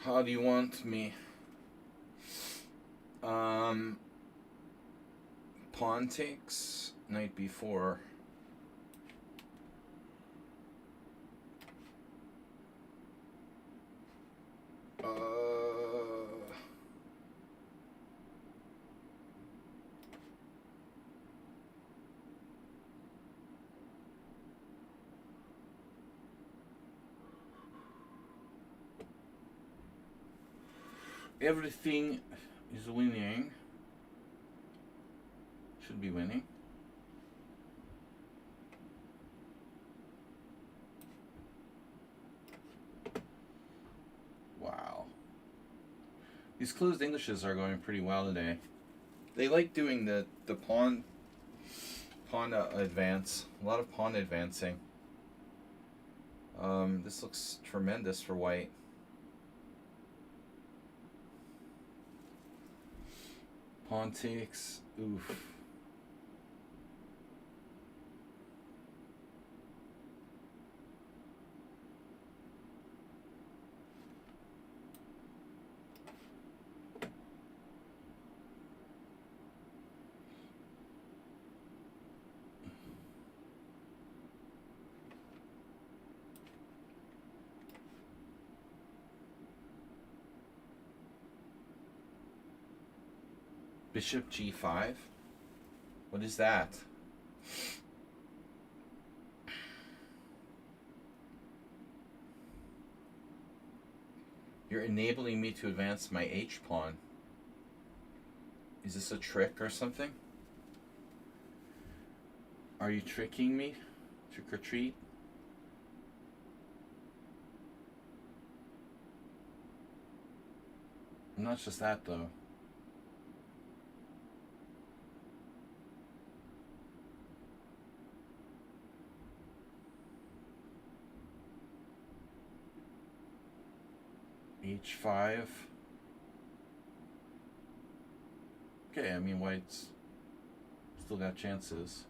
How do you want me? Pawn takes, knight b4. Everything is winning. Should be winning. Wow. These closed Englishes are going pretty well today. They like doing the pawn advance. A lot of pawn advancing. This looks tremendous for white. Pawn takes. Oof. Bishop G5? What is that? You're enabling me to advance my H pawn. Is this a trick or something? Are you tricking me? Trick or treat? Not just that, though. H5. Okay, I mean, white's still got chances.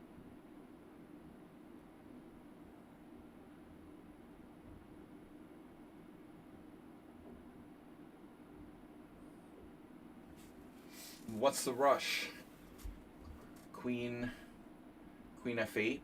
What's the rush? Queen F8.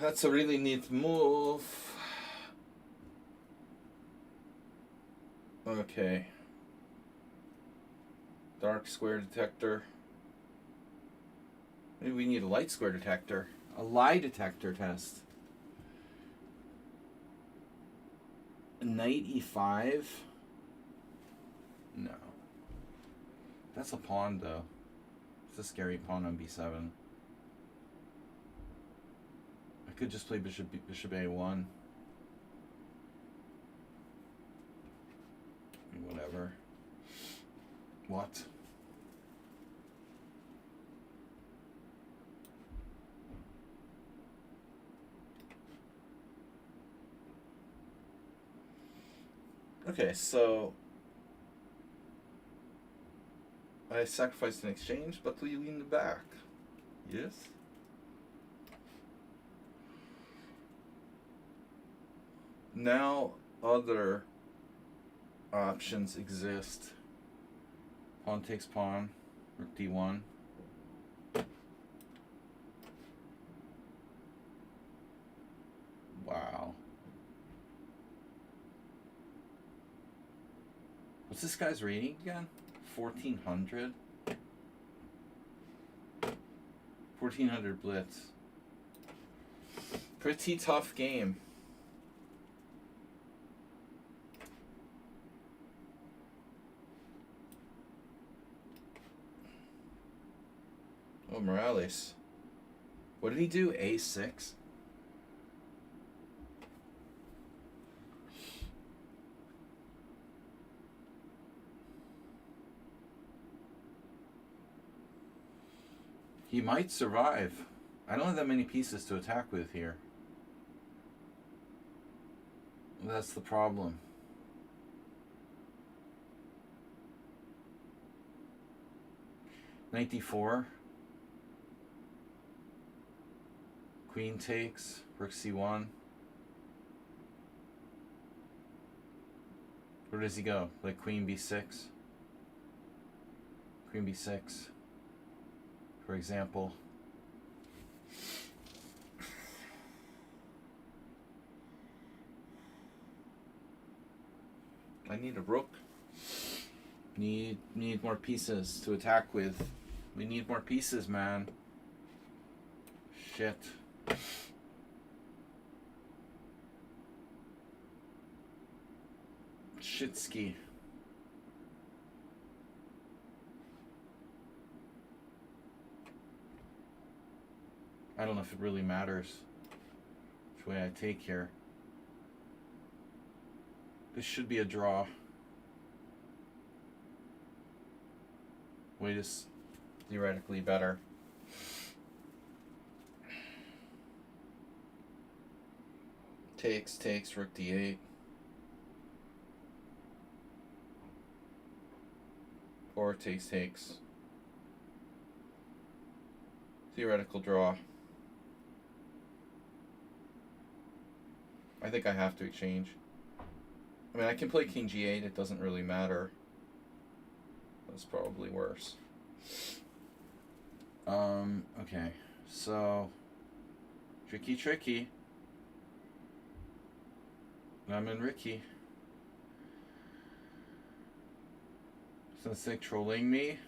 That's a really neat move. Okay. Dark square detector. Maybe we need a light square detector. A lie detector test. Knight E5? No. That's a pawn, though. It's a scary pawn on B7. I could just play bishop A1. Whatever. What? Okay, so I sacrificed an exchange, but we lean back. Yes? Now other options exist. Pawn takes pawn, rook D1. Wow. What's this guy's rating again? 1400? 1400 blitz. Pretty tough game. Oh, Morales. What did he do? A6? He might survive. I don't have that many pieces to attack with here. That's the problem. Knight D4. Queen takes. Rook C1. Where does he go? Like Queen B6? Queen B6. For example. I need a rook. Need more pieces to attack with. We need more pieces, man. Shit. Shitski. I don't know if it really matters which way I take here. This should be a draw. White is theoretically better. Takes, rook D8. Or takes. Theoretical draw. I think I have to exchange. I mean, I can play King G8, it doesn't really matter. That's probably worse. Okay, so tricky. I'm in Ricky. Since they're trolling me.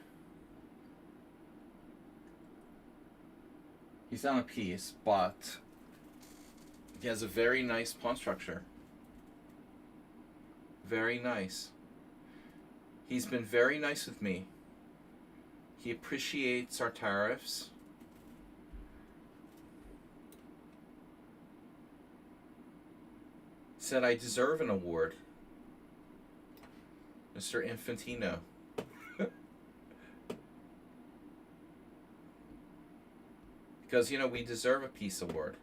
He's down a piece, but he has a very nice pawn structure. Very nice. He's been very nice with me. He appreciates our tariffs. Said I deserve an award. Mr. Infantino. Because, you know, we deserve a peace award.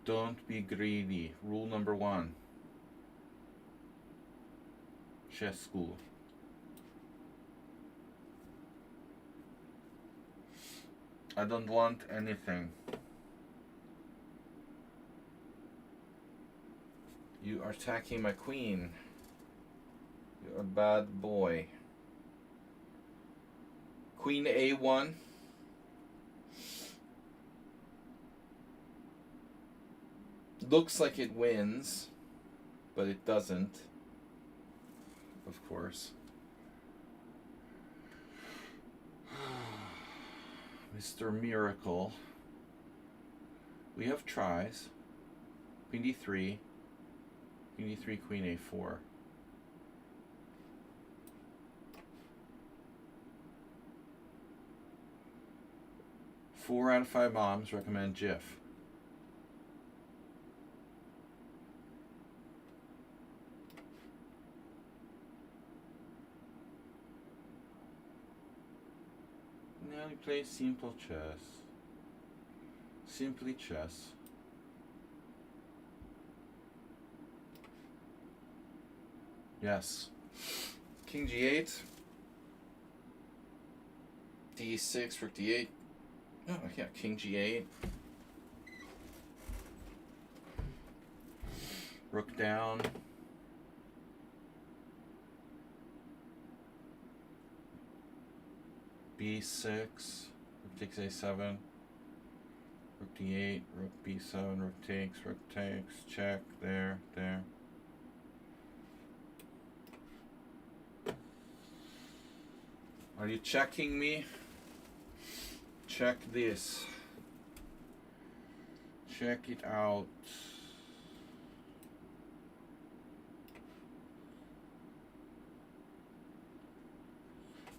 Don't be greedy. Rule number 1. Chess school. I don't want anything. You are attacking my queen. You're a bad boy. Queen A1. Looks like it wins, but it doesn't. Of course. Mr. Miracle. We have tries. Queen D3. Queen D3, Queen A4. Four out of 5 moms recommend GIF. Now we play simple chess. Simply chess. Yes. King G8. D6, Rook D8. Oh, yeah, King G8. Rook down. B6. Rook takes A7. Rook D8. Rook B7. Rook takes. Check. There. Are you checking me? Check this. Check it out.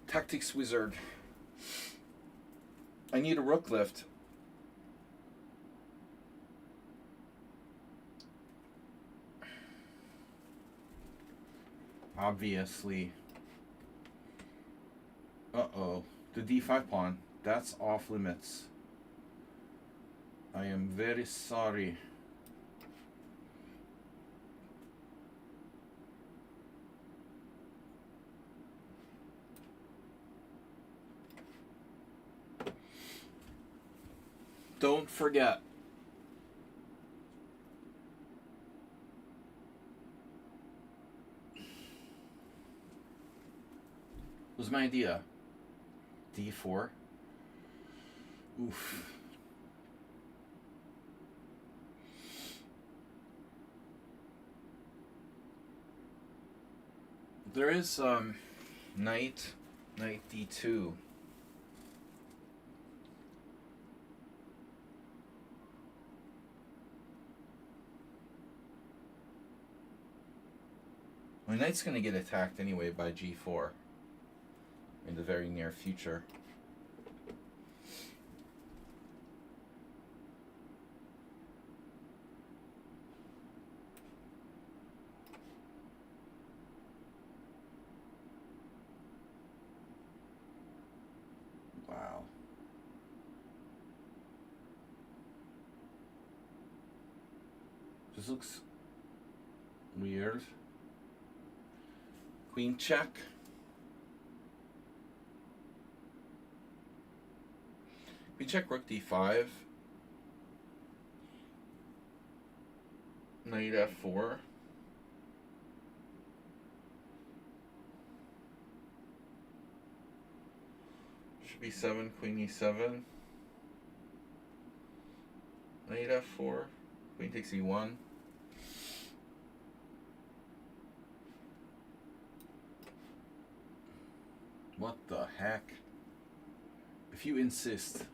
Tactics wizard. I need a rook lift. Obviously. Uh-oh. The D5 pawn. That's off limits. I am very sorry. Don't forget. Was my idea. D4. Oof. There is knight D2. My knight's gonna get attacked anyway by G4 in the very near future. Wow. This looks weird. Queen check. Queen check, rook D5. Knight F4. Should be 7, Queen E7. Knight f4. Queen takes e1. What the heck? If you insist.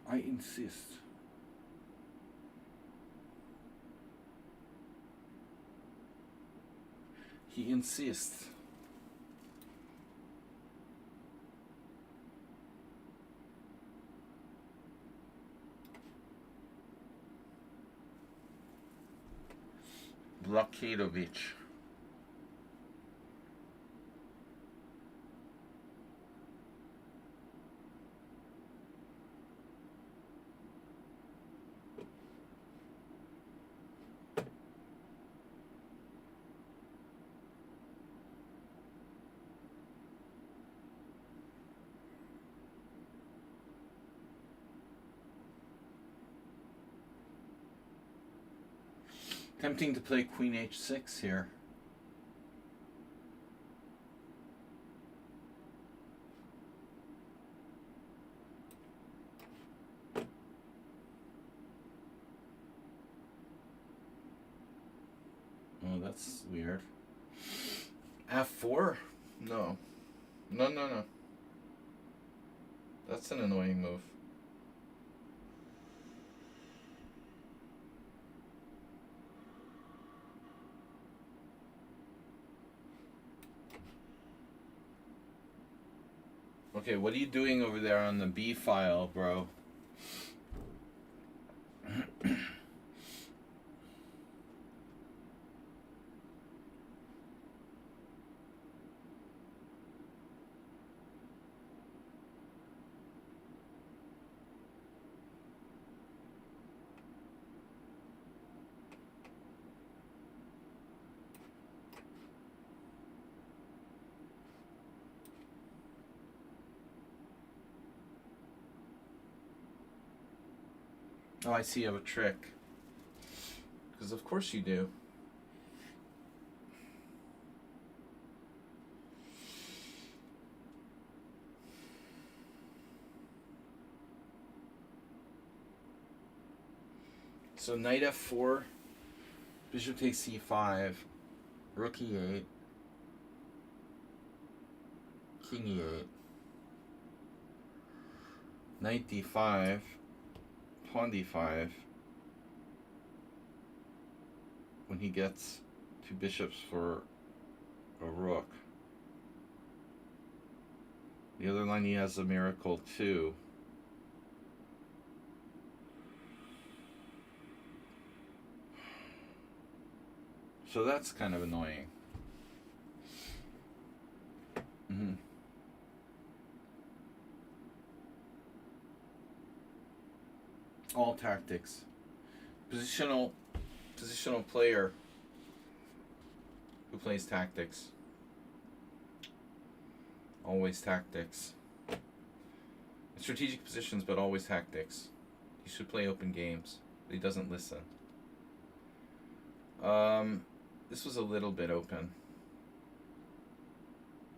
I insist. He insists. Blokadovich. Tempting to play Queen h6 here. Oh, that's weird. f4? No. No. That's an annoying move. Okay, what are you doing over there on the B file, bro? Oh, I see you have a trick. Because of course you do. So knight f4, bishop takes c5, rook e8, king e8, knight d5, pawn d5. When he gets two bishops for a rook. The other line he has a miracle too. So that's kind of annoying. All tactics. Positional player who plays tactics. Always tactics. Strategic positions, but always tactics. He should play open games, but he doesn't listen. This was a little bit open.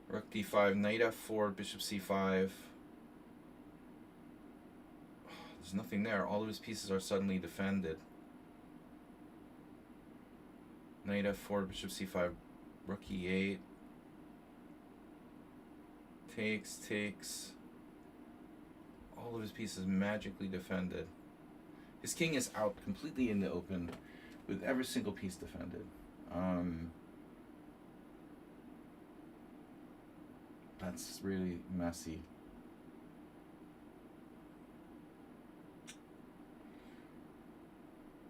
Rook d5, knight f4, bishop c5. There's nothing there. All of his pieces are suddenly defended. Knight f4, bishop c5, rook e8. Takes. All of his pieces magically defended. His king is out completely in the open with every single piece defended. That's really messy.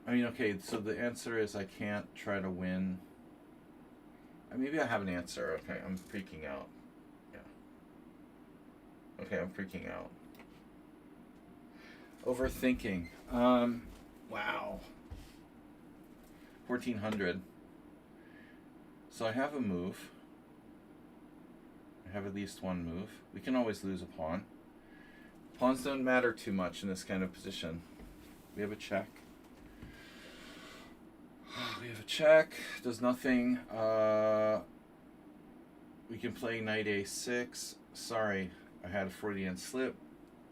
I mean, okay, so the answer is I can't try to win. Maybe I have an answer. Okay, I'm freaking out. Yeah. Okay, I'm freaking out. Overthinking. Wow. 1400. So I have a move. I have at least one move. We can always lose a pawn. Pawns don't matter too much in this kind of position. We have a check. We have a check. Does nothing. We can play knight a6. Sorry, I had a Freudian slip.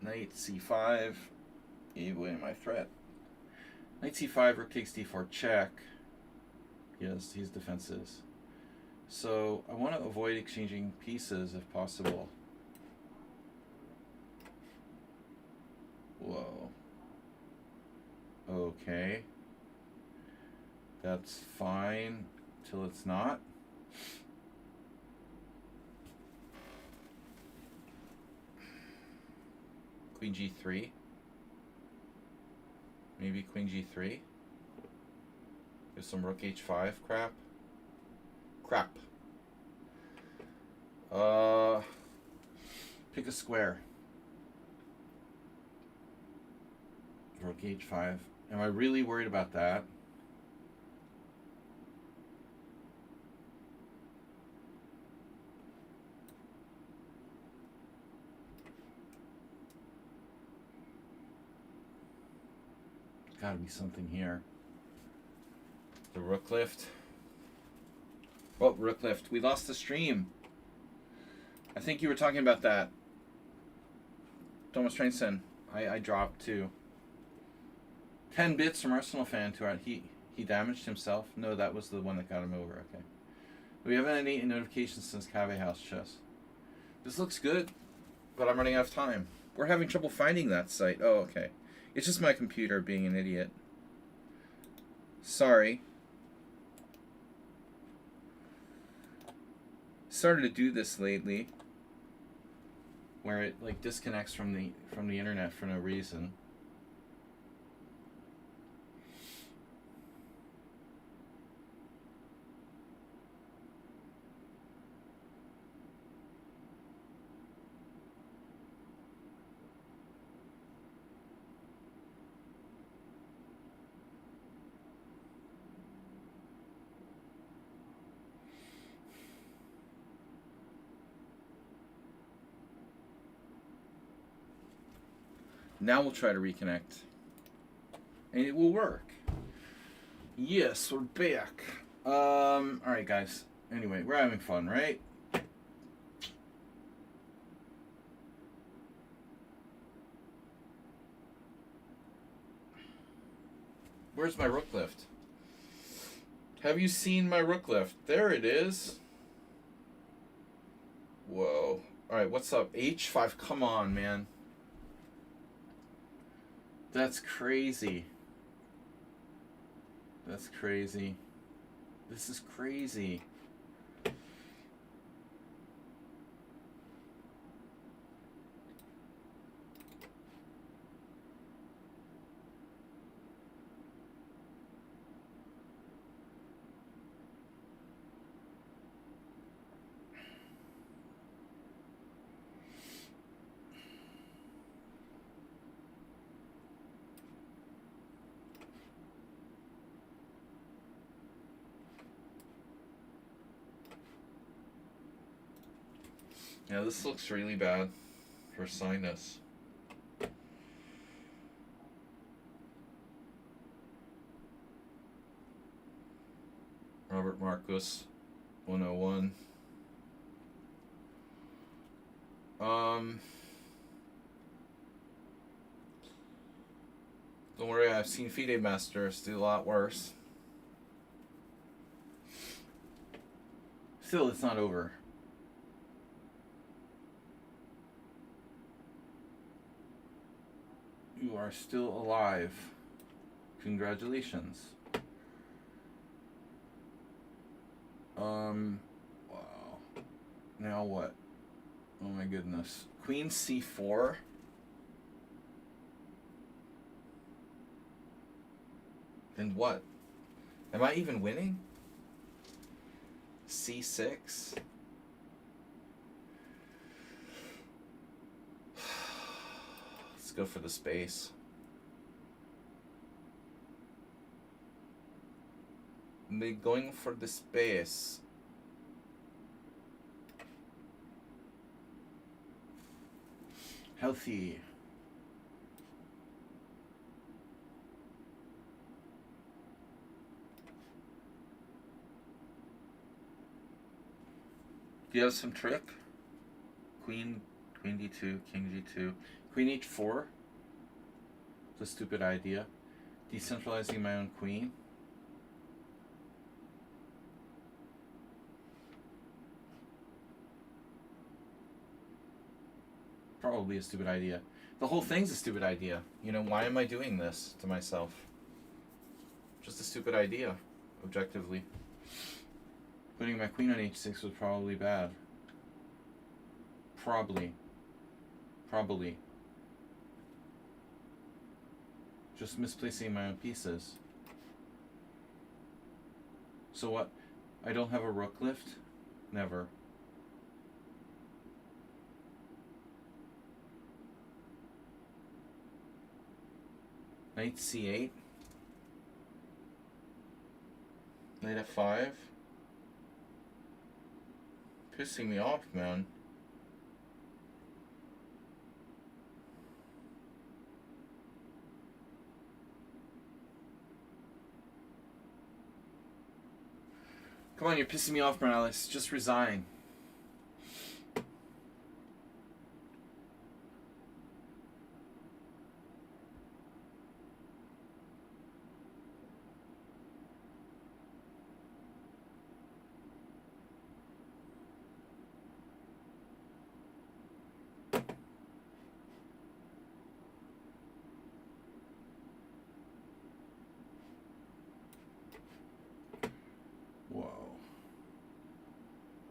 Knight c5. Gave away my threat. Knight c5, rook takes d4, check. Yes, his defenses. So I want to avoid exchanging pieces if possible. Whoa. Okay. That's fine till it's not. Queen g3. Maybe queen g3. There's some rook h5 crap. Pick a square. Rook h5. Am I really worried about that? There's got to be something here. The rook lift. Oh, rook lift. We lost the stream. I think you were talking about that. Thomas Trainson. I dropped too. 10 bits from Arsenal fan to our... He damaged himself? No, that was the one that got him over. Okay. Do we have any notifications since Cave House Chess? This looks good, but I'm running out of time. We're having trouble finding that site. Oh, okay. It's just my computer being an idiot. Sorry. Started to do this lately, where it like disconnects from the internet for no reason. Now we'll try to reconnect. And it will work. Yes, we're back. Alright guys. Anyway, we're having fun, right? Where's my rook lift? Have you seen my rook lift? There it is. Whoa. Alright, what's up? H5, come on, man. That's crazy. That's crazy. This is crazy. Yeah, this looks really bad for sinus. Robert Marcus, 101. Don't worry, I've seen FIDE Masters do a lot worse. Still, it's not over. You are still alive. Congratulations. Wow. Now what? Oh my goodness. Queen c4. Then what? Am I even winning? c6. Let's go for the space. They're going for the space. Healthy. Do you have some trick? Queen d2, king g2, queen h4. It's a stupid idea. Decentralizing my own queen. Probably a stupid idea. The whole thing's a stupid idea. You know, why am I doing this to myself? Just a stupid idea, objectively. Putting my queen on h6 was probably bad. Probably. Just misplacing my own pieces. So what? I don't have a rook lift? Never. Knight c8. Knight f5. Pissing me off, man. Come on, you're pissing me off, Morales. Just resign. Whoa.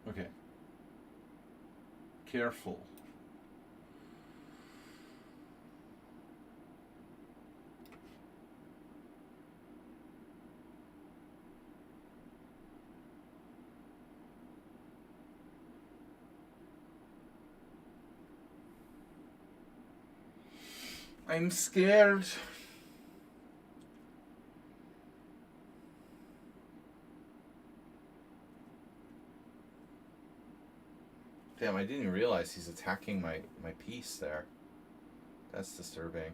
Okay. Careful. I'm scared. Damn, I didn't even realize he's attacking my piece there. That's disturbing.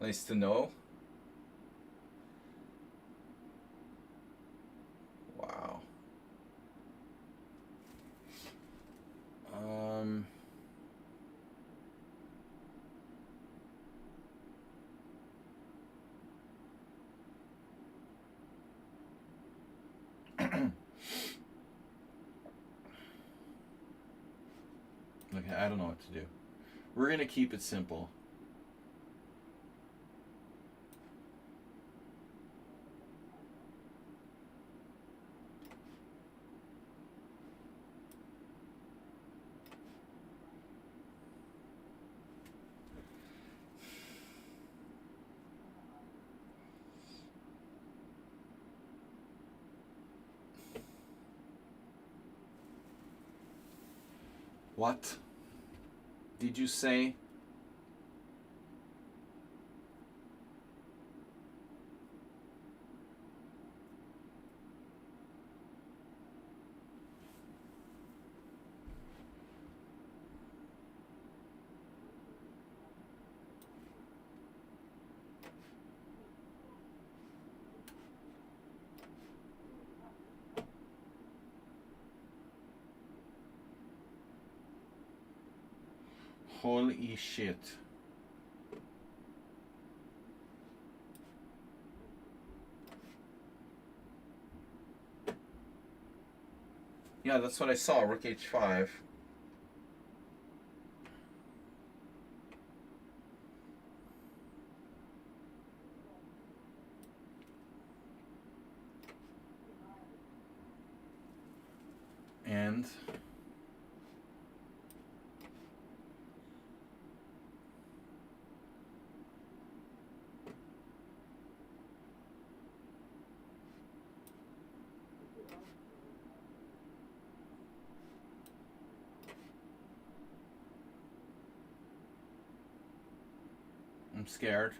Nice to know. Wow. Okay, I don't know what to do. We're gonna keep it simple. What did you say? Holy shit. Yeah, that's what I saw, rook h5. And I'm scared.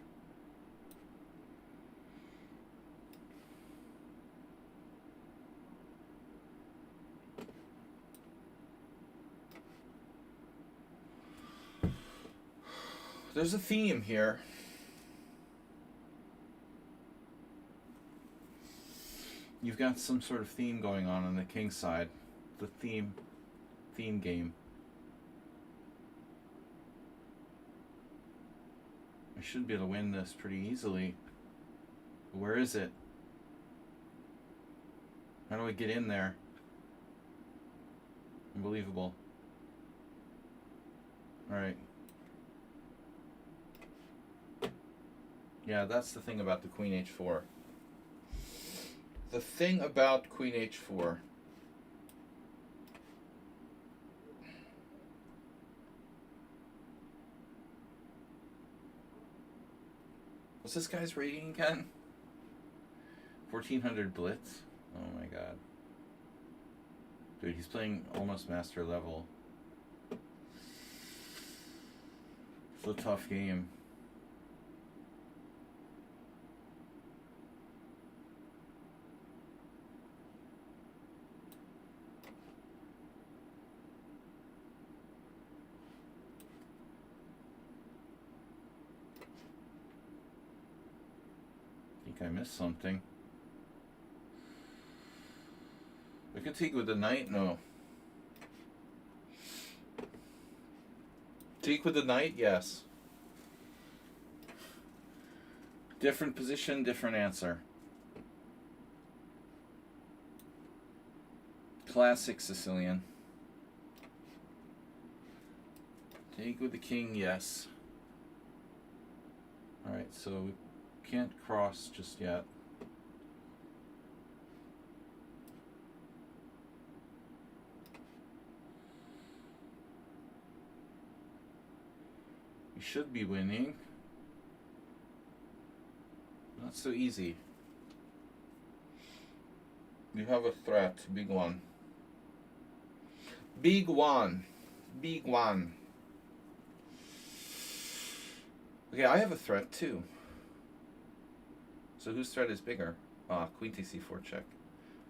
There's a theme here. You've got some sort of theme going on the king side. The theme game. I should be able to win this pretty easily. Where is it? How do I get in there? Unbelievable. Alright. Yeah, that's the thing about the Queen H4. The thing about Queen H4. What's this guy's rating again? 1400 Blitz? Oh my god. Dude, he's playing almost master level. It's a tough game. I think I missed something. I could take with the knight? No. Take with the knight? Yes. Different position, different answer. Classic Sicilian. Take with the king? Yes. Alright, so we can't cross just yet. We should be winning. Not so easy. You have a threat, big one. Big one. Big one. Okay, I have a threat too. So whose threat is bigger? Ah, Queen takes c4 check.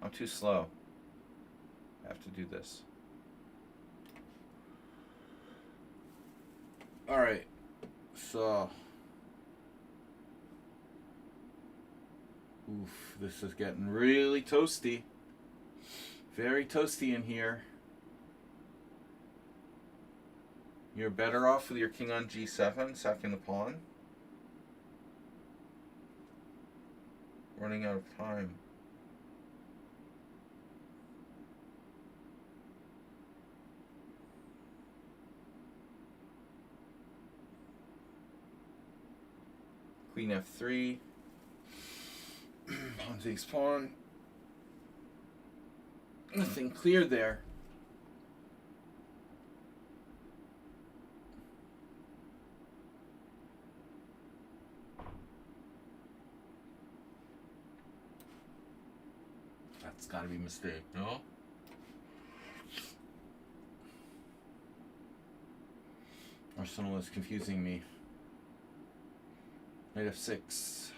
I'm too slow. I have to do this. Alright. So. Oof, this is getting really toasty. Very toasty in here. You're better off with your king on g7, sacking the pawn. Running out of time. Queen f3. Pawn takes pawn. Nothing clear there. That's gotta be a mistake, no? Arsenal is confusing me. Knight f6.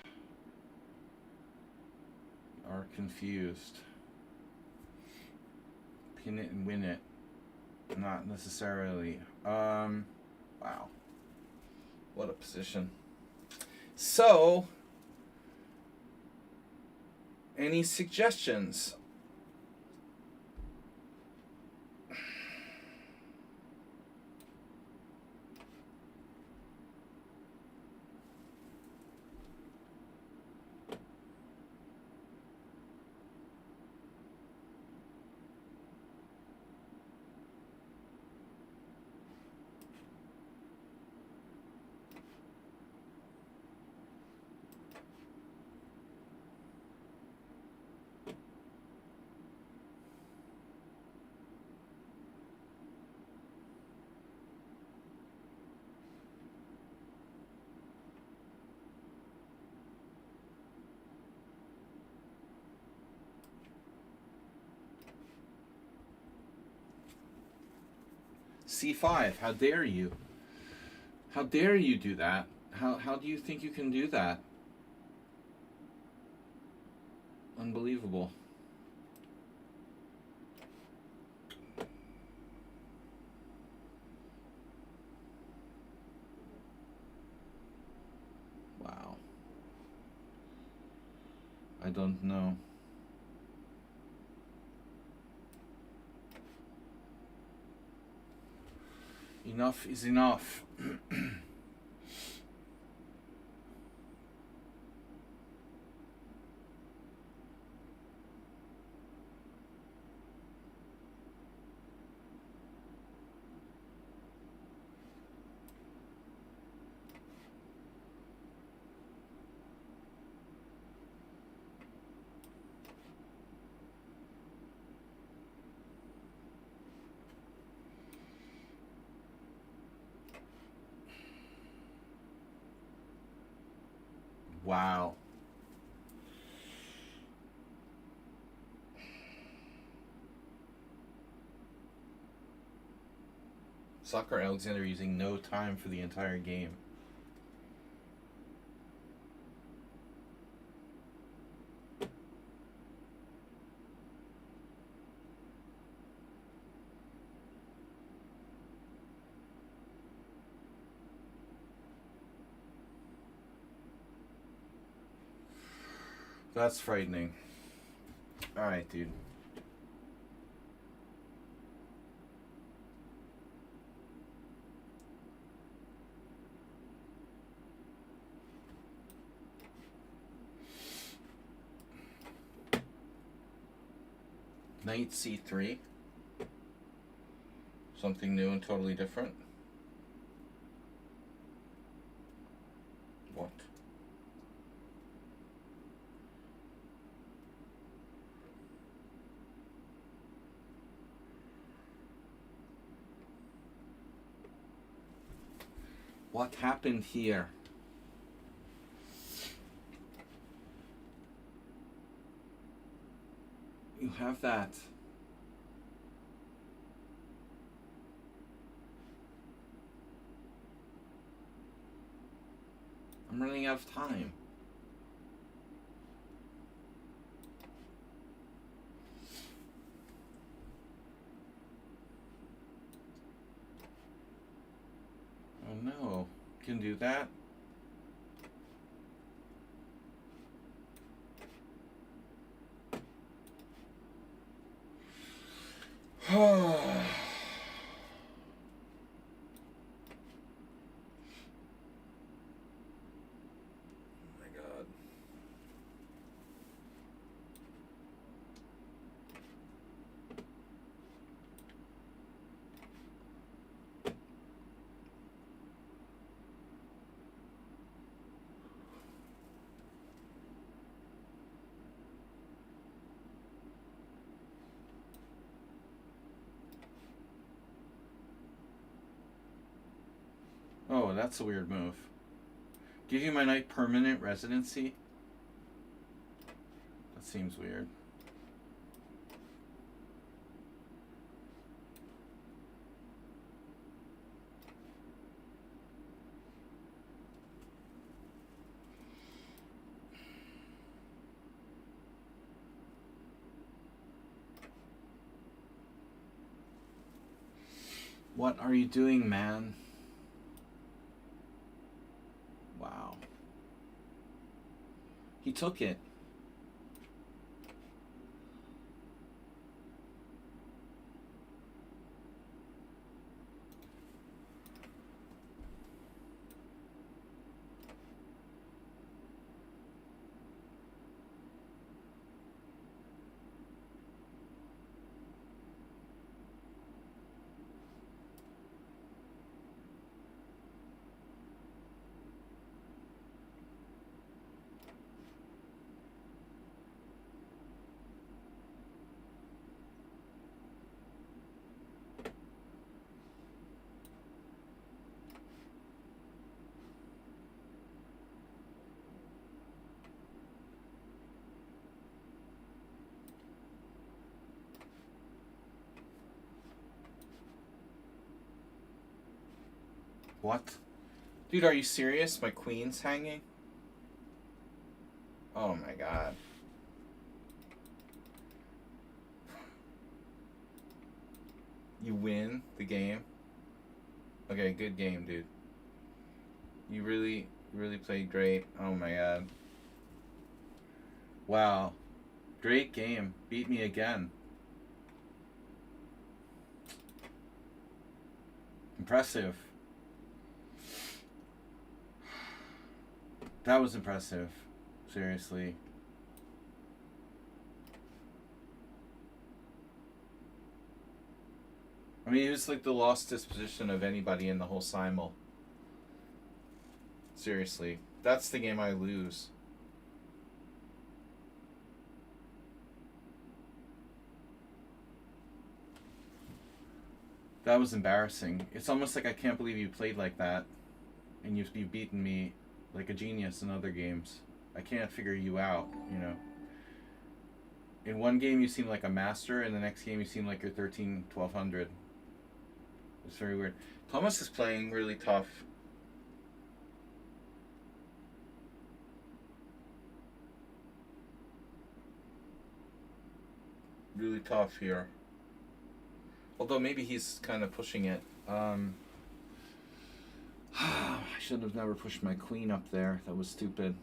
Are confused. Pin it and win it. Not necessarily. Wow. What a position. So, any suggestions? C5, how dare you? How dare you do that? How do you think you can do that? Unbelievable. Wow. I don't know. Enough is enough. Wow. Soccer Alexander using no time for the entire game. That's frightening. Alright, dude. Knight c3. Something new and totally different. What? What happened here? You have that. I'm running out of time. Oh no. Can do that? Oh my god. Oh, that's a weird move. Give you my knight permanent residency? That seems weird. What are you doing, man? Wow. He took it. What? Dude, are you serious? My queen's hanging? Oh my god. You win the game? Okay, good game, dude. You really played great. Oh my god. Wow. Great game. Beat me again. Impressive. That was impressive. Seriously. I mean, it was like the lost disposition of anybody in the whole simul. Seriously. That's the game I lose. That was embarrassing. It's almost like I can't believe you played like that. And you've beaten me like a genius in other games. I can't figure you out, you know. In one game you seem like a master, and the next game you seem like you're 13, 1200. It's very weird. Thomas is playing really tough. Really tough here. Although maybe he's kind of pushing it. I should have never pushed my queen up there. That was stupid.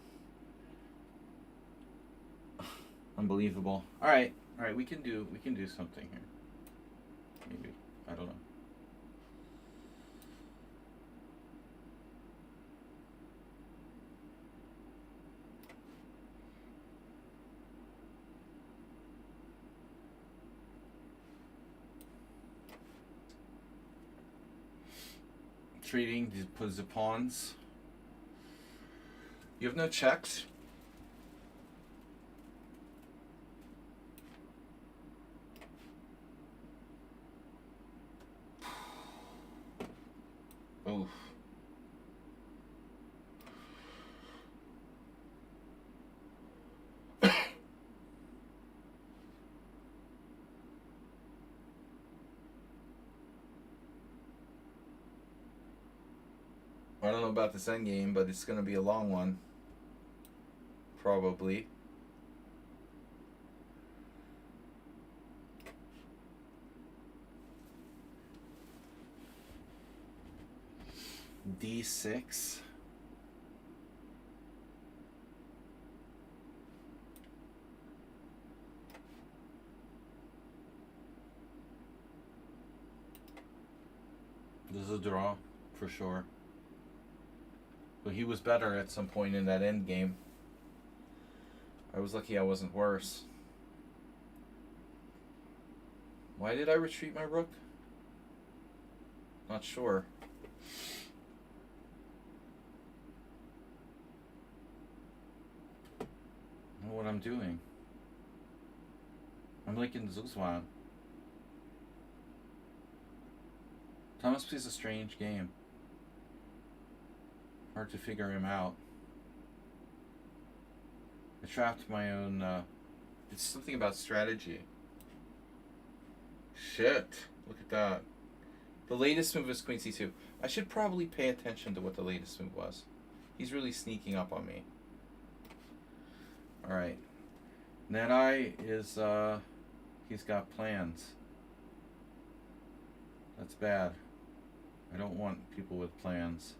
Unbelievable. All right, we can do something here. Maybe, I don't know. Trading the pawns. You have no checks. Oof. I don't know about this end game, but it's going to be a long one. Probably. D6. This is a draw, for sure. But he was better at some point in that end game. I was lucky I wasn't worse. Why did I retreat my rook? Not sure. I don't know what I'm doing. I'm like in Zuzwan. Thomas plays a strange game. Hard to figure him out. I trapped my own, it's something about strategy. Shit. Look at that. The latest move is Queen C2. I should probably pay attention to what the latest move was. He's really sneaking up on me. Alright. Nedeye is, he's got plans. That's bad. I don't want people with plans.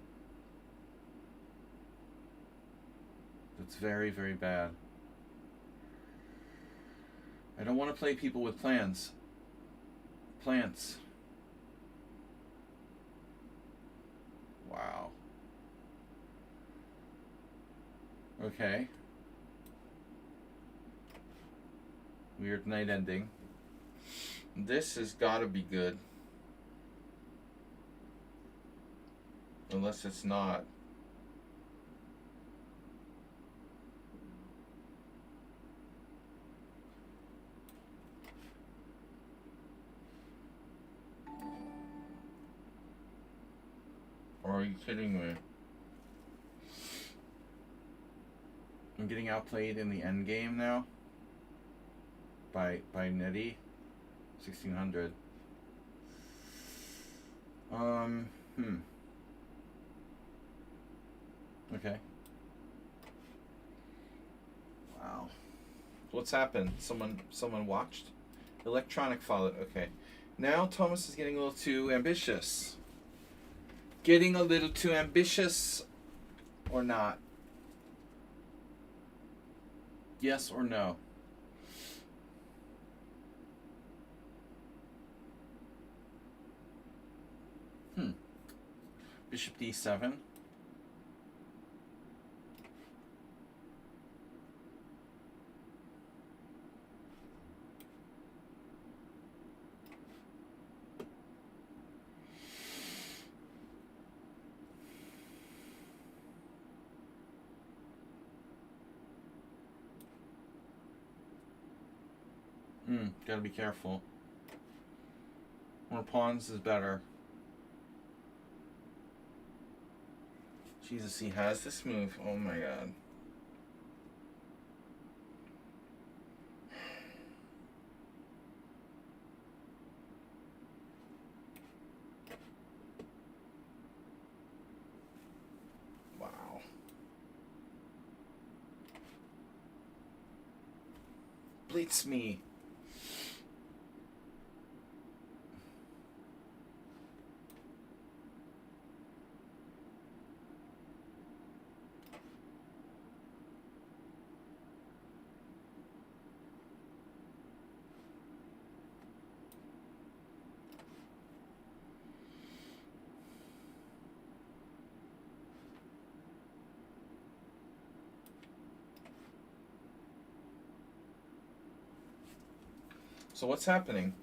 That's very, very bad. I don't want to play people with plans. Plants. Wow. Okay. Weird night ending. This has got to be good. Unless it's not. Or are you kidding me? I'm getting outplayed in the end game now. By Nettie. 1600. Okay. Wow. What's happened? Someone watched? Electronic followed. Okay. Now Thomas is getting a little too ambitious. Getting a little too ambitious or not? Yes or no? Bishop D7. Gotta be careful. More pawns is better. Jesus, he has this move. Oh my god. blitz me. So what's happening?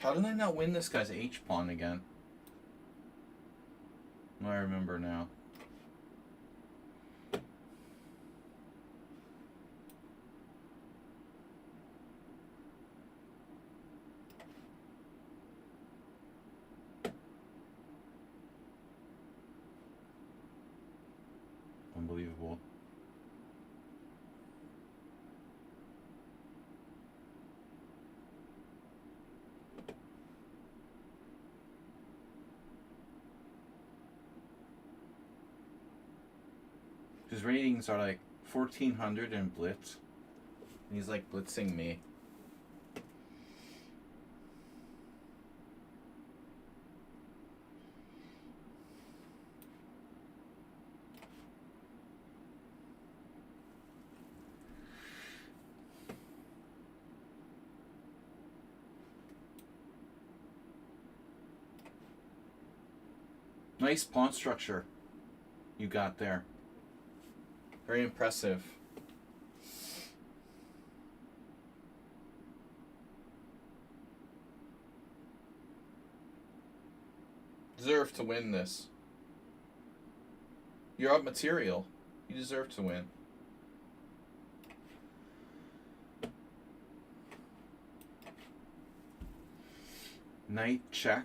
How did I not win this guy's H-pawn again? I remember now. Unbelievable. His ratings are like 1400 in Blitz. And he's like blitzing me. Nice pawn structure you got there. Very impressive. Deserve to win this. You're up material. You deserve to win. Knight check.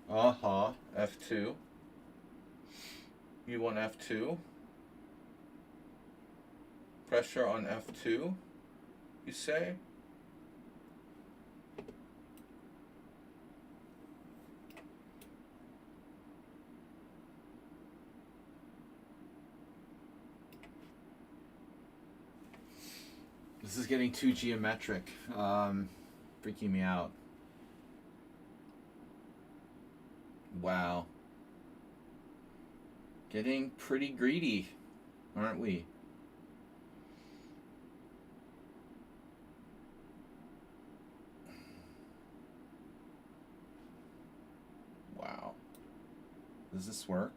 Whoa. F2. You want F2. Pressure on F2, you say? This is getting too geometric. Freaking me out. Wow. Getting pretty greedy, aren't we? Wow. Does this work?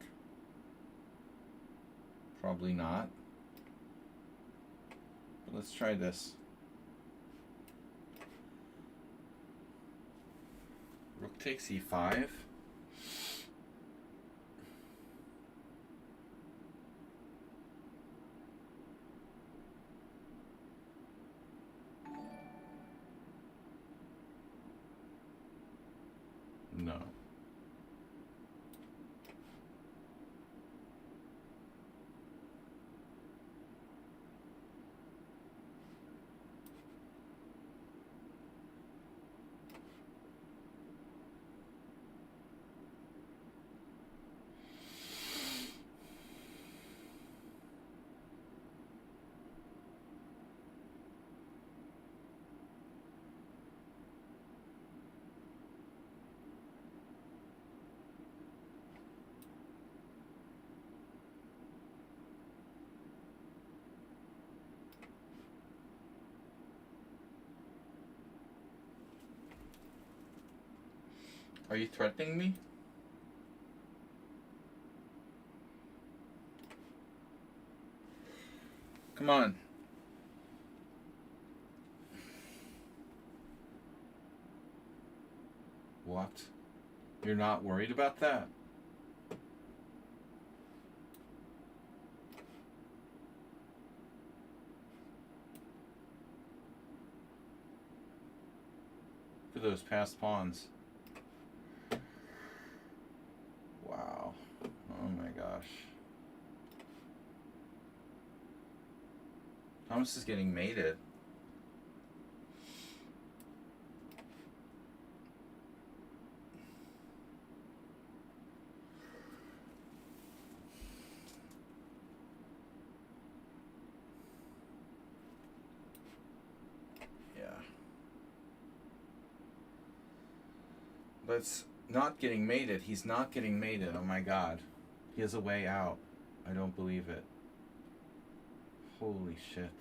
Probably not. But let's try this. Rook takes e5. No. Are you threatening me? Come on. What? You're not worried about that? Look at those passed pawns. Wow. Oh my gosh. Thomas is getting mated. But it's not getting mated. He's not getting mated. Oh my god. He has a way out. I don't believe it. Holy shit.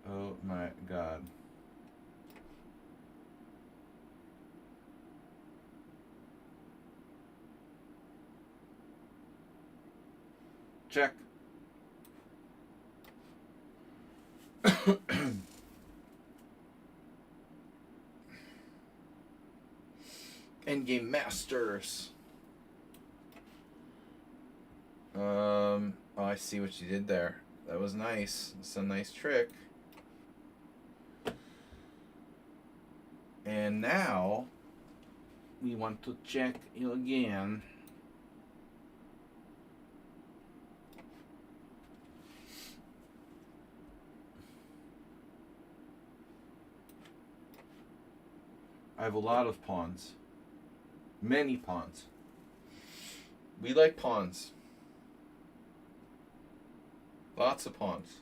Oh my god. Check. Endgame Masters. Oh, I see what you did there. That was nice. It's a nice trick. And now we want to check you again. I have a lot of pawns. Many pawns. We like pawns. Lots of pawns.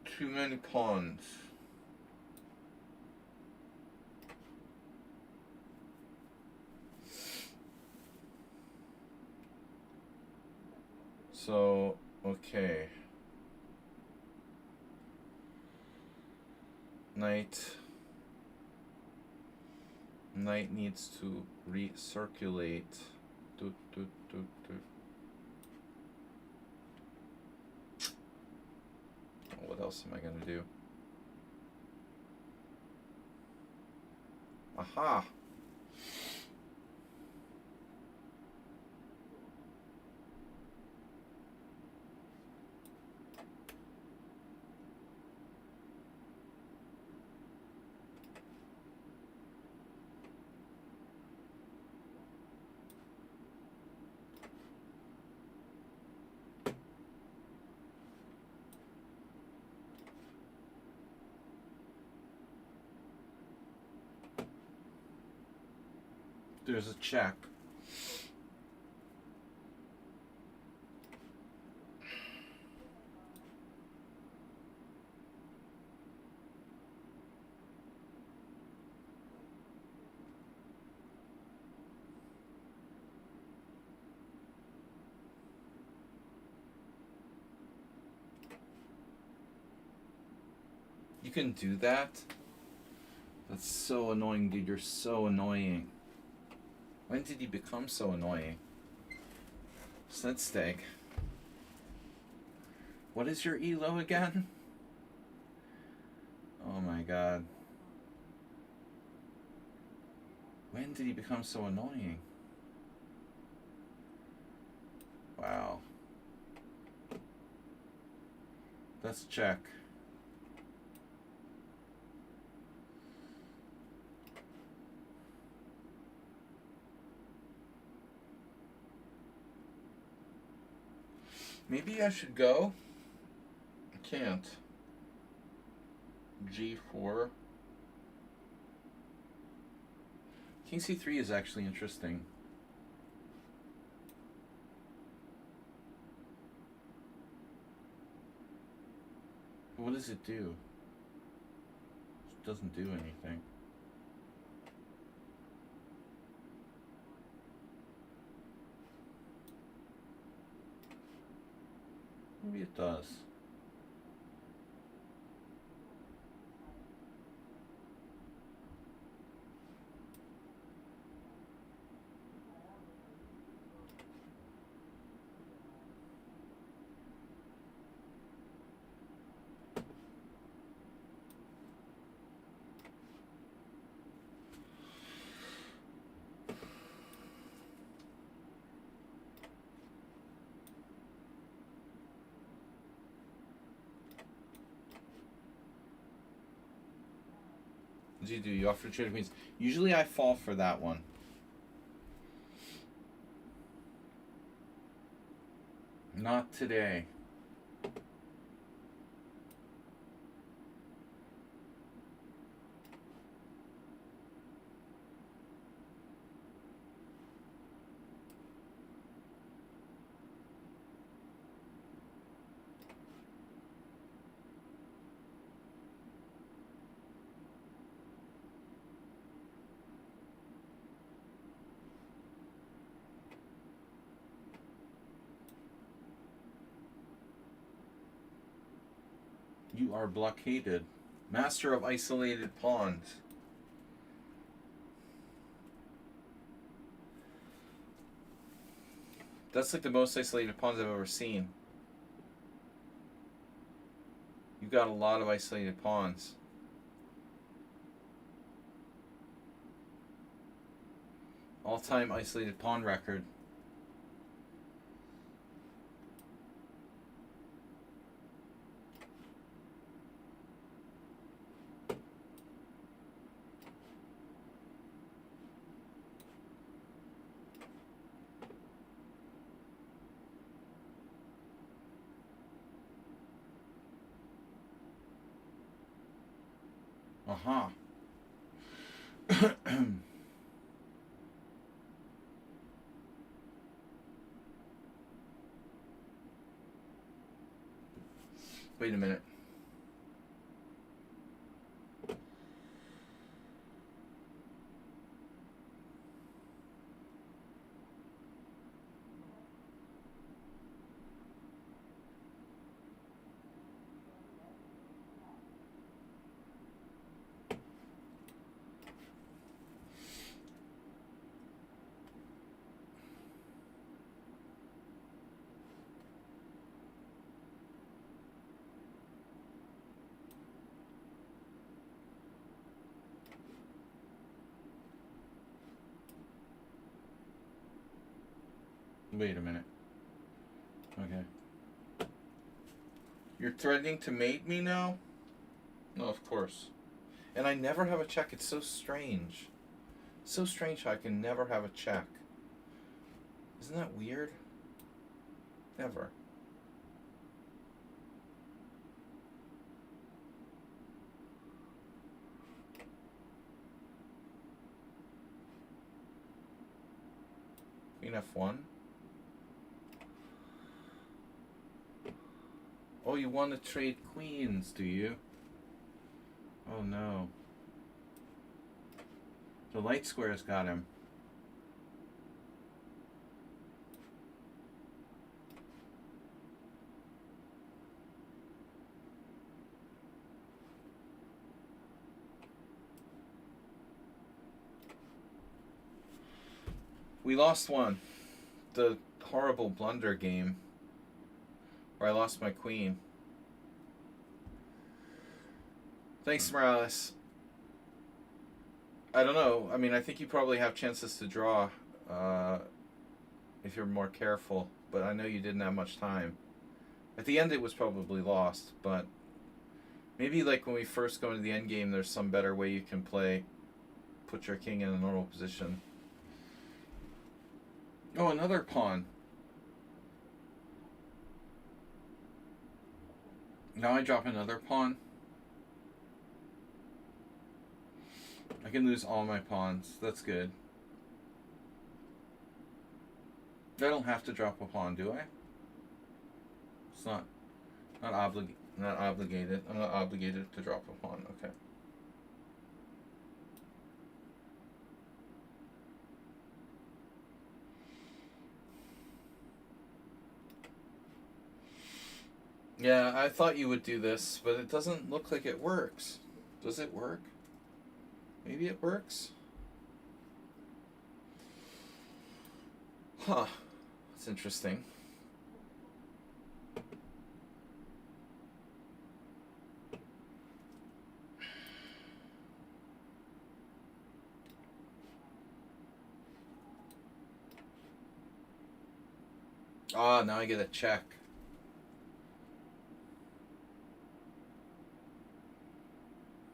Too many pawns. So, okay. Knight needs to recirculate. Doot, doot, doot, doot. What else am I gonna do? Aha! There's a check. You can do that? That's so annoying, dude. You're so annoying. When did you become so annoying? Snedsteg. What is your ELO again? Oh my god. When did he become so annoying? Wow. Let's check. Maybe I should go. I can't. G4. King C3 is actually interesting. What does it do? It doesn't do anything. Maybe it does. What do you do? You offer trade queens. Usually I fall for that one. Not today. You are blockaded. Master of isolated pawns. That's like the most isolated pawns I've ever seen. You got a lot of isolated pawns. All-time isolated pawn record. Uh-huh. Wait a minute. Wait a minute. Okay. You're threatening to mate me now? No, of course. And I never have a check. It's so strange. So strange how I can never have a check. Isn't that weird? Never. Queen F1. Oh, you want to trade queens, do you? Oh no. The light square's got him. We lost one. The horrible blunder game where I lost my queen. Thanks, Morales. I don't know. I mean, I think you probably have chances to draw if you're more careful, but I know you didn't have much time. At the end, it was probably lost, but maybe like when we first go into the end game, there's some better way you can play. Put your king in a normal position. Oh, another pawn. Now I drop another pawn. I can lose all my pawns. That's good. I don't have to drop a pawn, do I? It's not obligated. I'm not obligated to drop a pawn. Okay. Yeah, I thought you would do this, but it doesn't look like it works. Does it work? Maybe it works? Huh. That's interesting. Ah, now I get a check.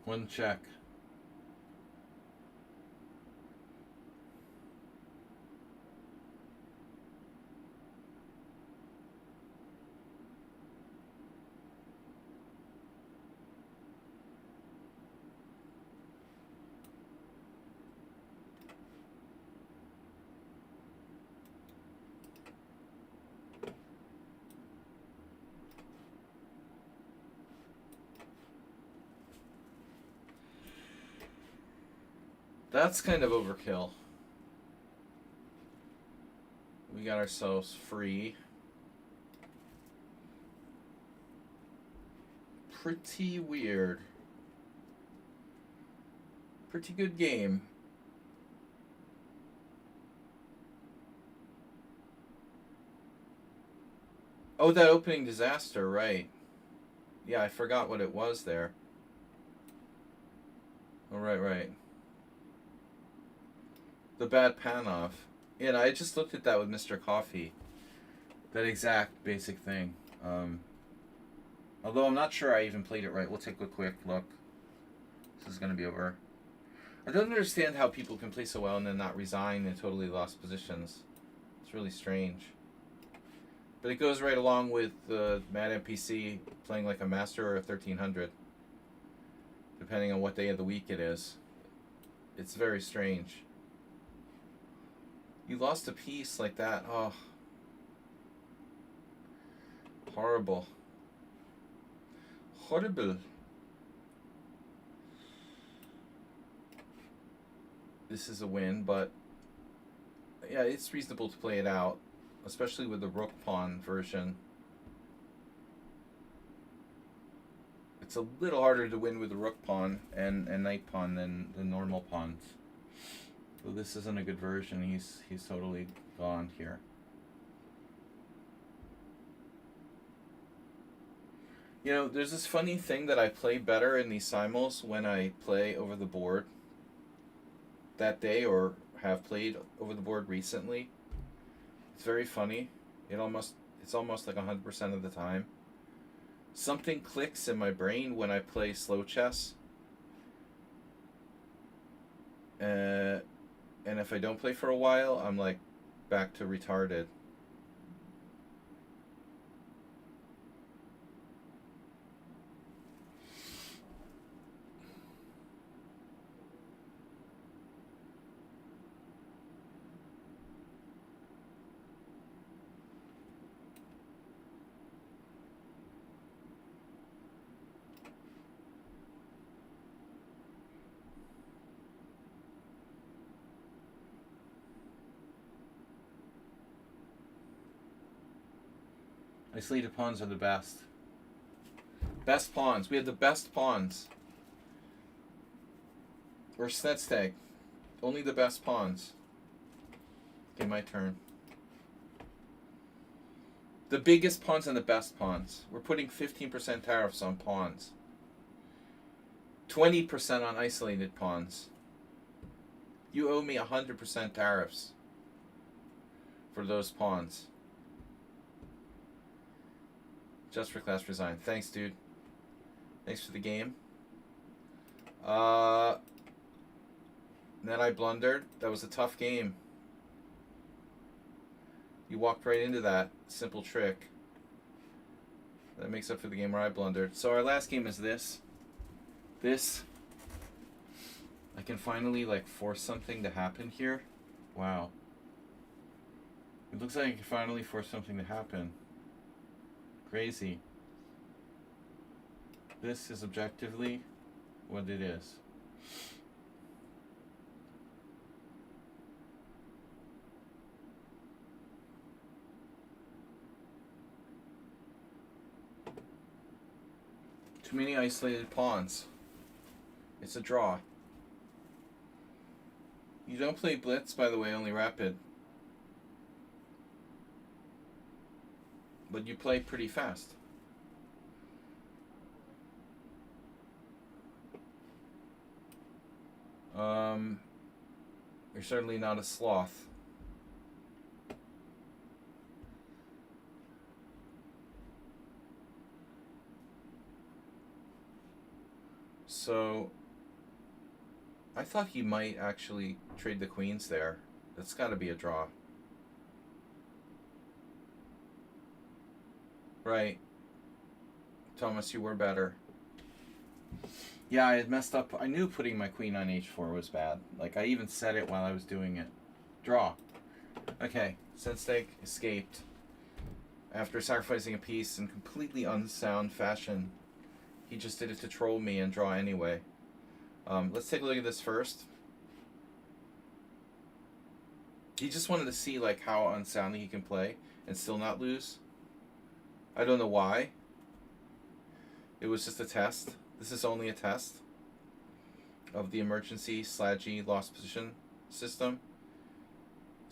One check. That's kind of overkill. We got ourselves free. Pretty weird. Pretty good game. Oh, that opening disaster, right. Yeah, I forgot what it was there. Oh, right. The bad pan-off. Yeah, I just looked at that with Mr. Coffee. That exact basic thing. Although I'm not sure I even played it right. We'll take a quick look. This is going to be over. I don't understand how people can play so well and then not resign and totally lost positions. It's really strange. But it goes right along with Mad NPC playing like a master or a 1300. Depending on what day of the week it is. It's very strange. You lost a piece like that. Oh. Horrible. Horrible. This is a win, but yeah, it's reasonable to play it out, especially with the rook pawn version. It's a little harder to win with the rook pawn and knight pawn than the normal pawns. So this isn't a good version. He's totally gone here. You know, there's this funny thing that I play better in these simuls when I play over the board that day or have played over the board recently. It's very funny. It's almost like 100% of the time. Something clicks in my brain when I play slow chess. And if I don't play for a while, I'm like back to retarded. Isolated pawns are the best. Best pawns. We have the best pawns. Or Snedstag. Only the best pawns. Okay, my turn. The biggest pawns and the best pawns. We're putting 15% tariffs on pawns. 20% on isolated pawns. You owe me 100% tariffs for those pawns. Just for class resign. Thanks, dude. Thanks for the game. Then I blundered. That was a tough game. You walked right into that simple trick. That makes up for the game where I blundered. So our last game is this. I can finally like force something to happen here. Wow. It looks like I can finally force something to happen. Crazy. This is objectively what it is. Too many isolated pawns. It's a draw. You don't play Blitz, by the way, only Rapid. But you play pretty fast. You're certainly not a sloth. So, I thought he might actually trade the queens there. That's got to be a draw. Right. Thomas, you were better. Yeah, I had messed up. I knew putting my queen on h4 was bad. Like, I even said it while I was doing it. Draw. Okay, Senstake escaped after sacrificing a piece in completely unsound fashion. He just did it to troll me and draw anyway. Let's take a look at this first. He just wanted to see like how unsoundly he can play and still not lose. I don't know why. It was just a test. This is only a test of the emergency slaggy lost position system.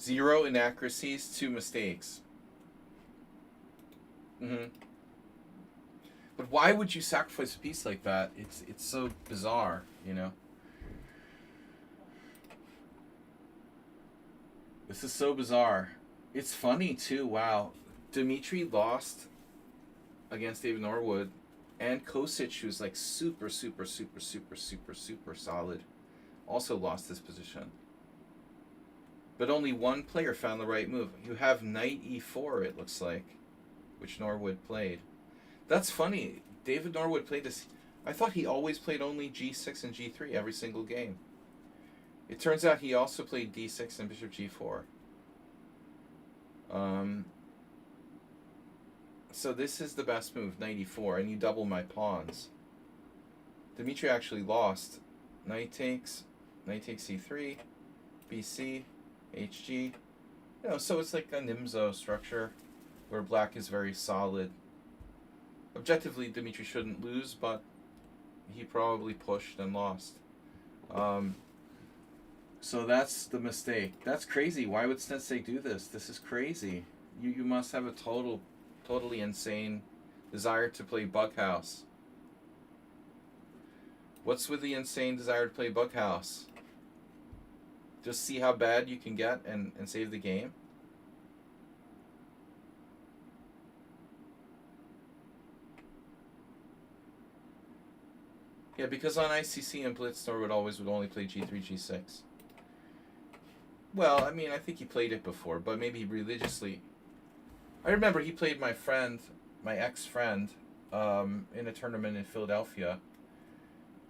0 inaccuracies, 2 mistakes. But why would you sacrifice a piece like that? It's so bizarre, you know. This is so bizarre. It's funny too. Wow, Dimitri lost against David Norwood, and Kosic, who's like super solid, also lost his position. But only one player found the right move. You have knight e4, it looks like, which Norwood played. That's funny. David Norwood played this. I thought he always played only g6 and g3 every single game. It turns out he also played d6 and bishop g4. So this is the best move, knight e4, and you double my pawns. Dimitri actually lost. Knight takes e3, bc, hg. You know, so it's like a Nimzo structure where black is very solid. Objectively, Dimitri shouldn't lose, but he probably pushed and lost. So that's the mistake. That's crazy. Why would Sensei do this? This is crazy. You must have a totally insane desire to play Bughouse. What's with the insane desire to play Bughouse? Just see how bad you can get and save the game? Yeah, because on ICC and Blitz, Norwood would only play g3, g6. Well, I mean, I think he played it before, but maybe he religiously... I remember he played my ex-friend, in a tournament in Philadelphia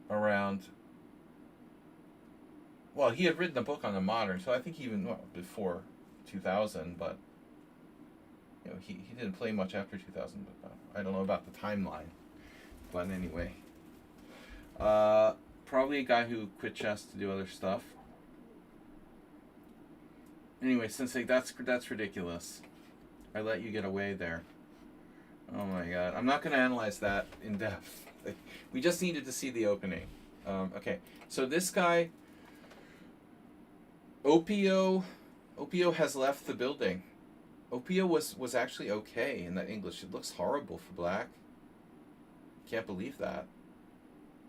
around... Well, he had written a book on the modern, so I think even before 2000, but you know, he didn't play much after 2000. But I don't know about the timeline. But anyway, probably a guy who quit chess to do other stuff. Anyway, Sensei, that's ridiculous. I let you get away there. Oh my god, I'm not going to analyze that in depth. We just needed to see the opening. Okay, so this guy. Opio has left the building. Opio was actually okay in that English. It looks horrible for black. Can't believe that.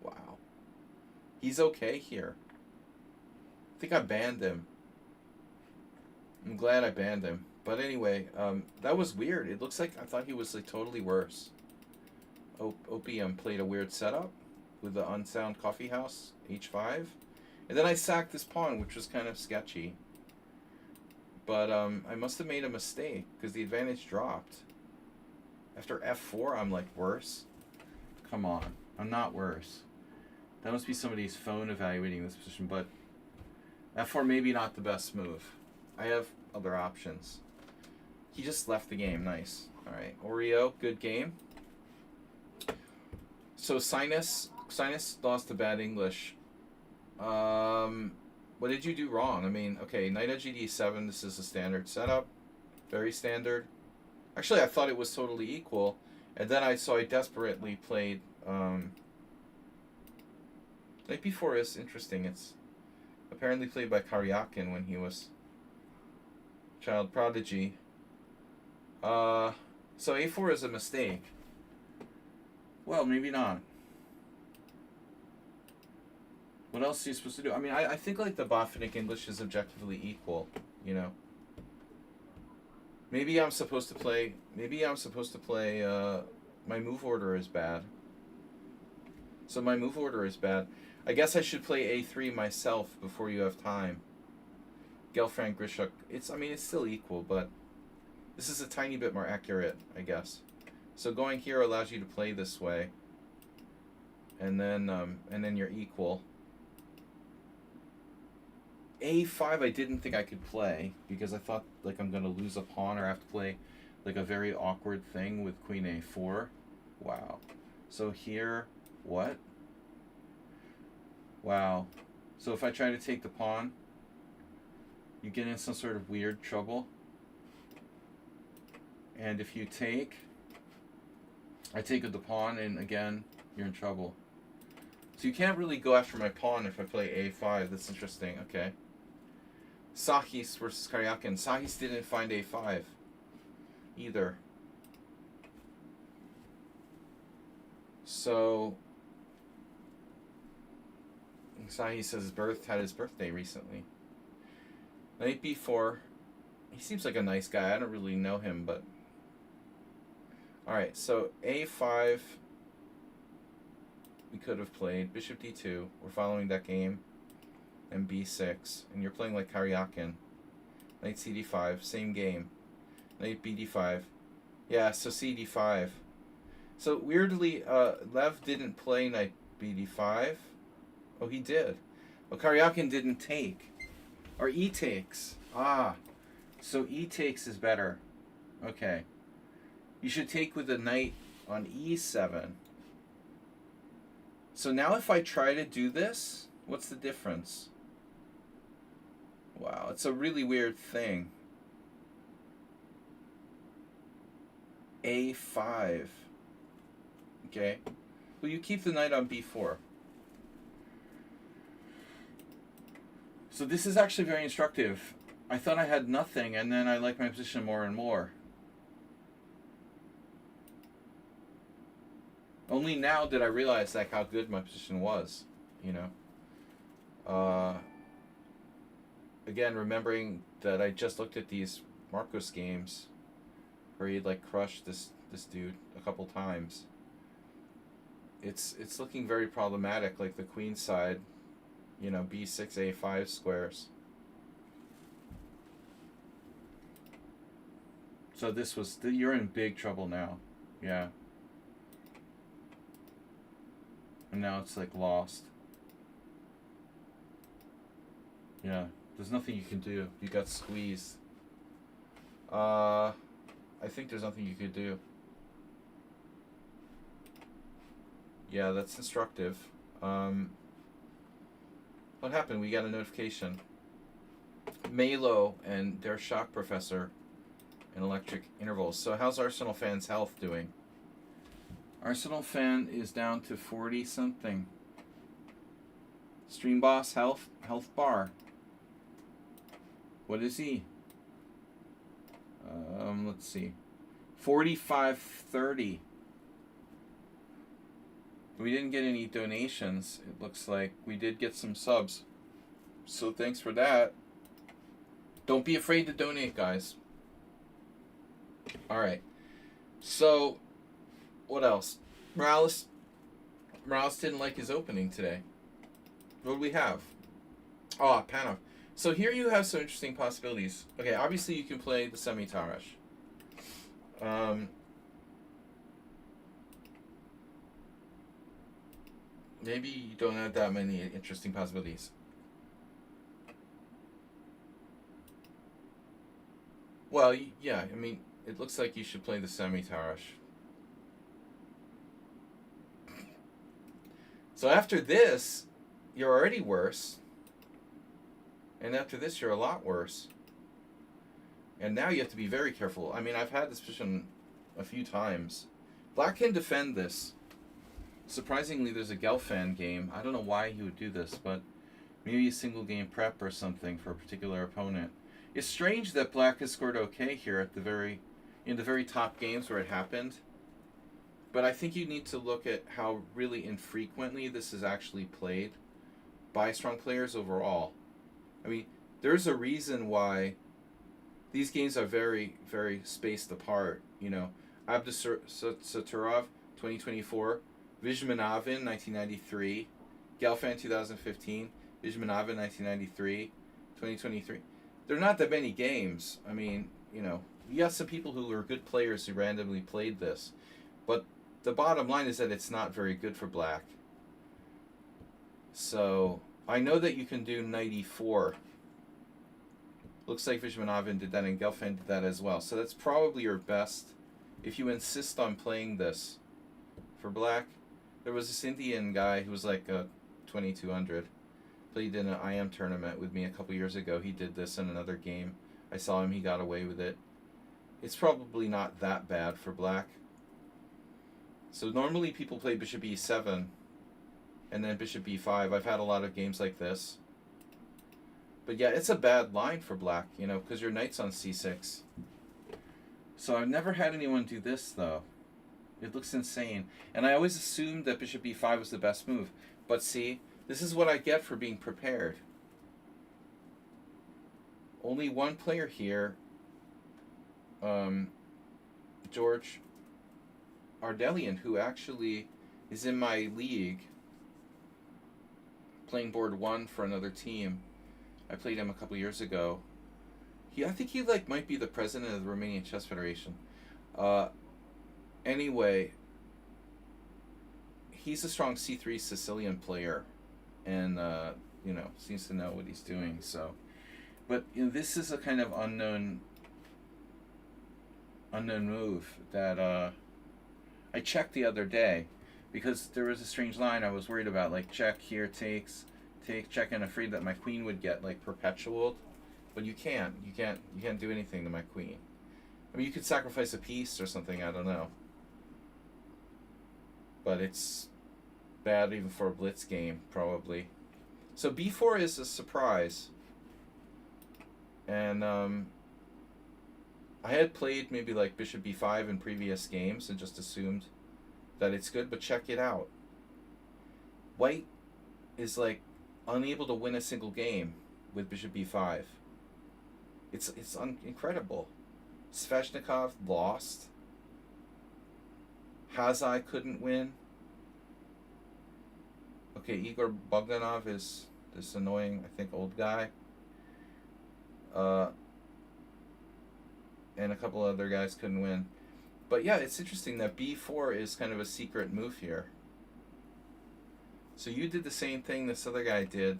Wow. He's okay here. I think I banned him. I'm glad I banned him. But anyway, that was weird. It looks like I thought he was like totally worse. Opium played a weird setup with the unsound coffee house, h5. And then I sacked this pawn, which was kind of sketchy. But I must have made a mistake, because the advantage dropped. After f4, I'm like, worse? Come on. I'm not worse. That must be somebody's phone evaluating this position, but f4 maybe not the best move. I have other options. He just left the game. Nice. Alright. Oreo, good game. So Sinus lost to bad English. What did you do wrong? I mean, okay, knight at gd7, this is a standard setup. Very standard. Actually, I thought it was totally equal. And then I desperately played, knight b4 is interesting. It's apparently played by Karyakin when he was child prodigy. So a4 is a mistake. Well, maybe not. What else are you supposed to do? I mean, I think like the Botvinnik English is objectively equal, you know. Maybe I'm supposed to play. My move order is bad. So my move order is bad. I guess I should play a3 myself before you have time. Gelfand Grishuk. It's still equal, but this is a tiny bit more accurate, I guess. So going here allows you to play this way, and then you're equal. a5 I didn't think I could play because I thought like I'm gonna lose a pawn or have to play like a very awkward thing with queen a4. Wow. So here, what? Wow. So if I try to take the pawn, you get in some sort of weird trouble. And if you take, I take with the pawn, and again, you're in trouble. So you can't really go after my pawn if I play a5. That's interesting. Okay. Sahis versus Karyakin. Sahis didn't find a5 either. So Sahis says had his birthday recently. Knight b4. He seems like a nice guy. I don't really know him, but alright, so a5 we could have played. Bishop d2. We're following that game. And b6. And you're playing like Karyakin. Knight cd5. Same game. Knight bd5. Yeah, so cd5. So weirdly, Lev didn't play knight bd5. Oh, he did. Well, Karyakin didn't take. Or e takes. Ah. So e takes is better. Okay. You should take with the knight on e7. So now if I try to do this, what's the difference? Wow, it's a really weird thing. a5. Okay. Well, you keep the knight on b4. So this is actually very instructive. I thought I had nothing, and then I like my position more and more. Only now did I realize like how good my position was, you know. Again, remembering that I just looked at these Marcos games where he'd like crushed this dude a couple times. It's looking very problematic, like the queen side, you know, b6 a5 squares. So this was you're in big trouble now. Yeah. And now it's like lost. Yeah, there's nothing you can do. You got squeezed. I think there's nothing you could do. Yeah, that's instructive. What happened? We got a notification. Malo and their shock professor in electric intervals. So how's Arsenal fans' health doing? Arsenal fan is down to 40 something. Stream boss health bar. What is he? Let's see. 4530. We didn't get any donations. It looks like we did get some subs. So thanks for that. Don't be afraid to donate, guys. Alright. So what else? Morales didn't like his opening today. What do we have? Oh, Panov. So here you have some interesting possibilities. Okay, obviously you can play the semi-Tarash. Maybe you don't have that many interesting possibilities. Well, yeah, I mean, it looks like you should play the semi-Tarash. So after this, you're already worse. And after this, you're a lot worse. And now you have to be very careful. I mean, I've had this position a few times. Black can defend this. Surprisingly, there's a Gelfand game. I don't know why he would do this, but maybe a single game prep or something for a particular opponent. It's strange that Black has scored okay here at in the very top games where it happened. But I think you need to look at how really infrequently this is actually played by strong players overall. I mean, there's a reason why these games are very, very spaced apart. You know, Abdusaturov, 2024, Vizhmanovin, 1993, Gelfand, 2015, Vizhmanovin, 1993, 2023. There are not that many games. I mean, you know, you got some people who are good players who randomly played this. But the bottom line is that it's not very good for Black. So I know that you can do knight e4. Looks like Vizhmanovin did that and Gelfand did that as well. So that's probably your best if you insist on playing this. For Black, there was this Indian guy who was like 2200. Played in an IM tournament with me a couple years ago. He did this in another game. I saw him. He got away with it. It's probably not that bad for black. So normally people play bishop e7 and then bishop e5. I've had a lot of games like this. But yeah, it's a bad line for black, you know, because your knight's on c6. So I've never had anyone do this, though. It looks insane. And I always assumed that bishop e5 was the best move. But see, this is what I get for being prepared. Only one player here, George Ardelian, who actually is in my league, playing board 1 for another team. I played him a couple years ago. I think he like might be the president of the Romanian Chess Federation. Anyway, he's a strong c3 Sicilian player, and you know, seems to know what he's doing. So, but you know, this is a kind of unknown move that I checked the other day because there was a strange line I was worried about, like check here, takes, take, check, and afraid that my queen would get like perpetualed. But you can't do anything to my queen. I mean, you could sacrifice a piece or something, I don't know. But it's bad even for a blitz game, probably. So b4 is a surprise. And I had played maybe like bishop b5 in previous games and just assumed that it's good, but check it out. White is like unable to win a single game with bishop b5. It's incredible. Sveshnikov lost. Hazai couldn't win. Okay, Igor Bogdanov is this annoying, I think, old guy. And a couple other guys couldn't win. But yeah, it's interesting that b4 is kind of a secret move here. So you did the same thing this other guy did.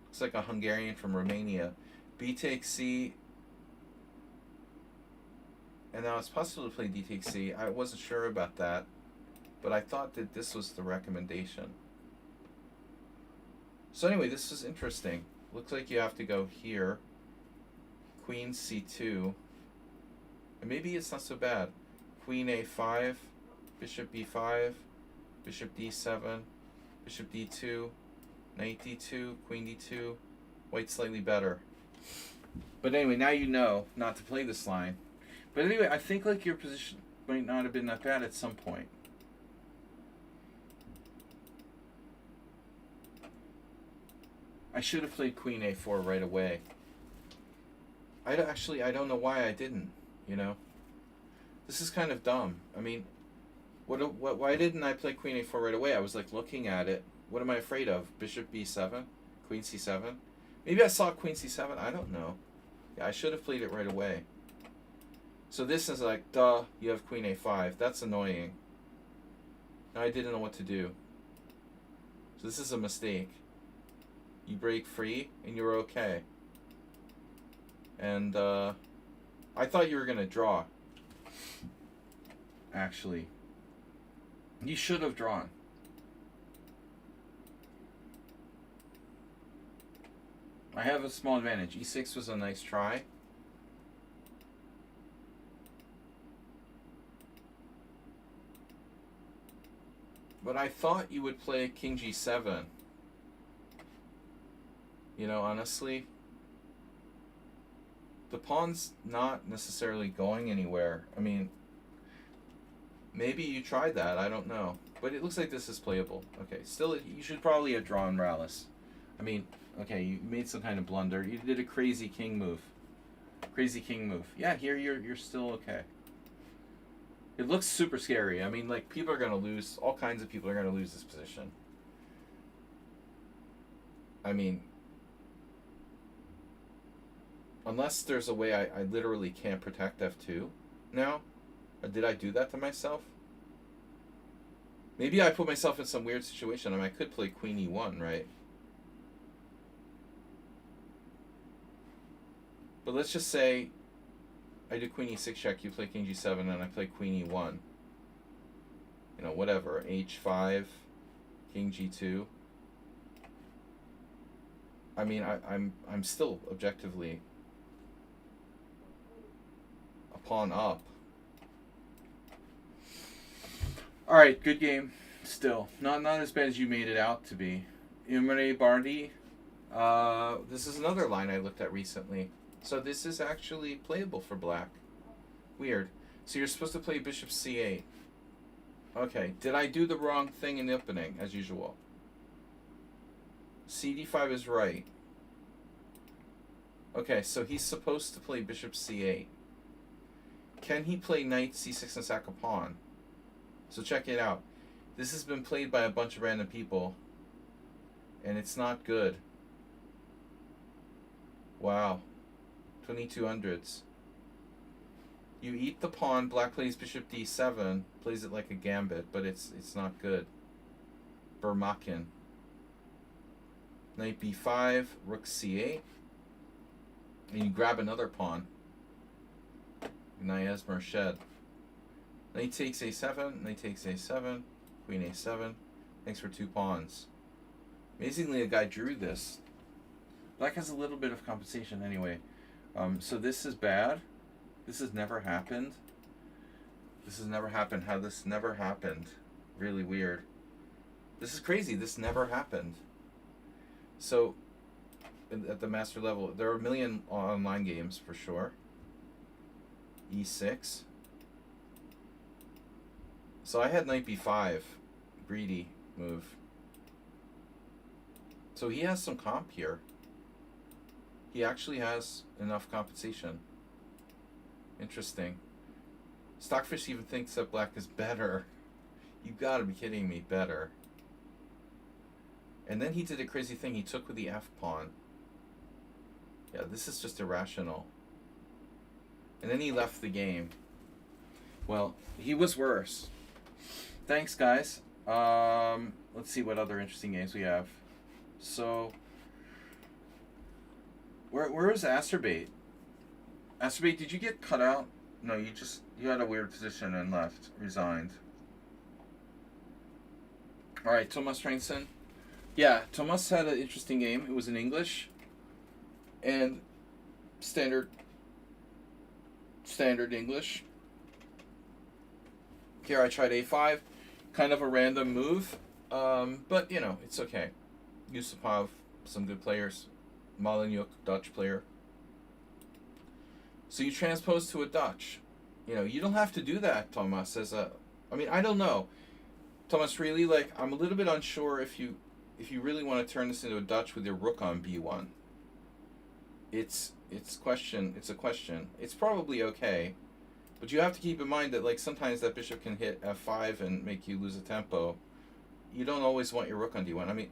Looks like a Hungarian from Romania. B takes c. And now it's possible to play d takes c. I wasn't sure about that, but I thought that this was the recommendation. So anyway, this is interesting. Looks like you have to go here. Queen c2. And maybe it's not so bad. Queen a5, bishop b5, bishop d7, bishop d2, knight d2, queen d2. White's slightly better. But anyway, now you know not to play this line. But anyway, I think like your position might not have been that bad at some point. I should have played queen a4 right away. I don't know why I didn't, you know. This is kind of dumb. I mean, why didn't I play queen a4 right away? I was like looking at it. What am I afraid of? Bishop b7? Queen c7? Maybe I saw queen c7. I don't know. Yeah, I should have played it right away. So this is like, duh, you have queen a5. That's annoying. Now I didn't know what to do. So this is a mistake. You break free and you're okay. And I thought you were going to draw. Actually. You should have drawn. I have a small advantage. e6 was a nice try. But I thought you would play king g7. You know, honestly, the pawn's not necessarily going anywhere. I mean, maybe you tried that. I don't know. But it looks like this is playable. Okay, still, you should probably have drawn Morales. I mean, okay, you made some kind of blunder. You did a crazy king move. Crazy king move. Yeah, here you're still okay. It looks super scary. I mean, like, people are going to lose. All kinds of people are going to lose this position. I mean, unless there's a way I literally can't protect f2 now. Or did I do that to myself? Maybe I put myself in some weird situation. I mean, I could play queen e1, right? But let's just say I do queen e6 check, you play king g7, and I play queen e1. You know, whatever. h5, king g2. I mean, I'm still objectively a pawn up. All right, good game. Still not as bad as you made it out to be. Imre Bardi. This is another line I looked at recently. So this is actually playable for black. Weird. So you're supposed to play bishop c8. Okay, did I do the wrong thing in the opening, as usual? cd5 is right. Okay, so he's supposed to play bishop c8. Can he play knight c6 and sack a pawn? So check it out. This has been played by a bunch of random people, and it's not good. Wow. 2200s. You eat the pawn, black plays bishop d7, plays it like a gambit, but it's not good. Burmakin. Knight b5, rook c8. And you grab another pawn. Nayez Merched. Knight takes a7, knight takes a7, queen a7. Thanks for 2 pawns. Amazingly, a guy drew this. Black has a little bit of compensation anyway. So this is bad. This has never happened. This has never happened. How this never happened. Really weird. This is crazy. This never happened. So, at the master level, there are a million online games for sure. e6. So I had knight b5. Greedy move. So he has some comp here. He actually has enough compensation. Interesting. Stockfish even thinks that black is better. You gotta be kidding me, better. And then he did a crazy thing. He took with the f pawn. Yeah, this is just irrational. And then he left the game. Well, he was worse. Thanks, guys. Let's see what other interesting games we have. So, where is Asterbait? Asterbait, did you get cut out? No, you had a weird position and left, resigned. All right, Tomas Strangson. Yeah, Tomas had an interesting game. It was in English and standard English. Here I tried a5, kind of a random move, but you know, it's okay. Yusupov, some good players. Malenyuk, Dutch player. So you transpose to a Dutch. You know, you don't have to do that, Tomas. I mean, I don't know. Tomas, really, like, I'm a little bit unsure if you really want to turn this into a Dutch with your rook on b1. It's a question. It's probably okay. But you have to keep in mind that, like, sometimes that bishop can hit f5 and make you lose a tempo. You don't always want your rook on d1. I mean,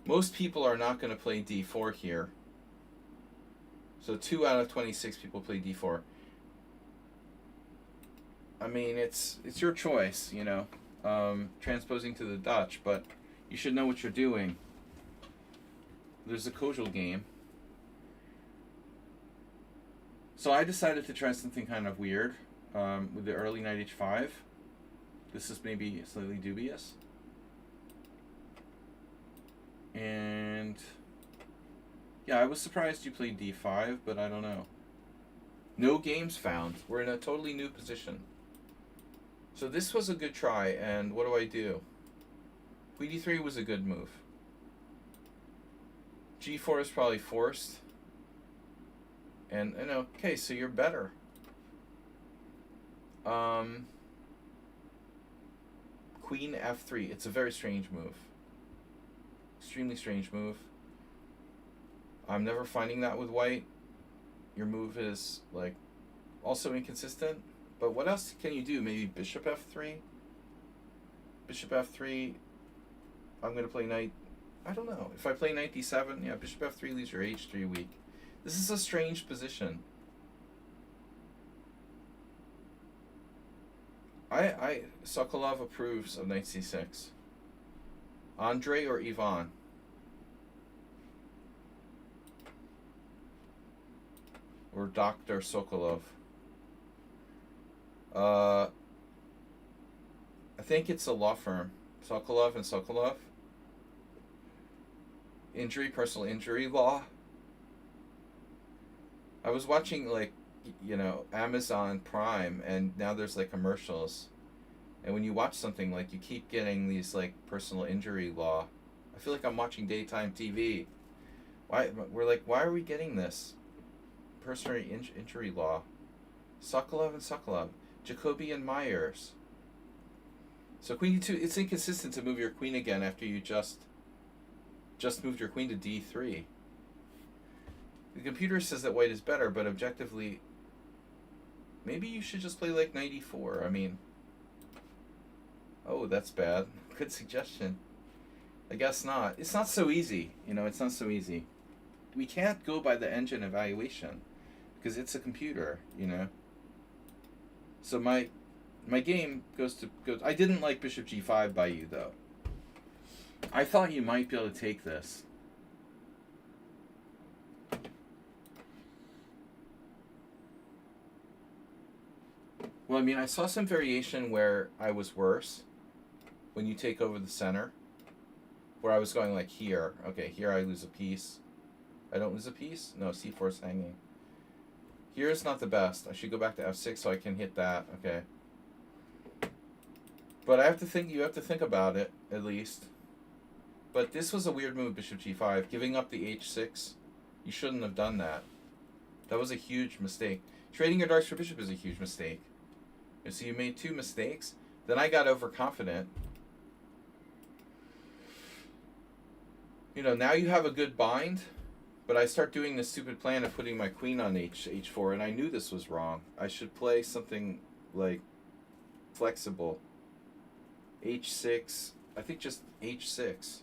most people are not going to play d4 here. So 2 out of 26 people play d4. I mean, it's your choice, you know, transposing to the Dutch, but you should know what you're doing. There's a Kojal game. So I decided to try something kind of weird with the early knight h5. This is maybe slightly dubious. And yeah, I was surprised you played d5, but I don't know. No games found. We're in a totally new position. So this was a good try, and what do? Queen d3 was a good move. g4 is probably forced. And okay, so you're better. Queen f3. It's a very strange move. Extremely strange move. I'm never finding that with white. Your move is, like, also inconsistent. But what else can you do? Maybe bishop f3? Bishop f3. I'm going to play knight. I don't know. If I play knight d7, yeah, bishop f3 leaves your h3 weak. This is a strange position. Sokolov approves of knight c6. Andre or Ivan? Or Dr. Sokolov? I think it's a law firm. Sokolov and Sokolov. personal injury law. I was watching, like, Amazon Prime, and now there's, like, commercials. And when you watch something, like, you keep getting these, like, personal injury law. I feel like I'm watching daytime TV. Why are we getting this? Personal injury law. Sokolov and Sokolov. Jacoby and Myers. So queen d2, it's inconsistent to move your queen again after you just moved your queen to d3. The computer says that white is better, but objectively, maybe you should just play like knight e4. I mean, oh, that's bad. Good suggestion. I guess not. It's not so easy. It's not so easy. We can't go by the engine evaluation because it's a computer, So my game goes. I didn't like bishop g5 by you, though. I thought you might be able to take this. Well, I mean, I saw some variation where I was worse when you take over the center, where I was going like here. Okay, here I lose a piece. I don't lose a piece? No, c4 is hanging. Here is not the best. I should go back to f6 so I can hit that. Okay. But you have to think about it, at least. But this was a weird move, bishop g5. Giving up the h6, you shouldn't have done that. That was a huge mistake. Trading your darks for bishop is a huge mistake. And so you made two mistakes. Then I got overconfident. Now you have a good bind, but I start doing this stupid plan of putting my queen on h4, and I knew this was wrong. I should play something like flexible. h6, I think just h6.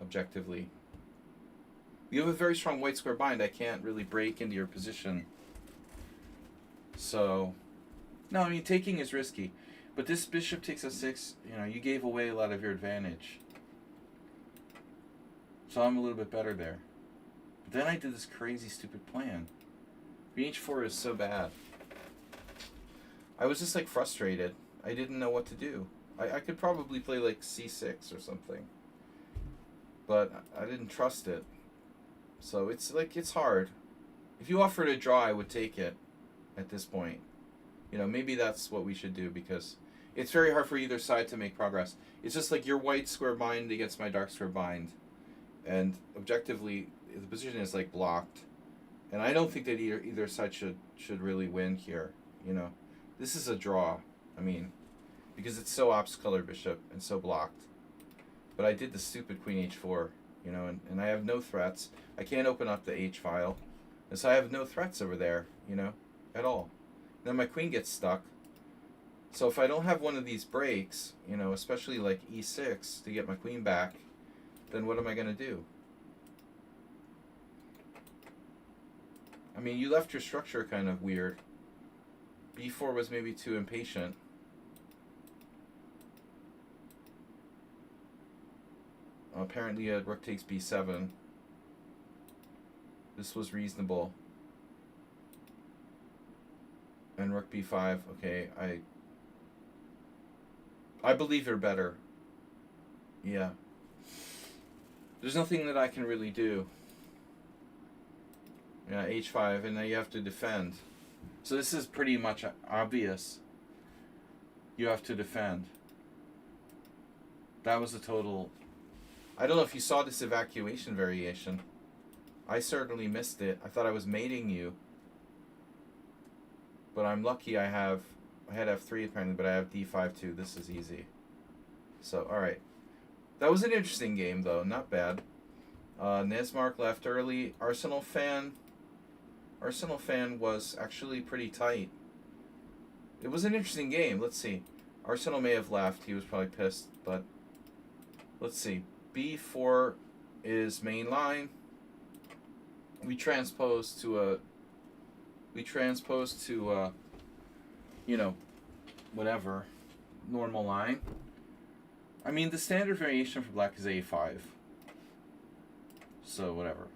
Objectively. You have a very strong white square bind. I can't really break into your position. So, no, I mean, taking is risky. But this bishop takes f6, you gave away a lot of your advantage. So I'm a little bit better there. But then I did this crazy, stupid plan. Queen h4 is so bad. I was just, like, frustrated. I didn't know what to do. I could probably play, like, c6 or something. But I didn't trust it. So it's, like, it's hard. If you offered a draw, I would take it at this point. Maybe that's what we should do, because it's very hard for either side to make progress. It's just like your white square bind against my dark square bind. And objectively, the position is, like, blocked. And I don't think that either side should really win here. This is a draw. I mean, because it's so ops color bishop and so blocked. But I did the stupid queen h4, and I have no threats. I can't open up the h file. And so I have no threats over there, at all. Then my queen gets stuck. So if I don't have one of these breaks, especially like e6 to get my queen back, then what am I going to do? I mean, you left your structure kind of weird. b4 was maybe too impatient. Apparently rook takes b7. This was reasonable. And rook b5. Okay, I believe you're better. Yeah. There's nothing that I can really do. Yeah, h5, and now you have to defend. So this is pretty much obvious. You have to defend. That was a total... I don't know if you saw this evacuation variation. I certainly missed it. I thought I was mating you. But I'm lucky I had f3 apparently, but I have d5 too. This is easy. So, alright. That was an interesting game, though. Not bad. Nesmark left early. Arsenal fan was actually pretty tight. It was an interesting game. Let's see. Arsenal may have left. He was probably pissed, but let's see. b4 is main line. We transpose to whatever, normal line. I mean, the standard variation for black is a5. So, whatever.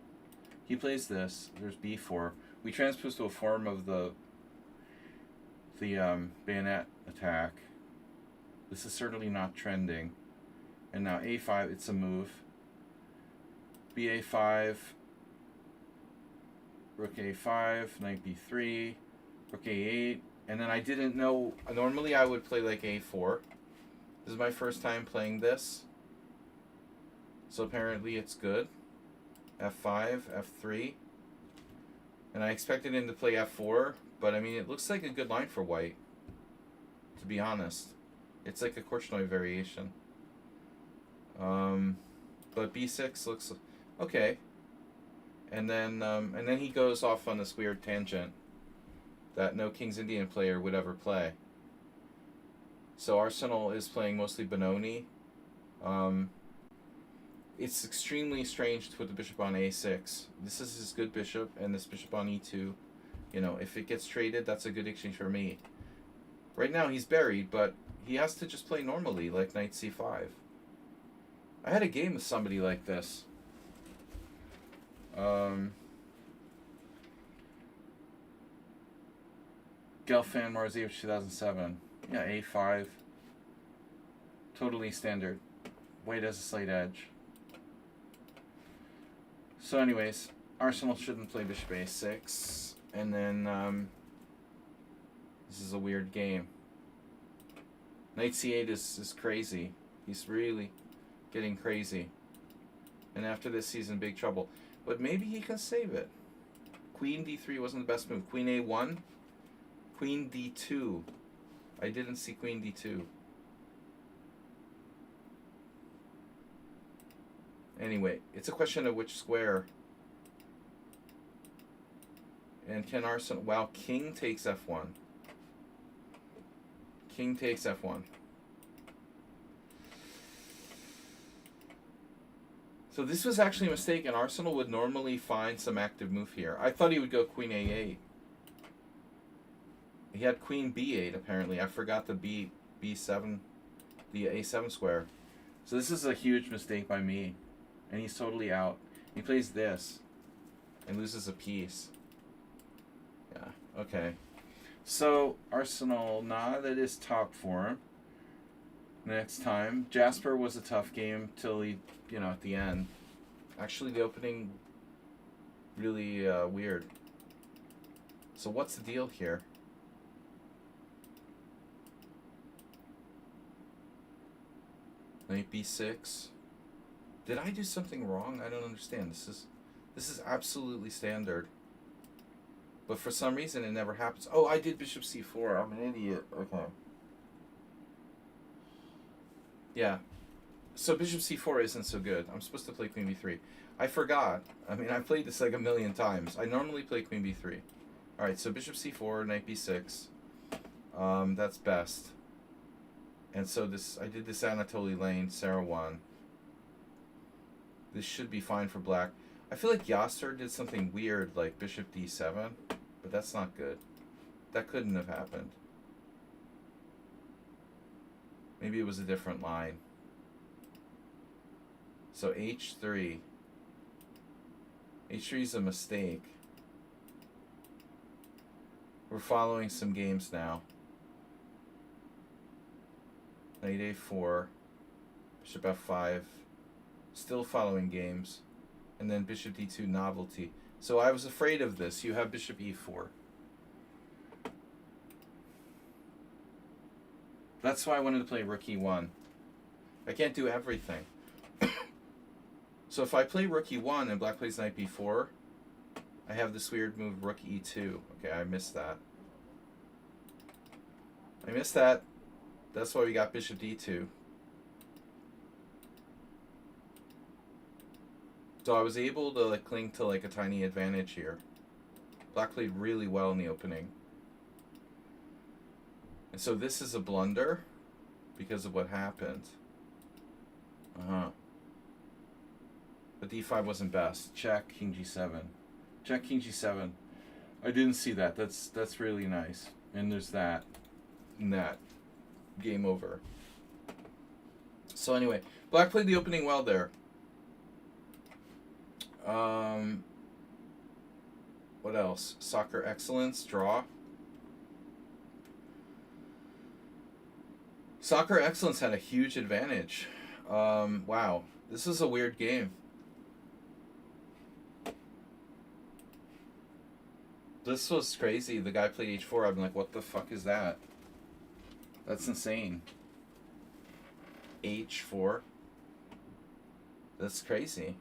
He plays this. There's b4. We transpose to a form of the bayonet attack. This is certainly not trending. And now a5, it's a move. ba5, rook a5, knight b3, rook a8, and then I didn't know. Normally I would play like a4. This is my first time playing this, so apparently it's good. f5, f3, and I expected him to play f4, but I mean it looks like a good line for white, to be honest. It's like a Korchnoi variation. But b6 looks okay. And then he goes off on this weird tangent that no King's Indian player would ever play. So Arsenal is playing mostly Benoni. It's extremely strange to put the bishop on a6. This is his good bishop, and this bishop on e2. You know, if it gets traded, that's a good exchange for me. Right now he's buried, but he has to just play normally, like knight c5. I had a game with somebody like this. Gelfand Marzevich 2007. Yeah, a5. Totally standard. White has a slight edge. So anyways, Arsenal shouldn't play bishop a6. And then, this is a weird game. Knight c8 is crazy. He's really getting crazy. And after this, he's in big trouble. But maybe he can save it. Queen d3 wasn't the best move. Queen a1. Queen d2. I didn't see queen d2. Anyway, it's a question of which square. And can Arsenal... Wow, king takes f1. King takes f1. So this was actually a mistake, and Arsenal would normally find some active move here. I thought he would go queen a8. He had queen b8, apparently. I forgot the b7, the a7 square. So this is a huge mistake by me. And he's totally out. He plays this and loses a piece. Yeah, okay. So Arsenal, not at his top form. Next time. Jasper was a tough game till he, you know, at the end. Actually, the opening, really weird. So what's the deal here? Knight b6. Did I do something wrong? I don't understand. This is absolutely standard. But for some reason it never happens. Oh, I did bishop c4. I'm an idiot. Okay. Yeah. So bishop c4 isn't so good. I'm supposed to play queen b3. I forgot. I mean, I played this like a million times. I normally play queen b3. Alright, so bishop c4, knight b6. That's best. And so this, I did this Anatoly Lane, Sarah 1. This should be fine for black. I feel like Yasser did something weird like bishop d7, but that's not good. That couldn't have happened. Maybe it was a different line. So h3. h3 is a mistake. We're following some games now. Knight a4. Bishop f5. Still following games. And then bishop d2 novelty. So I was afraid of this. You have bishop e4. That's why I wanted to play rook e1. I can't do everything. So if I play rook e1 and black plays knight b4, I have this weird move rook e2. Okay, I missed that. I missed that. That's why we got bishop d2. So I was able to like cling to like a tiny advantage here. Black played really well in the opening. And so this is a blunder because of what happened. But d5 wasn't best. Check, king g7. Check, king g7. I didn't see that. That's really nice. And there's that. And that. Game over. So anyway, black played the opening well there. What else? Soccer excellence, draw. Soccer excellence had a huge advantage. Wow, this is a weird game. This was crazy. The guy played h4. I'm like, what the fuck is that? That's insane. h4. That's crazy.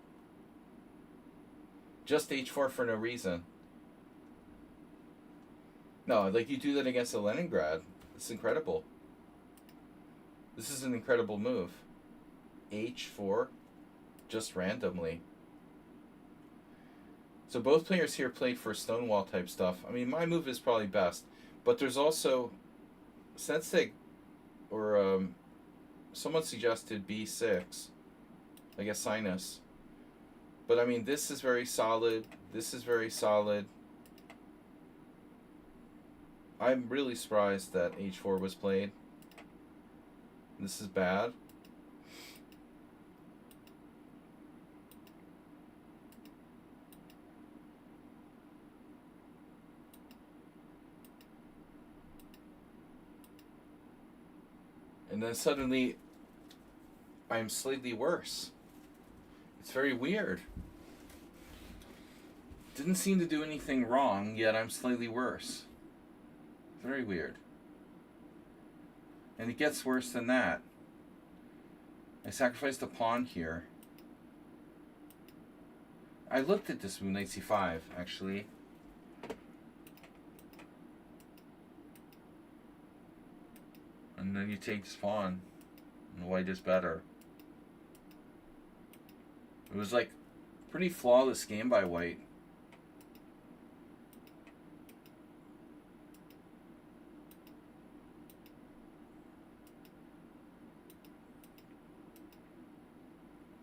Just h4 for no reason. No, like you do that against a Leningrad. It's incredible. This is an incredible move. h4, just randomly. So both players here played for Stonewall type stuff. I mean, my move is probably best, but there's also Sensei, or someone suggested b6, I guess Sinus. But I mean, this is very solid. This is very solid. I'm really surprised that h4 was played. This is bad. And then suddenly, I'm slightly worse. It's very weird. Didn't seem to do anything wrong, yet I'm slightly worse. Very weird. And it gets worse than that. I sacrificed a pawn here. I looked at this move, knight c5, actually. And then you take this pawn, and white is better. It was like pretty flawless game by white.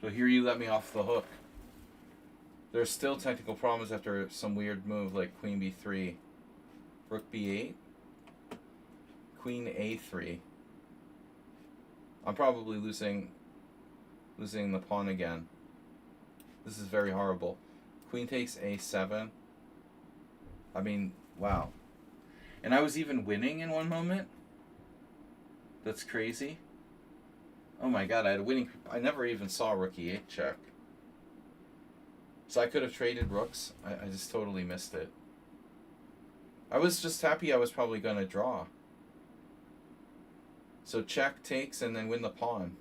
So here you let me off the hook. There's still technical problems after some weird move like queen b3, rook b8, queen a3. I'm probably losing the pawn again. This is very horrible. Queen takes a7. I mean, wow. And I was even winning in one moment. That's crazy. Oh my god, I had a winning. I never even saw rook e8 check. So I could have traded rooks. I just totally missed it. I was just happy I was probably going to draw. So check takes and then win the pawn.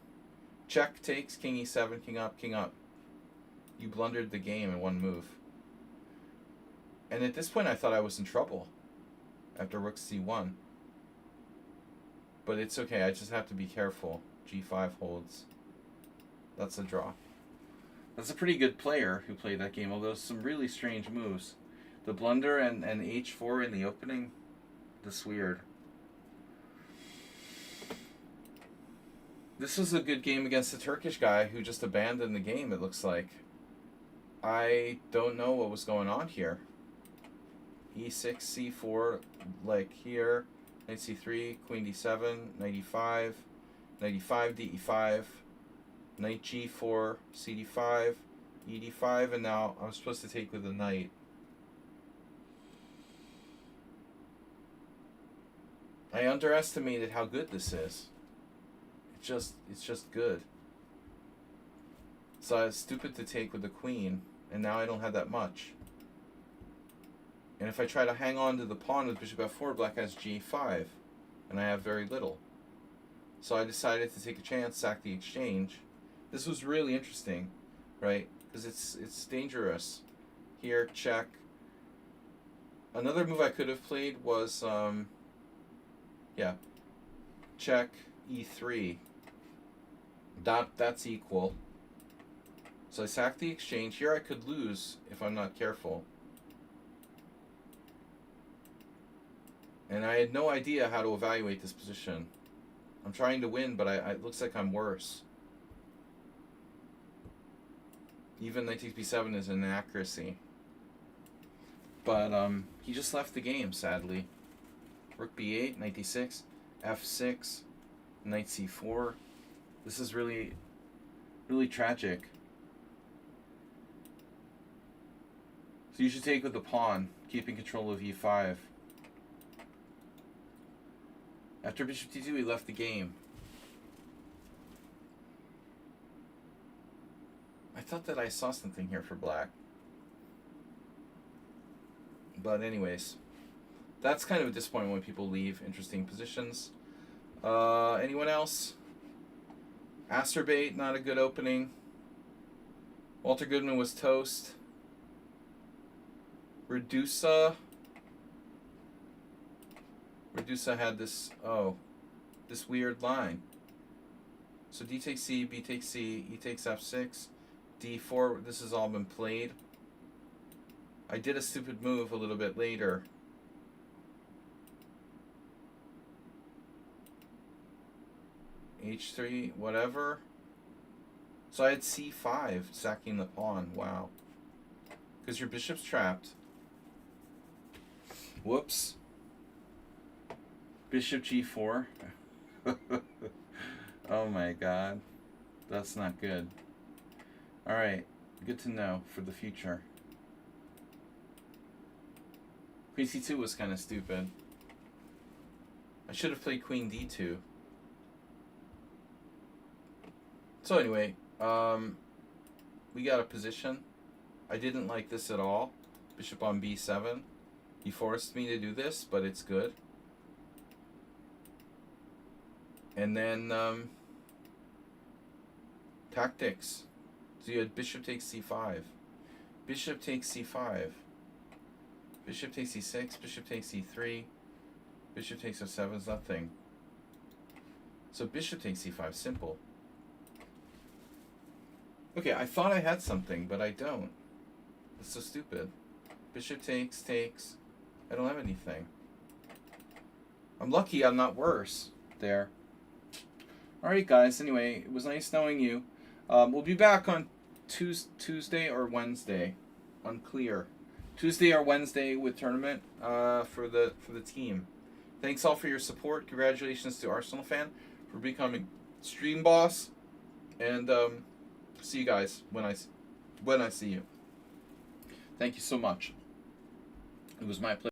Check takes, king e7, king up, king up. You blundered the game in one move. And at this point I thought I was in trouble after rook c1. But it's okay, I just have to be careful. g5 holds. That's a draw. That's a pretty good player who played that game, although some really strange moves. The blunder and h4 in the opening, that's weird. This was a good game against a Turkish guy who just abandoned the game, it looks like. I don't know what was going on here. e6, c4, like here. Knight c3, queen d7, knight e5, knight e5, d e5, knight g4, cd5, ed5, and now I'm supposed to take with the knight. I underestimated how good this is. It's just good. So I was stupid to take with the queen, and now I don't have that much. And if I try to hang on to the pawn with bishop f4, black has g5, and I have very little. So I decided to take a chance, sack the exchange. This was really interesting, right? Because it's dangerous. Here, check. Another move I could have played was, check e3. That's equal. So I sack the exchange. Here I could lose if I'm not careful. And I had no idea how to evaluate this position. I'm trying to win, but it looks like I'm worse. Even knight takes b7 is an inaccuracy. But he just left the game, sadly. Rook b8, knight d6, f6, knight c4. This is really, really tragic. So you should take with the pawn, keeping control of e5. After bishop d2, he left the game. I thought that I saw something here for black. But anyways, that's kind of a disappointment when people leave interesting positions. Anyone else? Asterbait, not a good opening. Walter Goodman was toast. Redusa had this weird line. So D takes C, B takes C, E takes F6, D4, this has all been played. I did a stupid move a little bit later. H3, whatever. So I had C5, sacking the pawn. Wow. Because your bishop's trapped. Whoops. Bishop G4. Oh my god. That's not good. Alright. Good to know for the future. Queen C2 was kind of stupid. I should have played Queen D2. So anyway, we got a position. I didn't like this at all. Bishop on B7. He forced me to do this, but it's good. And then tactics. So you had bishop takes C5. Bishop takes C5. Bishop takes C6. Bishop takes C3. Bishop takes F7 is nothing. So bishop takes C5. Simple. Okay, I thought I had something, but I don't. It's so stupid. Bishop takes. I don't have anything. I'm lucky I'm not worse there. Alright guys, anyway, it was nice knowing you. We'll be back on Tuesday or Wednesday. Unclear. Tuesday or Wednesday with tournament for the team. Thanks all for your support. Congratulations to Arsenal fan for becoming stream boss. And see you guys when I see you. Thank you so much. It was my pleasure.